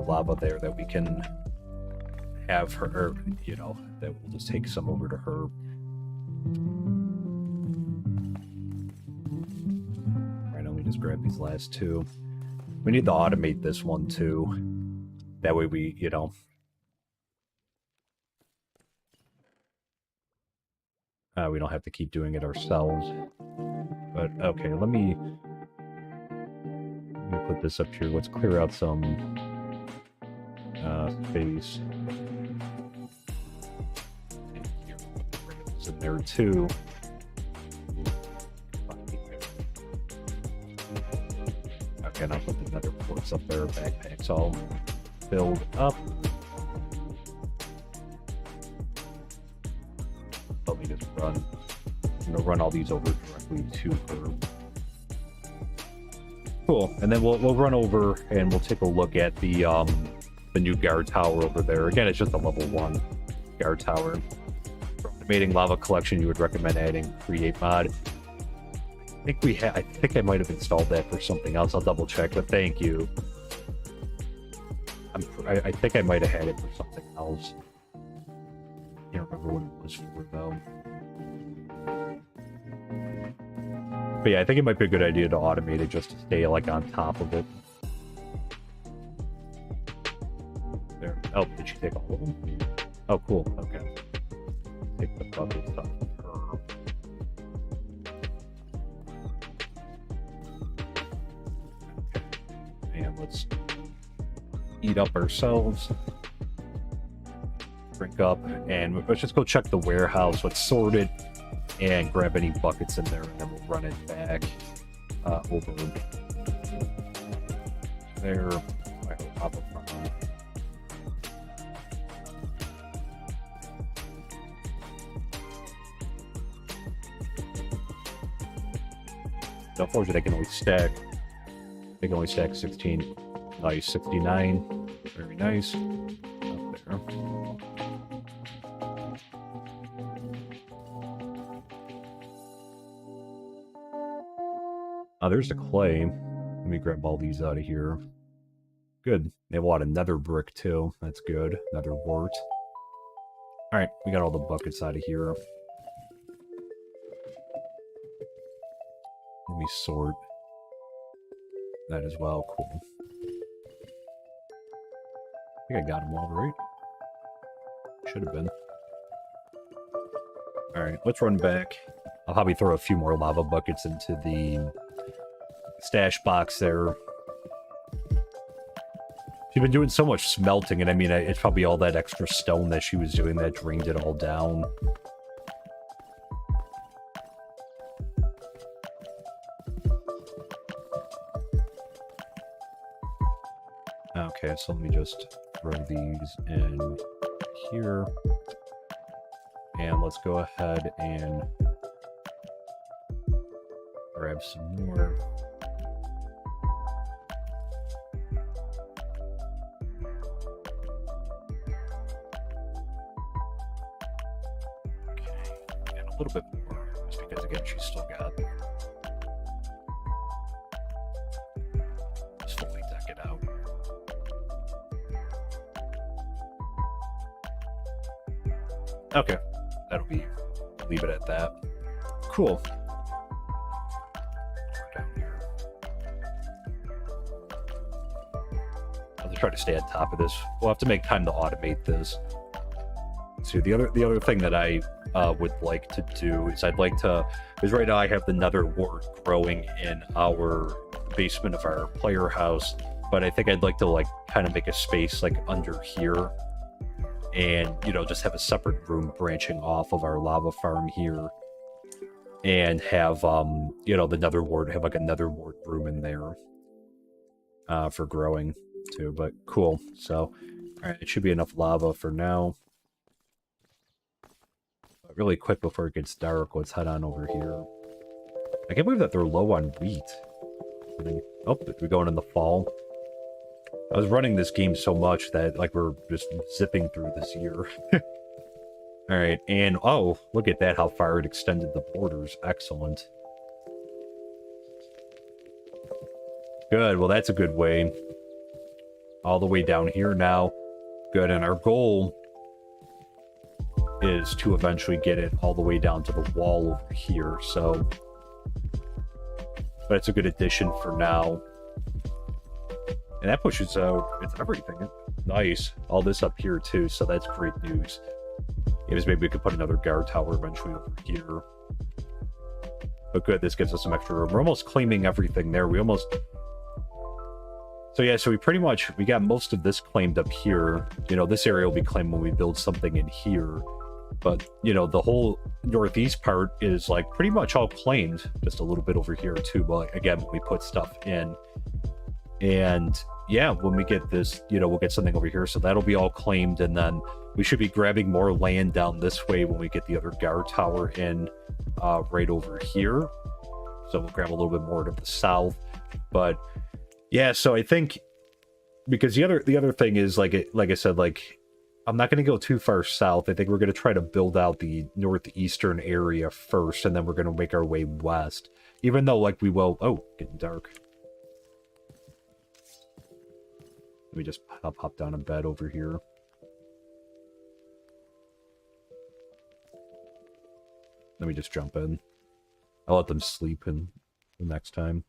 S1: Lava there that we can have her, or, you know, that we'll just take some over to her. All right, let me just grab these last two. We need to automate this one too. That way we, you know, we don't have to keep doing it ourselves. But okay, let me put this up here. Let's clear out some space. It's in there too. Okay, and I'll put the nether quartz up there. Backpacks all filled up. Let me just run. I'm gonna run all these over directly to her. Cool. And then we'll run over and we'll take a look at the new guard tower over there. Again, it's just a level 1 guard tower. For automating lava collection, you would recommend adding create mod. I think I might have installed that for something else. I'll double check, but thank you. I think I might have had it for something else. Can't remember what it was for though. But yeah, I think it might be a good idea to automate it just to stay like on top of it. There. Oh, did she take all of them? Oh, cool. Okay. Take the bucket stuff. Okay. And let's eat up ourselves. Drink up, and let's just go check the warehouse. Let's sort it and grab any buckets in there, and then we'll run it back over there. I'll pop up front. Unfortunately, I can only stack. I can only stack 16. Nice, 69. Very nice. Up there. Oh, there's the clay. Let me grab all these out of here. Good. They have a lot of nether brick too. That's good. Nether wart. Alright, we got all the buckets out of here. Let me sort that as well. Cool. I think I got them all right. Should have been. Alright, let's run back. I'll probably throw a few more lava buckets into the stash box there. She's been doing so much smelting, and I mean, it's probably all that extra stone that she was doing that drained it all down. Okay, so let me just throw these in here. And let's go ahead and grab some more. Okay, and a little bit more, just because again, she's still got. Just fully deck it out. Okay, that'll be, leave it at that. Cool. Down here. I'll just try to stay on top of this. We'll have to make time to automate this. So the other thing that I would like to do is I'd like to, because right now I have the nether wart growing in our basement of our player house, but I think I'd like to like kind of make a space like under here. And, you know, just have a separate room branching off of our lava farm here. And have, you know, the nether wart, have like a nether wart room in there for growing too. But cool. So, all right, it should be enough lava for now. But really quick before it gets dark, let's head on over here. I can't believe that they're low on wheat. Oh, we're going in the fall. I was running this game so much that, like, we're just zipping through this year. Alright, and, oh, look at that, how far it extended the borders. Excellent. Good, well, that's a good way. All the way down here now. Good, and our goal is to eventually get it all the way down to the wall over here, so... But it's a good addition for now. And that pushes out, it's everything. Nice. All this up here too, so that's great news. Because maybe we could put another guard tower eventually over here. But good, this gives us some extra room. We're almost claiming everything there. We almost... So yeah, so we pretty much, we got most of this claimed up here. You know, this area will be claimed when we build something in here. But, you know, the whole northeast part is like pretty much all claimed. Just a little bit over here too, but again, when we put stuff in. And yeah, when we get this, you know, we'll get something over here, so that'll be all claimed, and then we should be grabbing more land down this way when we get the other guard tower in right over here. So we'll grab a little bit more to the south. But yeah, so I think because the other thing is like I said, like I'm not going to go too far south. I think we're going to try to build out the northeastern area first, and then we're going to make our way west. Even though like we will, oh, getting dark. Let me just hop down a bed over here. Let me just jump in. I'll let them sleep in the next time.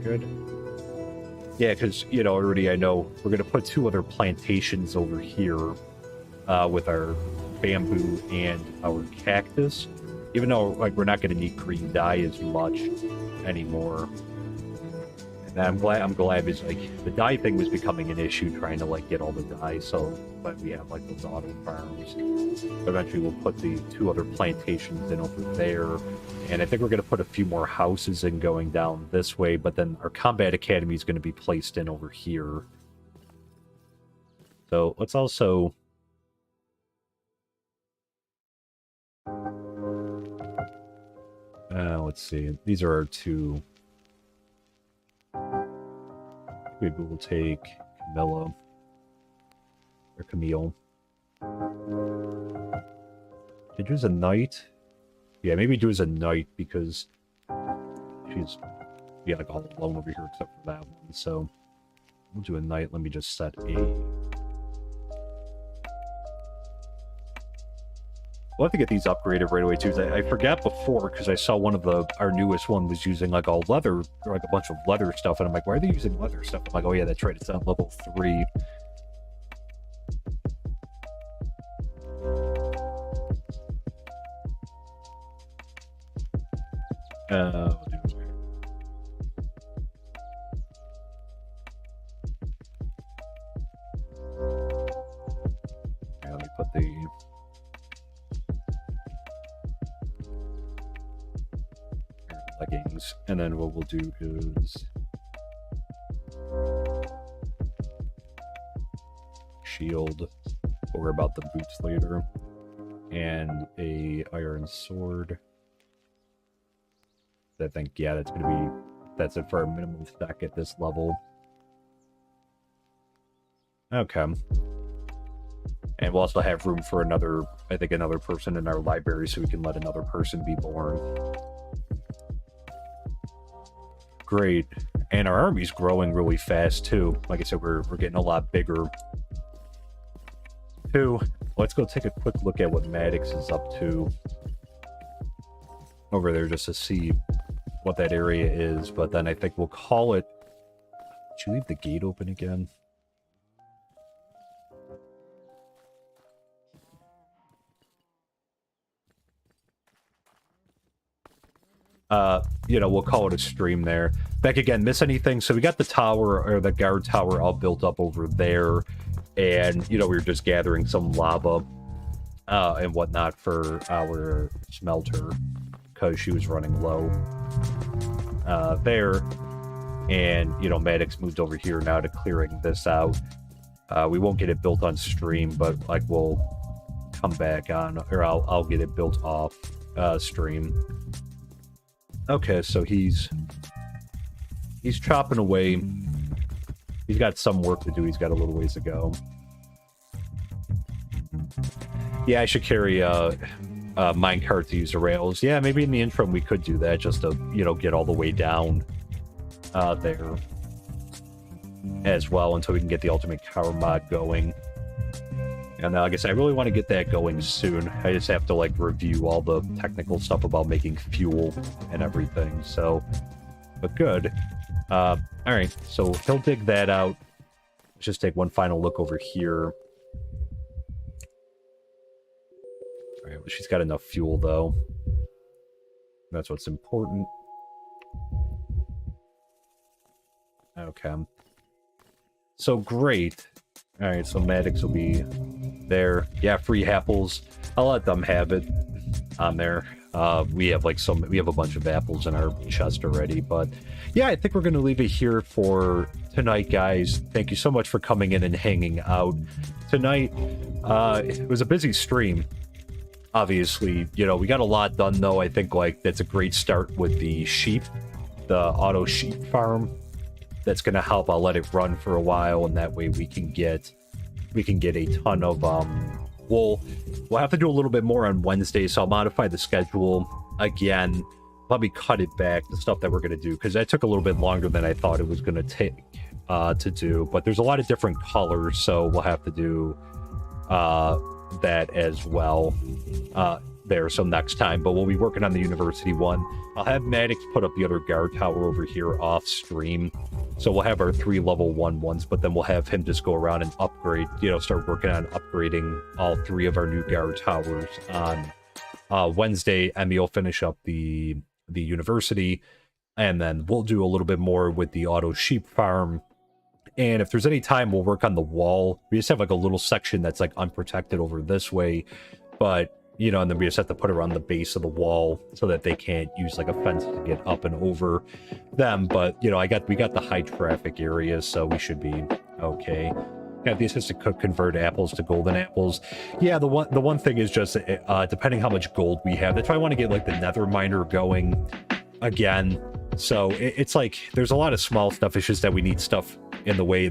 S1: Good. Yeah, because, you know, already I know we're going to put 2 other plantations over here with our bamboo and our cactus. Even though, like, we're not going to need green dye as much anymore. And I'm glad because, like, the dye thing was becoming an issue trying to, like, get all the dye, so, but we have, like, those auto farms. Eventually we'll put the 2 other plantations in over there. And I think we're going to put a few more houses in going down this way, but then our combat academy is going to be placed in over here. So let's also... let's see. These are our 2. Maybe we'll take Camilla. Or Camille. Did you use a knight? Yeah, maybe do as a knight because she's like all alone over here except for that one. So we'll do a knight. Let me just set a We'll have to get these upgraded right away too. I forgot before because I saw one of our newest one was using like all leather, or like a bunch of leather stuff, and I'm like, why are they using leather stuff? I'm like, oh yeah, that's right, it's on level 3. Let me put the leggings, and then what we'll do is shield. We'll worry about the boots later, and a iron sword. I think, yeah, that's it for our minimum stack at this level. Okay. And we'll also have room for another person in our library, so we can let another person be born. Great. And our army's growing really fast too. Like I said, we're getting a lot bigger too. Let's go take a quick look at what Maddox is up to over there, just to see what that area is. But then I think we'll call it. Did you leave the gate open again? We'll call it a stream there. Back again, miss anything? So we got the tower, or the guard tower, all built up over there, and we were just gathering some lava and whatnot for our smelter because she was running low there. And Maddox moved over here now to clearing this out. We won't get it built on stream, but like we'll come back on, or I'll get it built off stream. Okay, so he's chopping away. He's got some work to do. He's got a little ways to go. Yeah, I should carry minecart to use the rails. Yeah, maybe in the interim we could do that, just to get all the way down there as well, until we can get the ultimate car mod going. And like I said, I really want to get that going soon. I just have to like review all the technical stuff about making fuel and everything. So, but good. All right, so he'll dig that out. Let's just take one final look over here. All right, well, she's got enough fuel though. That's what's important. Okay. So great. All right, so Maddox will be there. Yeah, free apples. I'll let them have it on there. We have we have a bunch of apples in our chest already, but yeah, I think we're going to leave it here for tonight, guys. Thank you so much for coming in and hanging out tonight. It was a busy stream. Obviously, we got a lot done though. I think that's a great start with the sheep, the auto sheep farm. That's going to help. I'll let it run for a while, and that way we can get a ton of wool. We'll have to do a little bit more on Wednesday, so I'll modify the schedule again. Probably cut it back, the stuff that we're going to do, because that took a little bit longer than I thought it was going to take to do. But there's a lot of different colors, so we'll have to do that as well there. So next time, but we'll be working on the university one. I'll have Maddox put up the other guard tower over here off stream. So we'll have our 3 level 1 ones, but then we'll have him just go around and upgrade, start working on upgrading all 3 of our new guard towers on Wednesday. Emmy will finish up the university, and then we'll do a little bit more with the auto sheep farm. And if there's any time, we'll work on the wall. We just have like a little section that's like unprotected over this way, but and then we just have to put it around the base of the wall so that they can't use like a fence to get up and over them. But we got the high traffic areas, so we should be okay. Got the assistant cook convert apples to golden apples. Yeah, the one thing is just depending how much gold we have. That's why I want to get like the nether miner going again. So it's like there's a lot of small stuff. It's just that we need stuff in the way.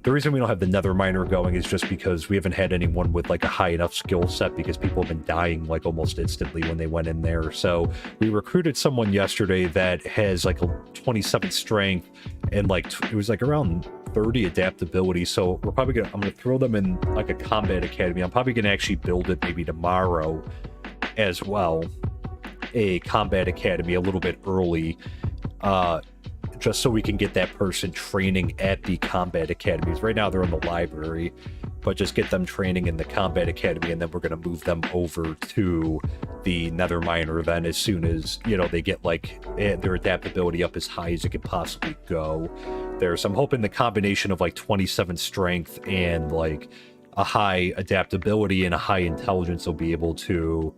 S1: The reason we don't have the nether miner going is just because we haven't had anyone with like a high enough skill set, because people have been dying like almost instantly when they went in there. So we recruited someone yesterday that has like a 27 strength and like it was like around 30 adaptability, so I'm gonna throw them in like a combat academy. I'm probably gonna actually build it maybe tomorrow as well, a combat academy a little bit early, just so we can get that person training at the combat academies. Right now they're in the library, but just get them training in the combat academy, and then we're going to move them over to the nether miner then as soon as, you know, they get like their adaptability up as high as it can possibly go there. So I'm hoping the combination of like 27 strength and like a high adaptability and a high intelligence will be able to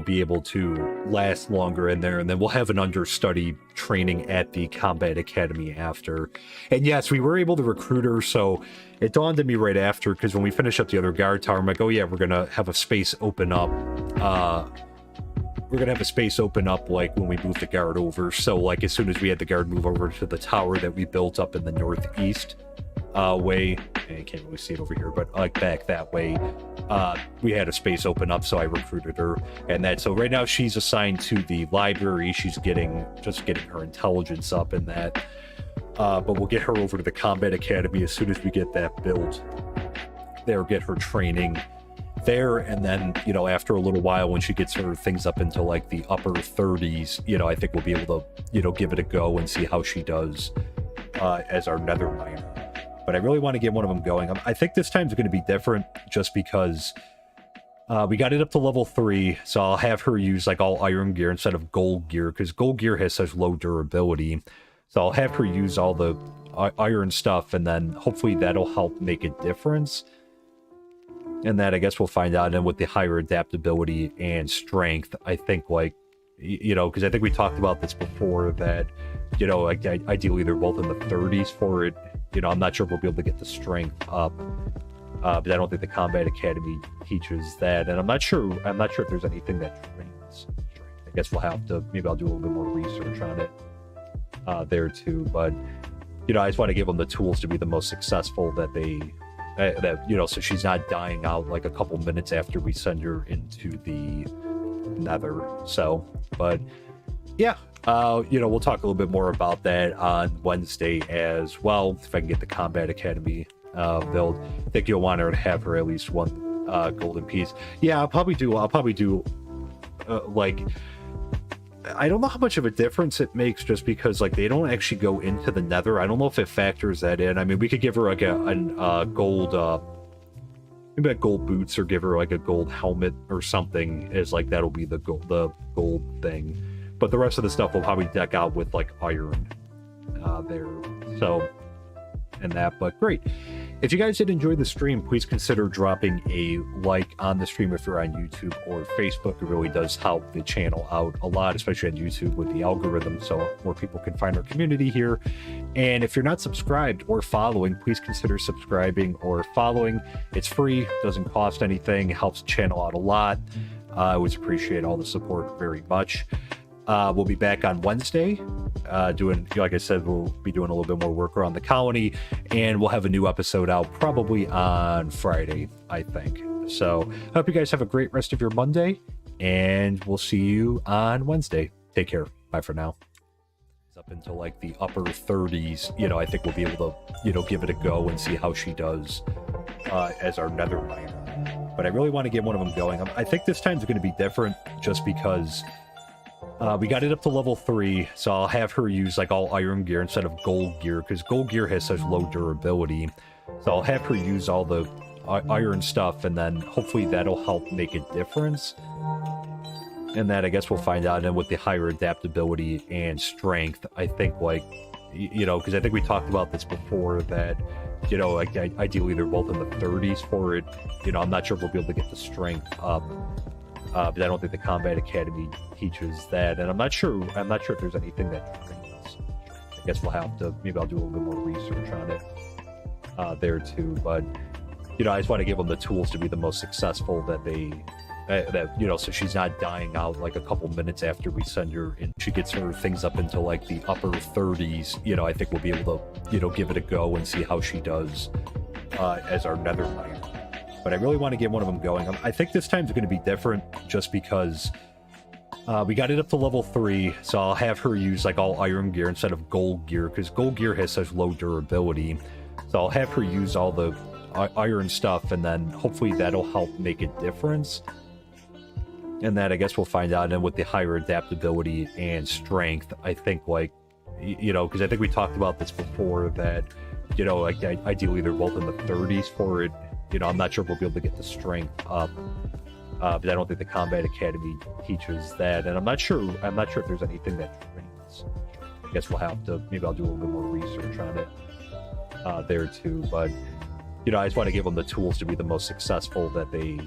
S1: be able to last longer in there, and then we'll have an understudy training at the combat academy after. And yes, we were able to recruit her, so it dawned on me right after, because when we finish up the other guard tower, I'm like, oh yeah, we're gonna have a space open up. We're gonna have a space open up like when we move the guard over. So like as soon as we had the guard move over to the tower that we built up in the northeast way, and you can't really see it over here, but like back that way, we had a space open up, so I recruited her. And that, so right now she's assigned to the library. She's getting her intelligence up in that, but we'll get her over to the combat academy as soon as we get that built there, get her training there. And then, you know, after a little while, when she gets her things up into like the upper 30s, you know, I think we'll be able to, you know, give it a go and see how she does as our nether miner. But I really want to get one of them going. I think this time's going to be different just because we got it up to level 3. So I'll have her use like all iron gear instead of gold gear, because gold gear has such low durability. So I'll have her use all the iron stuff, and then hopefully that'll help make a difference. And that, I guess we'll find out. And with the higher adaptability and strength, I think, like, you know, because I think we talked about this before, that, you know, like ideally they're both in the 30s for it. You know, I'm not sure if we'll be able to get the strength up, but I don't think the combat academy teaches that. And I'm not sure if there's anything that trains strength. I guess we'll have to, maybe I'll do a little bit more research on it there too. But, you know, I just want to give them the tools to be the most successful that they, you know, so she's not dying out like a couple minutes after we send her into the nether. So, but yeah. You know, we'll talk a little bit more about that on Wednesday as well, if I can get the combat academy build. I think you'll want her to have her at least one golden piece. Yeah, I'll probably do like, I don't know how much of a difference it makes, just because like they don't actually go into the nether. I don't know if it factors that in. I mean, we could give her like a gold maybe like gold boots, or give her like a gold helmet or something, as like that'll be the gold thing. But the rest of the stuff will probably deck out with like iron there. So, and that, but great. If you guys did enjoy the stream, please consider dropping a like on the stream if you're on YouTube or Facebook. It really does help the channel out a lot, especially on YouTube with the algorithm, so more people can find our community here. And if you're not subscribed or following, please consider subscribing or following. It's free, doesn't cost anything, helps the channel out a lot. I always appreciate all the support very much. We'll be back on Wednesday doing, like I said, we'll be doing a little bit more work around the colony, and we'll have a new episode out probably on Friday, I think. So I hope you guys have a great rest of your Monday, and we'll see you on Wednesday. Take care. Bye for now. Up into like the upper 30s, you know, I think we'll be able to, you know, give it a go and see how she does as our nether miner. But I really want to get one of them going. I think this time's going to be different just because we got it up to level 3, so I'll have her use like all iron gear instead of gold gear, because gold gear has such low durability. So I'll have her use all the iron stuff, and then hopefully that'll help make a difference. And that, I guess we'll find out. And with the higher adaptability and strength, I think, like, you know, because I think we talked about this before, that, you know, like ideally they're both in the 30s for it. You know, I'm not sure if we'll be able to get the strength up. But I don't think the combat academy teaches that, and I'm not sure if there's anything that trains. I guess we'll have to, maybe I'll do a little bit more research on it there too. But, you know, I just want to give them the tools to be the most successful that they, you know, so she's not dying out like a couple minutes after we send her in. She gets her things up into like the upper 30s. You know, I think we'll be able to, you know, give it a go and see how she does as our nether miner. But I really want to get one of them going. I think this time's going to be different just because We got it up to level 3, so I'll have her use like all iron gear instead of gold gear, because gold gear has such low durability. So I'll have her use all the iron stuff, and then hopefully that'll help make a difference. And that I guess we'll find out. And with the higher adaptability and strength, I think, like, you know, because I think we talked about this before, that, you know, like ideally they're both in the 30s for it. You know, I'm not sure if we'll be able to get the strength up. But I don't think the Combat Academy teaches that, and I'm not sure if there's anything that trains. I guess we'll have to, maybe I'll do a little bit more research on it there too. But, you know, I just want to give them the tools to be the most successful that they,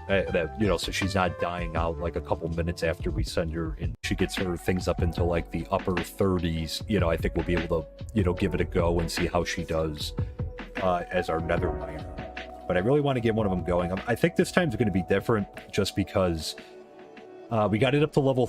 S1: that, you know, so she's not dying out like a couple minutes after we send her in. She gets her things up into like the upper 30s. You know, I think we'll be able to, you know, give it a go and see how she does as our nether miner. But I really want to get one of them going. I think this time's going to be different just because we got it up to level